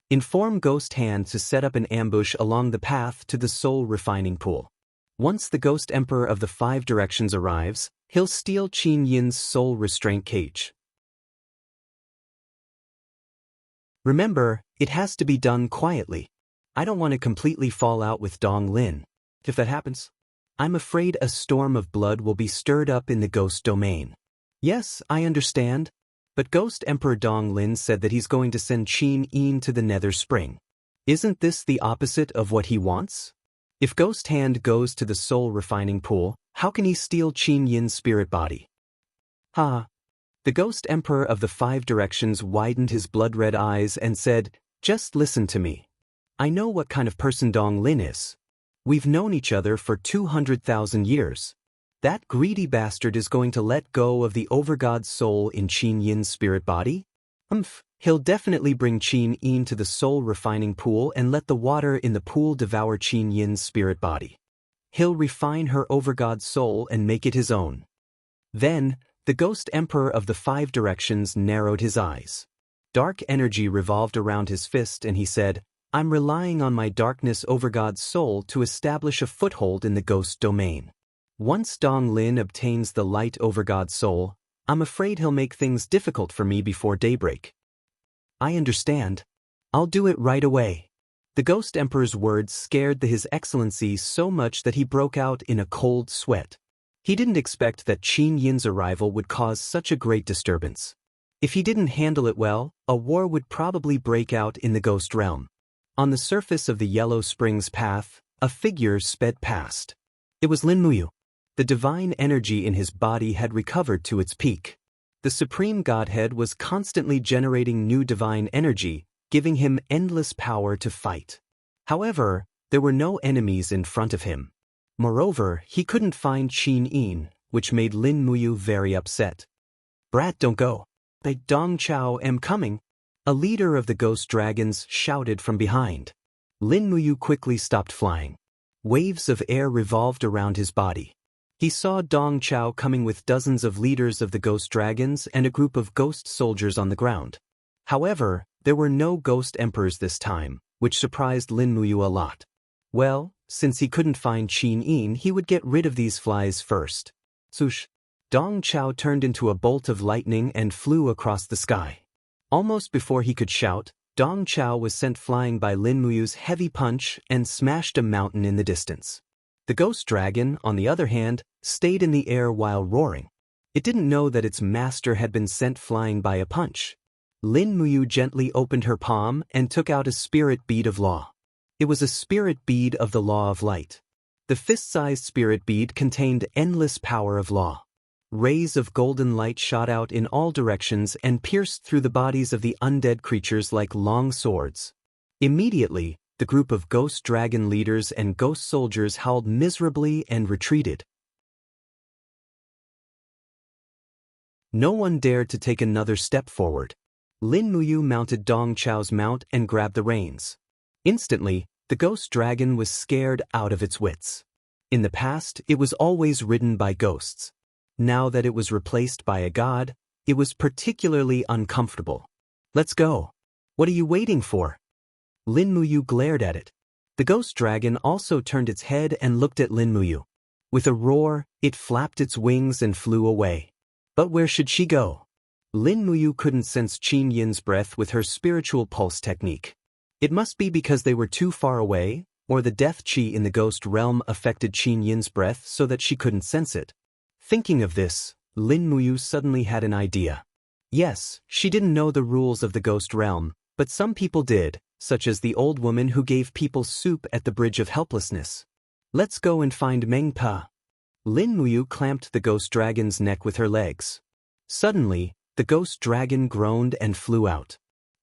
Inform Ghost Hand to set up an ambush along the path to the soul refining pool. Once the Ghost Emperor of the 5 Directions arrives, he'll steal Qin Yin's soul restraint cage. Remember, it has to be done quietly. I don't want to completely fall out with Dong Lin. If that happens, I'm afraid a storm of blood will be stirred up in the ghost domain. Yes, I understand. But Ghost Emperor Dong Lin said that he's going to send Qin Yin to the Nether Spring. Isn't this the opposite of what he wants? If Ghost Hand goes to the soul refining pool, how can he steal Qin Yin's spirit body? The Ghost Emperor of the 5 Directions widened his blood-red eyes and said, "Just listen to me. I know what kind of person Dong Lin is. We've known each other for 200,000 years. That greedy bastard is going to let go of the overgod's soul in Qin Yin's spirit body? He'll definitely bring Qin Yin to the soul refining pool and let the water in the pool devour Qin Yin's spirit body. He'll refine her overgod's soul and make it his own." Then, the Ghost Emperor of the 5 Directions narrowed his eyes. Dark energy revolved around his fist and he said, "I'm relying on my darkness overgod's soul to establish a foothold in the ghost domain. Once Dong Lin obtains the light overgod's soul, I'm afraid he'll make things difficult for me before daybreak." "I understand. I'll do it right away." The Ghost Emperor's words scared His Excellency so much that he broke out in a cold sweat. He didn't expect that Qin Yin's arrival would cause such a great disturbance. If he didn't handle it well, a war would probably break out in the ghost realm. On the surface of the Yellow Springs path, a figure sped past. It was Lin Muyu. The divine energy in his body had recovered to its peak. The Supreme Godhead was constantly generating new divine energy, giving him endless power to fight. However, there were no enemies in front of him. Moreover, he couldn't find Qin Yin, which made Lin Muyu very upset. "Brat, don't go. I Dong Chao am coming," a leader of the ghost dragons shouted from behind. Lin Muyu quickly stopped flying. Waves of air revolved around his body. He saw Dong Chao coming with dozens of leaders of the ghost dragons and a group of ghost soldiers on the ground. However, there were no ghost emperors this time, which surprised Lin Muyu a lot. Well, since he couldn't find Qin Yin, he would get rid of these flies first. Swoosh! Dong Chao turned into a bolt of lightning and flew across the sky. Almost before he could shout, Dong Chao was sent flying by Lin Muyu's heavy punch and smashed a mountain in the distance. The ghost dragon, on the other hand, stayed in the air while roaring. It didn't know that its master had been sent flying by a punch. Lin Muyu gently opened her palm and took out a spirit bead of law. It was a spirit bead of the law of light. The fist-sized spirit bead contained endless power of law. Rays of golden light shot out in all directions and pierced through the bodies of the undead creatures like long swords. Immediately, the group of ghost dragon leaders and ghost soldiers howled miserably and retreated. No one dared to take another step forward. Lin Muyu mounted Dong Chao's mount and grabbed the reins. Instantly, the ghost dragon was scared out of its wits. In the past, it was always ridden by ghosts. Now that it was replaced by a god, it was particularly uncomfortable. "Let's go. What are you waiting for?" Lin Muyu glared at it. The ghost dragon also turned its head and looked at Lin Muyu. With a roar, it flapped its wings and flew away. But where should she go? Lin Muyu couldn't sense Qin Yin's breath with her spiritual pulse technique. It must be because they were too far away, or the death qi in the ghost realm affected Qin Yin's breath so that she couldn't sense it. Thinking of this, Lin Muyu suddenly had an idea. Yes, she didn't know the rules of the ghost realm, but some people did, such as the old woman who gave people soup at the Bridge of Helplessness. "Let's go and find Meng Pa." Lin Muyu clamped the ghost dragon's neck with her legs. Suddenly, the ghost dragon groaned and flew out.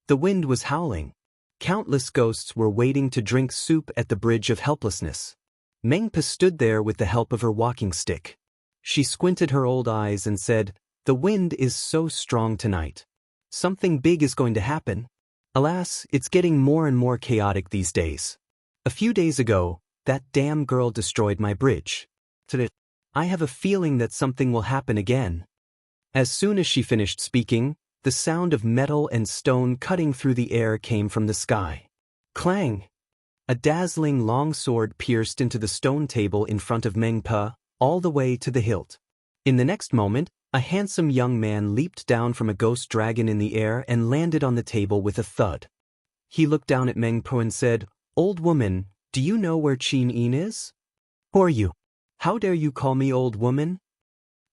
The wind was howling. Countless ghosts were waiting to drink soup at the Bridge of Helplessness. Meng Pa stood there with the help of her walking stick. She squinted her old eyes and said, "The wind is so strong tonight. Something big is going to happen. Alas, it's getting more and more chaotic these days. A few days ago, that damn girl destroyed my bridge. Today, I have a feeling that something will happen again." As soon as she finished speaking, the sound of metal and stone cutting through the air came from the sky. Clang! A dazzling long sword pierced into the stone table in front of Mengpe, all the way to the hilt. In the next moment, a handsome young man leaped down from a ghost dragon in the air and landed on the table with a thud. He looked down at Mengpe and said, "Old woman, do you know where Qin Yin is?" "Who are you? How dare you call me old woman?"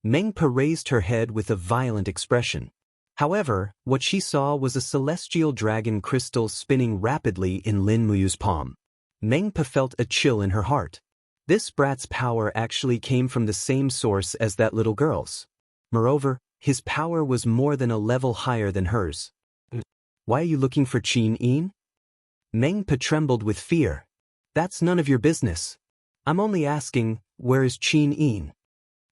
Mengpe raised her head with a violent expression. However, what she saw was a celestial dragon crystal spinning rapidly in Lin Muyu's palm. Mengpe felt a chill in her heart. This brat's power actually came from the same source as that little girl's. Moreover, his power was more than a level higher than hers. "Why are you looking for Qin Yin?" Mengpe trembled with fear. "That's none of your business. I'm only asking, where is Qin Yin?"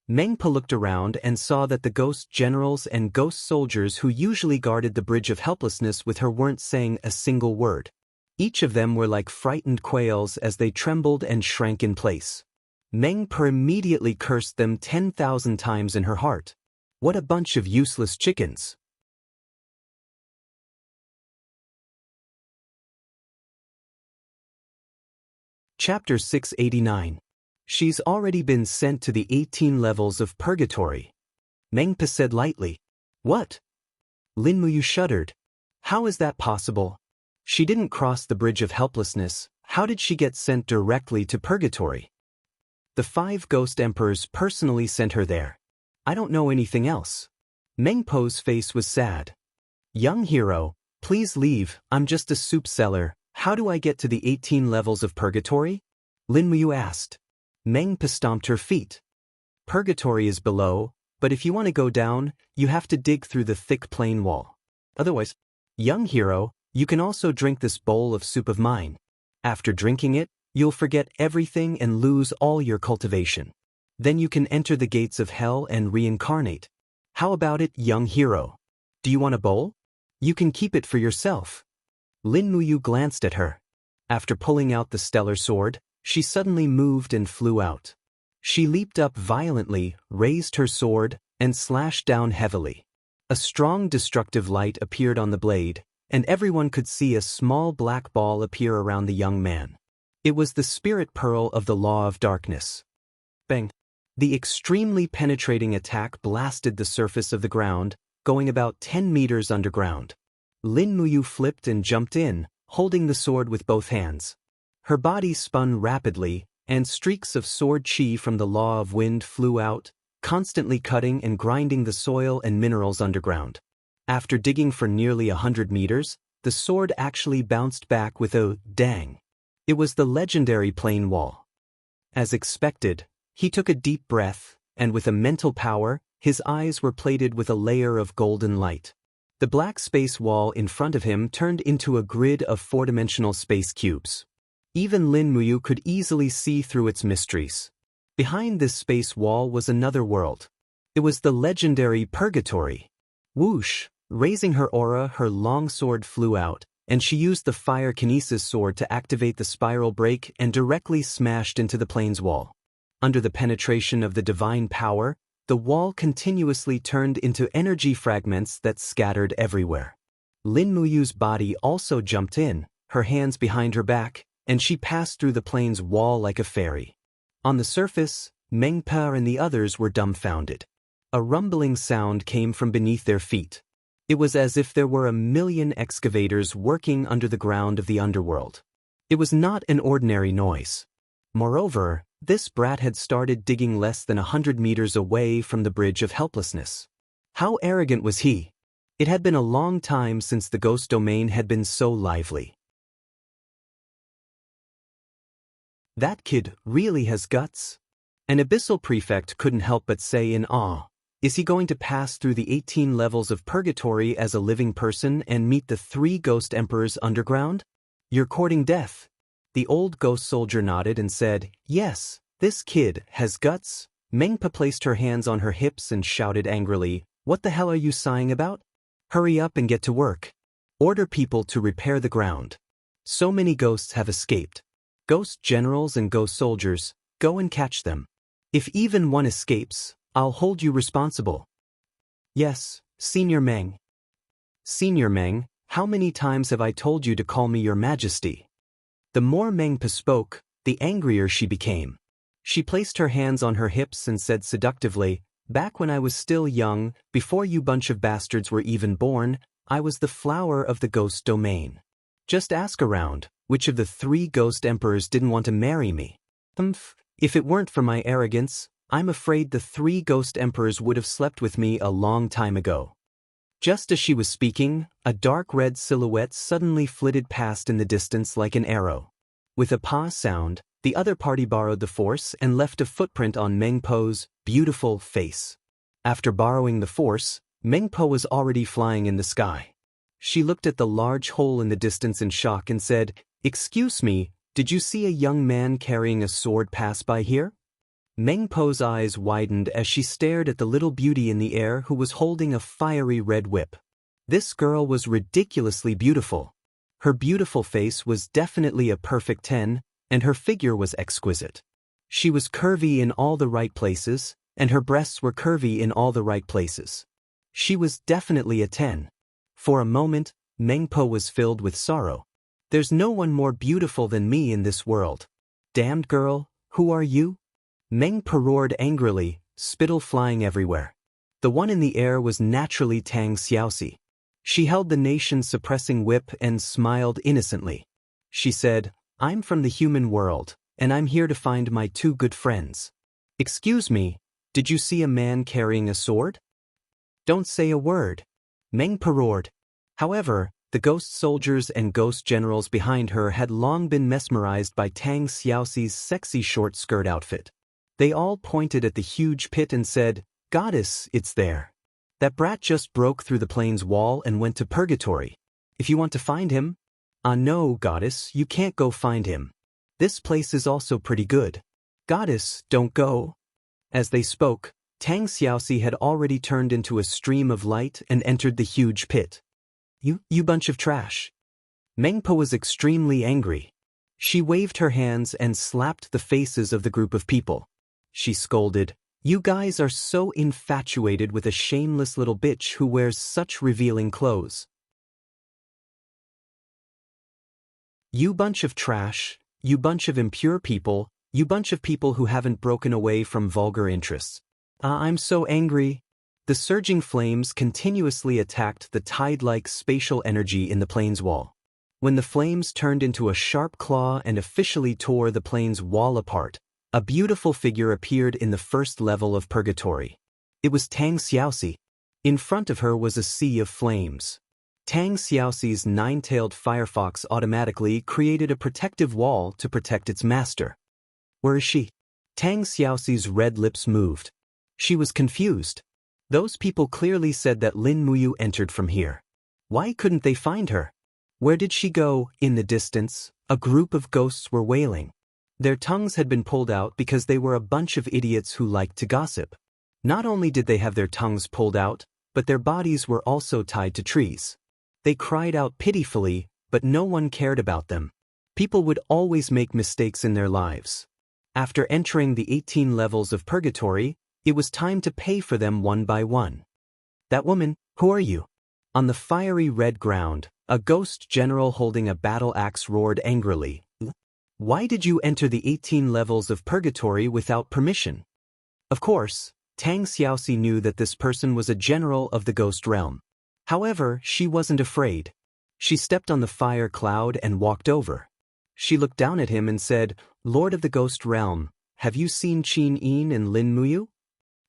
Mengpe looked around and saw that the ghost generals and ghost soldiers who usually guarded the Bridge of Helplessness with her weren't saying a single word. Each of them were like frightened quails as they trembled and shrank in place. Mengpe immediately cursed them 10,000 times in her heart. What a bunch of useless chickens. Chapter 689. She's already been sent to the 18 levels of purgatory. Mengpe said lightly. "What?" Lin Muyu shuddered. "How is that possible? She didn't cross the Bridge of Helplessness. How did she get sent directly to purgatory?" "The 5 ghost emperors personally sent her there. I don't know anything else." Mengpo's face was sad. "Young hero, please leave. I'm just a soup seller. How do I get to the 18 levels of purgatory?" Lin Muyu asked. Mengpe stomped her feet. "Purgatory is below, but if you want to go down, you have to dig through the thick plain wall. Otherwise, young hero, you can also drink this bowl of soup of mine. After drinking it, you'll forget everything and lose all your cultivation. Then you can enter the gates of hell and reincarnate. How about it, young hero? Do you want a bowl? You can keep it for yourself." Lin Muyu glanced at her. After pulling out the stellar sword, she suddenly moved and flew out. She leaped up violently, raised her sword, and slashed down heavily. A strong destructive light appeared on the blade, and everyone could see a small black ball appear around the young man. It was the spirit pearl of the law of darkness. Bang! The extremely penetrating attack blasted the surface of the ground, going about 10 meters underground. Lin Muyu flipped and jumped in, holding the sword with both hands. Her body spun rapidly, and streaks of sword chi from the law of wind flew out, constantly cutting and grinding the soil and minerals underground. After digging for nearly 100 meters, the sword actually bounced back with a dang. It was the legendary plain wall. As expected, he took a deep breath, and with a mental power, his eyes were plated with a layer of golden light. The black space wall in front of him turned into a grid of 4-dimensional space cubes. Even Lin Muyu could easily see through its mysteries. Behind this space wall was another world. It was the legendary purgatory. Whoosh! Raising her aura, her long sword flew out, and she used the fire kinesis sword to activate the spiral break and directly smashed into the plane's wall. Under the penetration of the divine power, the wall continuously turned into energy fragments that scattered everywhere. Lin Muyu's body also jumped in, her hands behind her back, and she passed through the plane's wall like a fairy. On the surface, Mengpe and the others were dumbfounded. A rumbling sound came from beneath their feet. It was as if there were 1,000,000 excavators working under the ground of the underworld. It was not an ordinary noise. Moreover, this brat had started digging less than 100 meters away from the Bridge of Helplessness. How arrogant was he? It had been a long time since the ghost domain had been so lively. That kid really has guts? An abyssal prefect couldn't help but say in awe. Is he going to pass through the 18 levels of purgatory as a living person and meet the 3 ghost emperors underground? You're courting death. The old ghost soldier nodded and said, "Yes, this kid has guts." Mengpe placed her hands on her hips and shouted angrily, "What the hell are you sighing about? Hurry up and get to work. Order people to repair the ground. So many ghosts have escaped. Ghost generals and ghost soldiers, go and catch them. If even one escapes, I'll hold you responsible." Yes, Senior Meng. Senior Meng, how many times have I told you to call me your majesty? The more Mengpa spoke, the angrier she became. She placed her hands on her hips and said seductively, "Back when I was still young, before you bunch of bastards were even born, I was the flower of the ghost domain. Just ask around, which of the 3 ghost emperors didn't want to marry me? If it weren't for my arrogance, I'm afraid the 3 ghost emperors would have slept with me a long time ago." Just as she was speaking, a dark red silhouette suddenly flitted past in the distance like an arrow. With a pa sound, the other party borrowed the force and left a footprint on Mengpo's beautiful face. After borrowing the force, Mengpo was already flying in the sky. She looked at the large hole in the distance in shock and said, "Excuse me, did you see a young man carrying a sword pass by here?" Mengpo's eyes widened as she stared at the little beauty in the air who was holding a fiery red whip. This girl was ridiculously beautiful. Her beautiful face was definitely a perfect 10, and her figure was exquisite. She was curvy in all the right places, and her breasts were curvy in all the right places. She was definitely a 10. For a moment, Mengpo was filled with sorrow. "There's no one more beautiful than me in this world. Damned girl, who are you?" Mengpa roared angrily, spittle flying everywhere. The one in the air was naturally Tang Xiaoxi. She held the nation-suppressing whip and smiled innocently. She said, "I'm from the human world, and I'm here to find my 2 good friends. Excuse me, did you see a man carrying a sword?" "Don't say a word," Mengpa roared. However, the ghost soldiers and ghost generals behind her had long been mesmerized by Tang Xiaoxi's sexy short skirt outfit. They all pointed at the huge pit and said, "Goddess, it's there. That brat just broke through the plane's wall and went to purgatory. If you want to find him..." No, goddess, you can't go find him. This place is also pretty good. Goddess, don't go." As they spoke, Tang Xiaoxi had already turned into a stream of light and entered the huge pit. You bunch of trash." Mengpa was extremely angry. She waved her hands and slapped the faces of the group of people. She scolded, "You guys are so infatuated with a shameless little bitch who wears such revealing clothes. You bunch of trash, you bunch of impure people, you bunch of people who haven't broken away from vulgar interests. I'm so angry." The surging flames continuously attacked the tide-like spatial energy in the plane's wall. When the flames turned into a sharp claw and officially tore the plane's wall apart, a beautiful figure appeared in the first level of purgatory. It was Tang Xiaoxi. In front of her was a sea of flames. Tang Xiaoxi's 9-tailed firefox automatically created a protective wall to protect its master. "Where is she?" Tang Xiaoxi's red lips moved. She was confused. Those people clearly said that Lin Muyu entered from here. Why couldn't they find her? Where did she go? In the distance, a group of ghosts were wailing. Their tongues had been pulled out because they were a bunch of idiots who liked to gossip. Not only did they have their tongues pulled out, but their bodies were also tied to trees. They cried out pitifully, but no one cared about them. People would always make mistakes in their lives. After entering the 18 levels of purgatory, it was time to pay for them one by one. "That woman, who are you?" On the fiery red ground, a ghost general holding a battle axe roared angrily. "Why did you enter the 18 levels of purgatory without permission?" Of course, Tang Xiaoxi knew that this person was a general of the ghost realm. However, she wasn't afraid. She stepped on the fire cloud and walked over. She looked down at him and said, "Lord of the ghost realm, have you seen Qin Yin and Lin Muyu?"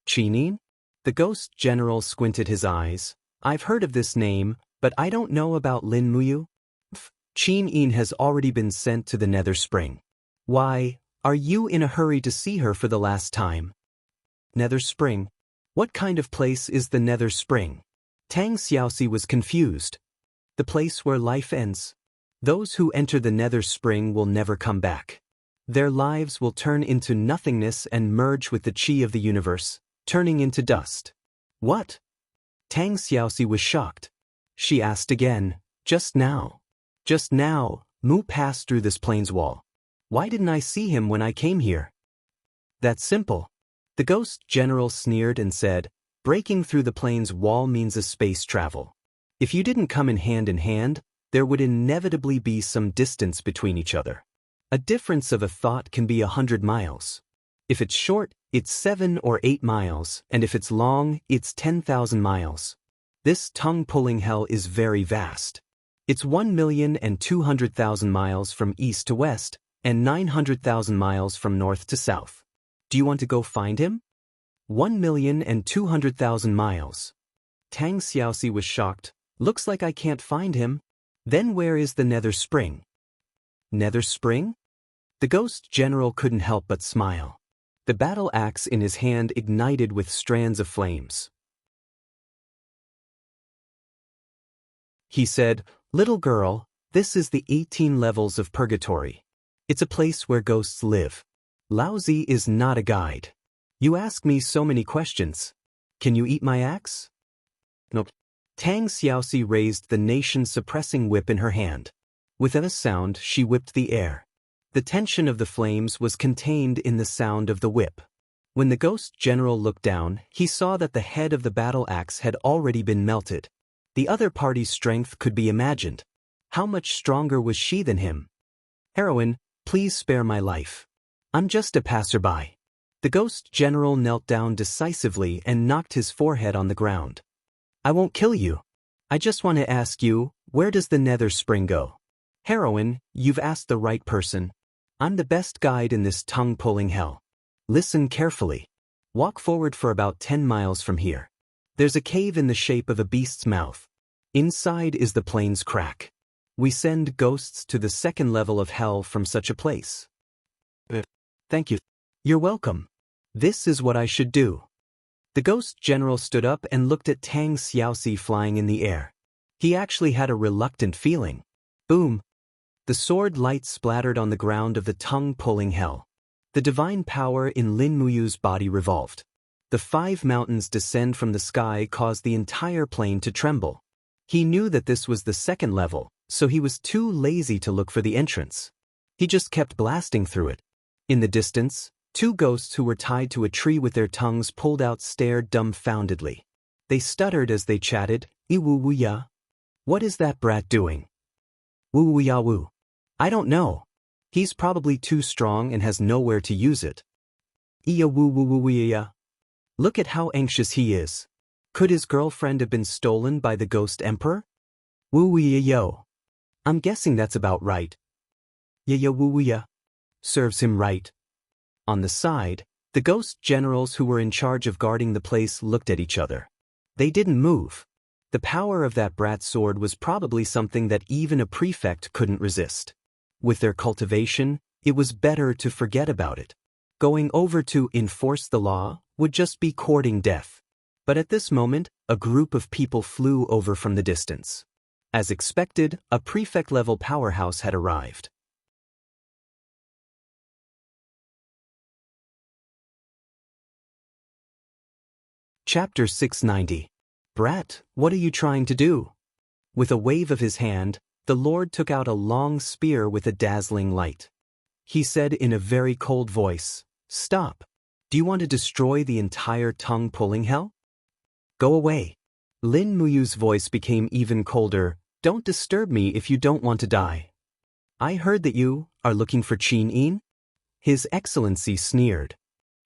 "Qin Yin?" The ghost general squinted his eyes. "I've heard of this name, but I don't know about Lin Muyu." "Qin Yin has already been sent to the Nether Spring." "Why, are you in a hurry to see her for the last time?" "Nether Spring? What kind of place is the Nether Spring?" Tang Xiaoxi was confused. "The place where life ends. Those who enter the Nether Spring will never come back. Their lives will turn into nothingness and merge with the qi of the universe, turning into dust." "What?" Tang Xiaoxi was shocked. She asked again, "Just now? Just now, Mu passed through this plane's wall. Why didn't I see him when I came here?" "That's simple." The ghost general sneered and said, Breaking through the plane's wall means a space travel. If you didn't come in hand, there would inevitably be some distance between each other. A difference of a thought can be 100 miles. If it's short, it's 7 or 8 miles, and if it's long, it's 10,000 miles. This tongue-pulling hell is very vast. It's 1,200,000 miles from east to west, and 900,000 miles from north to south. Do you want to go find him? 1,200,000 miles. Tang Xiaoxi was shocked. Looks like I can't find him. Then where is the Nether Spring? Nether Spring? The ghost general couldn't help but smile. The battle axe in his hand ignited with strands of flames. He said, "Little girl, this is the 18 levels of purgatory. It's a place where ghosts live. Laozi is not a guide. You ask me so many questions. Can you eat my axe?" Nope. Tang Xiaoxi raised the nation-suppressing whip in her hand. Without a sound, she whipped the air. The tension of the flames was contained in the sound of the whip. When the ghost general looked down, he saw that the head of the battle axe had already been melted. The other party's strength could be imagined. How much stronger was she than him? "Heroine, please spare my life. I'm just a passerby." The ghost general knelt down decisively and knocked his forehead on the ground. "I won't kill you. I just want to ask you, where does the Nether Spring go?" "Heroine, you've asked the right person. I'm the best guide in this tongue-pulling hell. Listen carefully. Walk forward for about 10 miles from here. There's a cave in the shape of a beast's mouth. Inside is the plane's crack. We send ghosts to the second level of hell from such a place." "Thank you." "You're welcome. This is what I should do." The ghost general stood up and looked at Tang Xiaoxi flying in the air. He actually had a reluctant feeling. Boom! The sword light splattered on the ground of the tongue-pulling hell. The divine power in Lin Muyu's body revolved. The 5 mountains descend from the sky caused the entire plane to tremble. He knew that this was the second level, so he was too lazy to look for the entrance. He just kept blasting through it. In the distance, 2 ghosts who were tied to a tree with their tongues pulled out stared dumbfoundedly. They stuttered as they chatted, "Iwu-wu-ya? What is that brat doing?" "Woo-woo-ya-woo. I don't know. He's probably too strong and has nowhere to use it." "Iya-woo-woo-woo-ya. Look at how anxious he is. Could his girlfriend have been stolen by the Ghost Emperor?" "Woo-woo-ya-yo. I'm guessing that's about right." "Ya-ya-woo-woo-ya. Serves him right." On the side, the ghost generals who were in charge of guarding the place looked at each other. They didn't move. The power of that brat sword was probably something that even a prefect couldn't resist. With their cultivation, it was better to forget about it. Going over to enforce the law would just be courting death. But at this moment, a group of people flew over from the distance. As expected, a prefect-level powerhouse had arrived. Chapter 690. "Brat, what are you trying to do?" With a wave of his hand, the Lord took out a long spear with a dazzling light. He said in a very cold voice, "Stop. Do you want to destroy the entire tongue-pulling hell? Go away." Lin Muyu's voice became even colder. "Don't disturb me if you don't want to die." "I heard that you are looking for Qin-yin?" His Excellency sneered.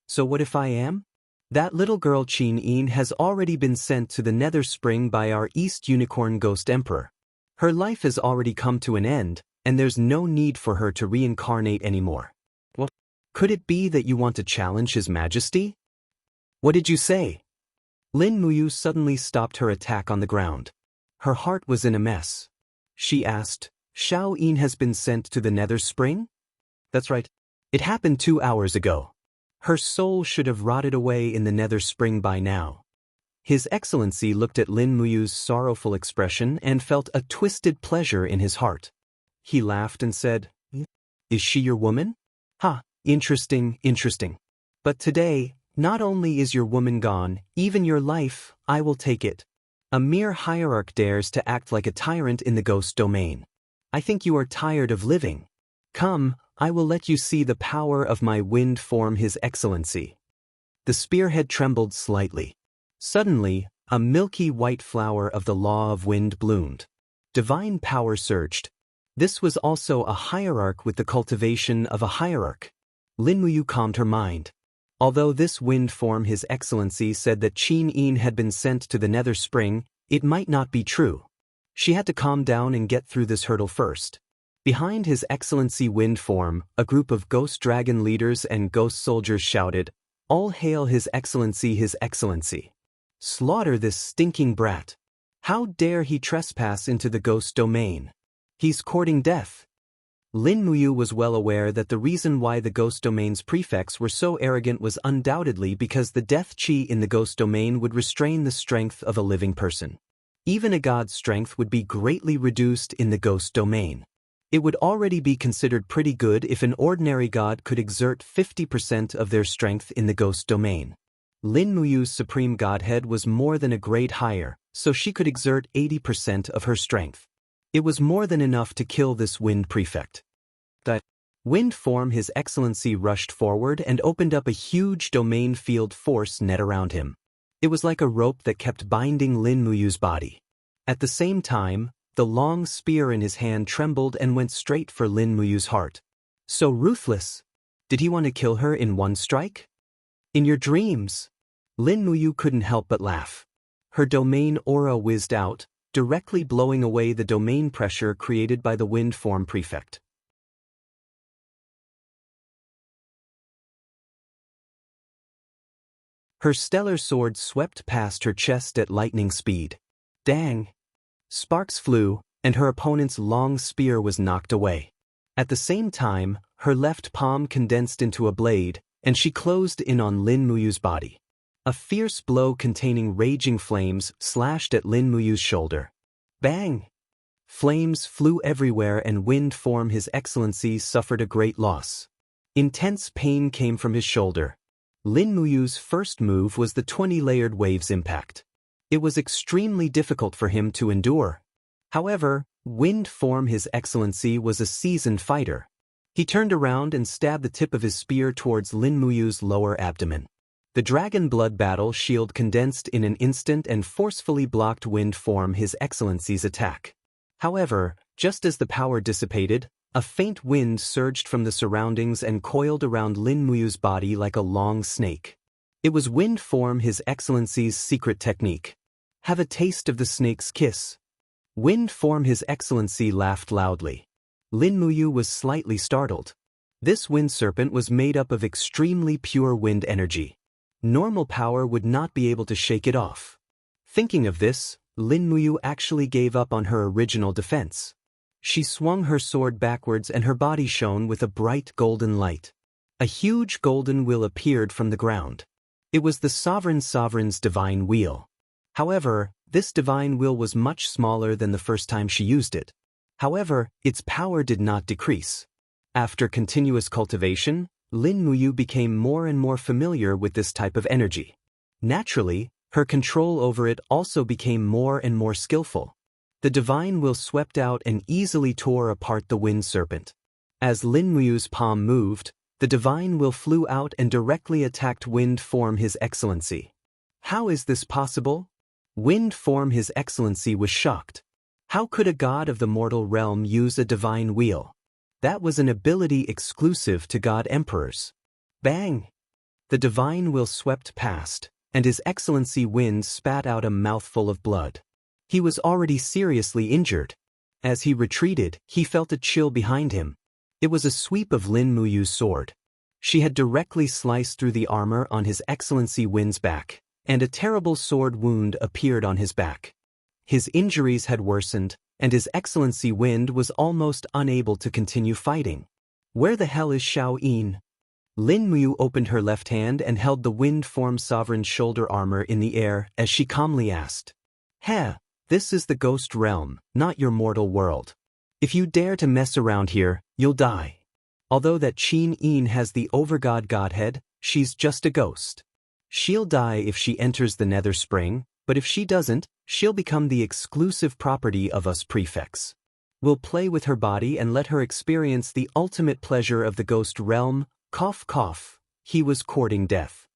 "So what if I am? That little girl Qin-yin has already been sent to the Nether Spring by our East Unicorn Ghost Emperor. Her life has already come to an end, and there's no need for her to reincarnate anymore. Well, could it be that you want to challenge His Majesty?" "What did you say?" Lin Muyu suddenly stopped her attack on the ground. Her heart was in a mess. She asked, "Xiao Yin has been sent to the Nether Spring?" "That's right. It happened 2 hours ago. Her soul should have rotted away in the Nether Spring by now." His Excellency looked at Lin Muyu's sorrowful expression and felt a twisted pleasure in his heart. He laughed and said, "Is she your woman? Ha, interesting. But today, not only is your woman gone, even your life, I will take it. A mere hierarch dares to act like a tyrant in the ghost domain. I think you are tired of living. Come, I will let you see the power of my wind form, His Excellency." The spearhead trembled slightly. Suddenly, a milky white flower of the law of wind bloomed. Divine power surged. This was also a hierarch with the cultivation of a hierarch. Lin Muyu calmed her mind. Although this wind form His Excellency said that Qin Yin had been sent to the Nether Spring, it might not be true. She had to calm down and get through this hurdle first. Behind His Excellency wind form, a group of ghost dragon leaders and ghost soldiers shouted, "All hail His Excellency, His Excellency! Slaughter this stinking brat! How dare he trespass into the ghost domain? He's courting death!" Lin Muyu was well aware that the reason why the ghost domain's prefects were so arrogant was undoubtedly because the death chi in the ghost domain would restrain the strength of a living person. Even a god's strength would be greatly reduced in the ghost domain. It would already be considered pretty good if an ordinary god could exert 50% of their strength in the ghost domain. Lin Muyu's supreme godhead was more than a grade higher, so she could exert 80% of her strength. It was more than enough to kill this wind prefect. The wind form His Excellency rushed forward and opened up a huge domain field force net around him. It was like a rope that kept binding Lin Muyu's body. At the same time, the long spear in his hand trembled and went straight for Lin Muyu's heart. So ruthless! Did he want to kill her in one strike? In your dreams! Lin Muyu couldn't help but laugh. Her domain aura whizzed out, directly blowing away the domain pressure created by the wind form prefect. Her stellar sword swept past her chest at lightning speed. Dang! Sparks flew, and her opponent's long spear was knocked away. At the same time, her left palm condensed into a blade, and she closed in on Lin Muyu's body. A fierce blow containing raging flames slashed at Lin Muyu's shoulder. Bang! Flames flew everywhere and wind form His Excellency suffered a great loss. Intense pain came from his shoulder. Lin Muyu's first move was the 20-layered waves impact. It was extremely difficult for him to endure. However, wind form His Excellency was a seasoned fighter. He turned around and stabbed the tip of his spear towards Lin Muyu's lower abdomen. The dragon blood battle shield condensed in an instant and forcefully blocked wind form His Excellency's attack. However, just as the power dissipated, a faint wind surged from the surroundings and coiled around Lin Muyu's body like a long snake. It was wind form His Excellency's secret technique. Have a taste of the snake's kiss. Wind form His Excellency laughed loudly. Lin Muyu was slightly startled. This wind serpent was made up of extremely pure wind energy. Normal power would not be able to shake it off. Thinking of this, Lin Muyu actually gave up on her original defense. She swung her sword backwards and her body shone with a bright golden light. A huge golden wheel appeared from the ground. It was the Sovereign's divine wheel. However, this divine wheel was much smaller than the first time she used it. However, its power did not decrease. After continuous cultivation, Lin Muyu became more and more familiar with this type of energy. Naturally, her control over it also became more and more skillful. The divine will swept out and easily tore apart the wind serpent. As Lin Muyu's palm moved, the divine will flew out and directly attacked wind form His Excellency. How is this possible? Wind form His Excellency was shocked. How could a god of the mortal realm use a divine wheel? That was an ability exclusive to god emperors. Bang! The divine will swept past, and His Excellency Wind spat out a mouthful of blood. He was already seriously injured. As he retreated, he felt a chill behind him. It was a sweep of Lin Muyu's sword. She had directly sliced through the armor on His Excellency Wind's back, and a terrible sword wound appeared on his back. His injuries had worsened, and His Excellency Wind was almost unable to continue fighting. Where the hell is Xiao Yin? Lin Muyu opened her left hand and held the wind form sovereign's shoulder armor in the air as she calmly asked, "Heh, this is the ghost realm, not your mortal world. If you dare to mess around here, you'll die. Although that Qin Yin has the overgod godhead, she's just a ghost. She'll die if she enters the Nether Spring, but if she doesn't, she'll become the exclusive property of us prefects. We'll play with her body and let her experience the ultimate pleasure of the ghost realm." Cough cough, he was courting death.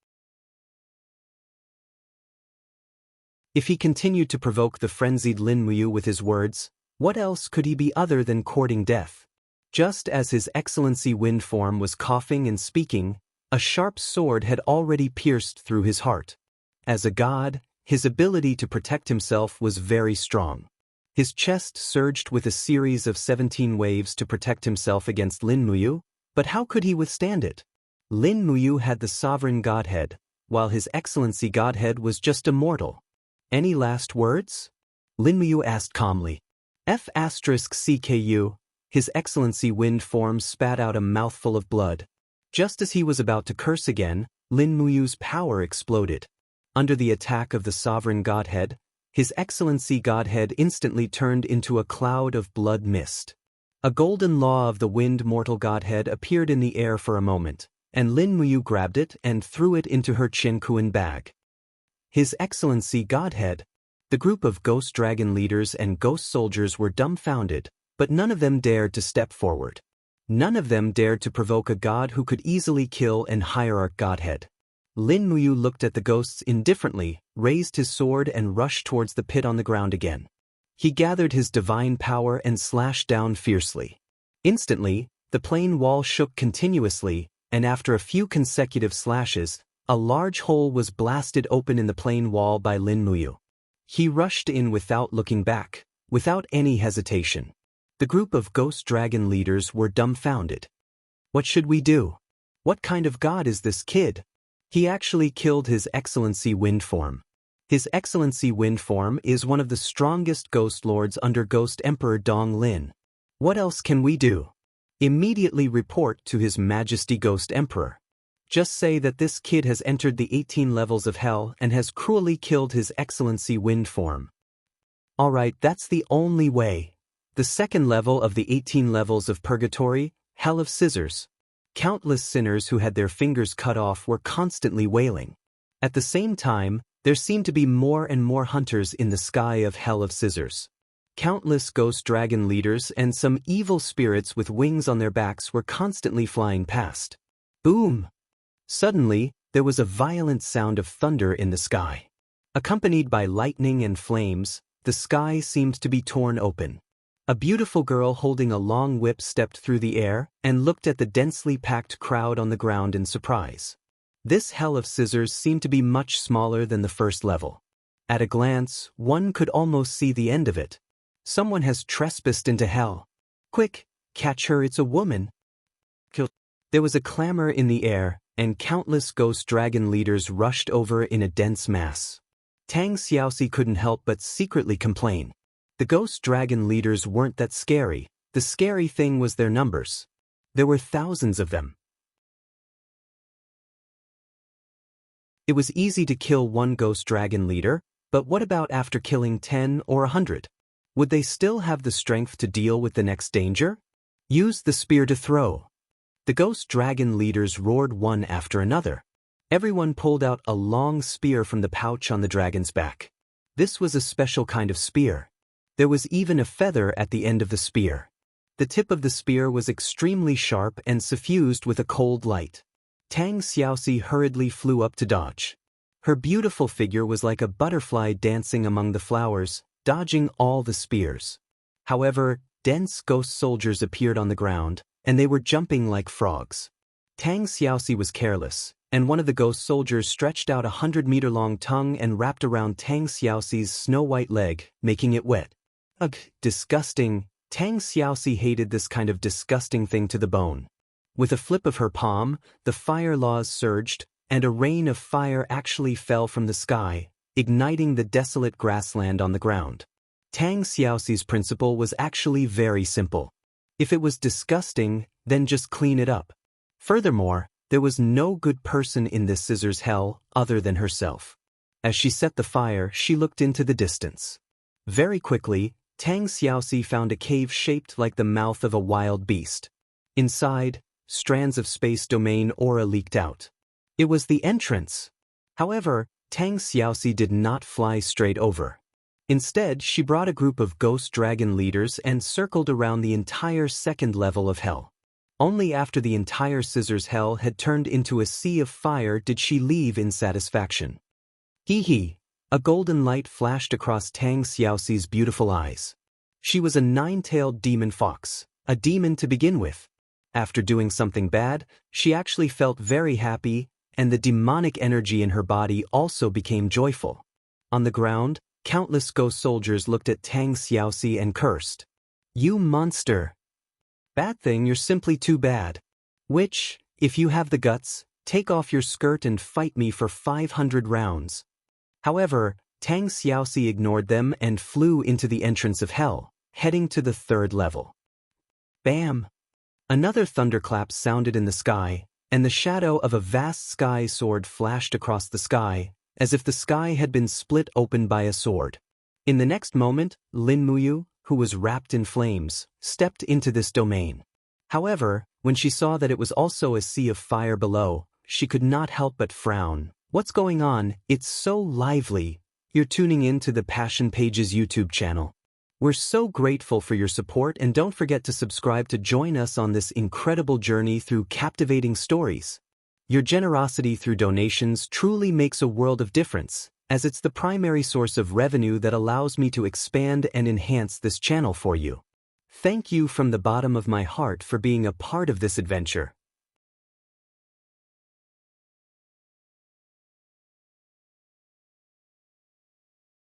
If he continued to provoke the frenzied Lin Muyu with his words, what else could he be other than courting death? Just as His Excellency Wind Form was coughing and speaking, a sharp sword had already pierced through his heart. As a god, his ability to protect himself was very strong. His chest surged with a series of 17 waves to protect himself against Lin Muyu, but how could he withstand it? Lin Muyu had the sovereign godhead, while His Excellency Godhead was just a mortal. Any last words? Lin Muyu asked calmly. F***CKU, His Excellency Wind Form spat out a mouthful of blood. Just as he was about to curse again, Lin Muyu's power exploded. Under the attack of the sovereign godhead, His Excellency Godhead instantly turned into a cloud of blood mist. A golden law of the wind mortal godhead appeared in the air for a moment, and Lin Muyu grabbed it and threw it into her Qinkuan bag. His Excellency Godhead. The group of ghost dragon leaders and ghost soldiers were dumbfounded, but none of them dared to step forward. None of them dared to provoke a god who could easily kill an hierarch godhead. Lin Muyu looked at the ghosts indifferently, raised his sword and rushed towards the pit on the ground again. He gathered his divine power and slashed down fiercely. Instantly, the plain wall shook continuously, and after a few consecutive slashes, a large hole was blasted open in the plain wall by Lin Muyu. He rushed in without looking back, without any hesitation. The group of ghost dragon leaders were dumbfounded. What should we do? What kind of god is this kid? He actually killed His Excellency Wind Form. His Excellency Wind Form is one of the strongest ghost lords under Ghost Emperor Dong Lin. What else can we do? Immediately report to His Majesty Ghost Emperor. Just say that this kid has entered the 18 levels of hell and has cruelly killed His Excellency Wind Form. Alright, that's the only way. The second level of the 18 levels of purgatory, Hell of Scissors. Countless sinners who had their fingers cut off were constantly wailing. At the same time, there seemed to be more and more hunters in the sky of Hell of Scissors. Countless ghost dragon leaders and some evil spirits with wings on their backs were constantly flying past. Boom! Suddenly, there was a violent sound of thunder in the sky. Accompanied by lightning and flames, the sky seemed to be torn open. A beautiful girl holding a long whip stepped through the air and looked at the densely packed crowd on the ground in surprise. This Hell of Scissors seemed to be much smaller than the first level. At a glance, one could almost see the end of it. Someone has trespassed into hell. Quick, catch her, it's a woman. There was a clamor in the air, and countless ghost dragon leaders rushed over in a dense mass. Tang Xiaoxi couldn't help but secretly complain. The ghost dragon leaders weren't that scary. The scary thing was their numbers. There were thousands of them. It was easy to kill one ghost dragon leader, but what about after killing 10 or 100? Would they still have the strength to deal with the next danger? Use the spear to throw. The ghost dragon leaders roared one after another. Everyone pulled out a long spear from the pouch on the dragon's back. This was a special kind of spear. There was even a feather at the end of the spear. The tip of the spear was extremely sharp and suffused with a cold light. Tang Xiaoxi hurriedly flew up to dodge. Her beautiful figure was like a butterfly dancing among the flowers, dodging all the spears. However, dense ghost soldiers appeared on the ground, and they were jumping like frogs. Tang Xiaoxi was careless, and one of the ghost soldiers stretched out a 100-meter-long tongue and wrapped around Tang Xiaoxi's snow-white leg, making it wet. Ugh, disgusting. Tang Xiaoxi hated this kind of disgusting thing to the bone. With a flip of her palm, the fire laws surged, and a rain of fire actually fell from the sky, igniting the desolate grassland on the ground. Tang Xiaoxi's principle was actually very simple. If it was disgusting, then just clean it up. Furthermore, there was no good person in this scissors hell other than herself. As she set the fire, she looked into the distance. Very quickly, Tang Xiaoxi found a cave shaped like the mouth of a wild beast. Inside, strands of space domain aura leaked out. It was the entrance. However, Tang Xiaoxi did not fly straight over. Instead, she brought a group of ghost dragon leaders and circled around the entire second level of hell. Only after the entire scissors hell had turned into a sea of fire did she leave in satisfaction. Hee hee, A golden light flashed across Tang Xiaoxi's beautiful eyes. She was a nine-tailed demon fox, a demon to begin with. After doing something bad, she actually felt very happy, and the demonic energy in her body also became joyful. On the ground, countless ghost soldiers looked at Tang Xiaoxi and cursed. "You monster! Bad thing, you're simply too bad. Which, if you have the guts, take off your skirt and fight me for 500 rounds. However, Tang Xiaoxi ignored them and flew into the entrance of hell, heading to the 3rd level. Bam! Another thunderclap sounded in the sky, and the shadow of a vast sky sword flashed across the sky, as if the sky had been split open by a sword. In the next moment, Lin Muyu, who was wrapped in flames, stepped into this domain. However, when she saw that it was also a sea of fire below, she could not help but frown. What's going on? It's so lively. You're tuning in to the Passion Pages YouTube channel. We're so grateful for your support, and don't forget to subscribe to join us on this incredible journey through captivating stories. Your generosity through donations truly makes a world of difference, as it's the primary source of revenue that allows me to expand and enhance this channel for you. Thank you from the bottom of my heart for being a part of this adventure.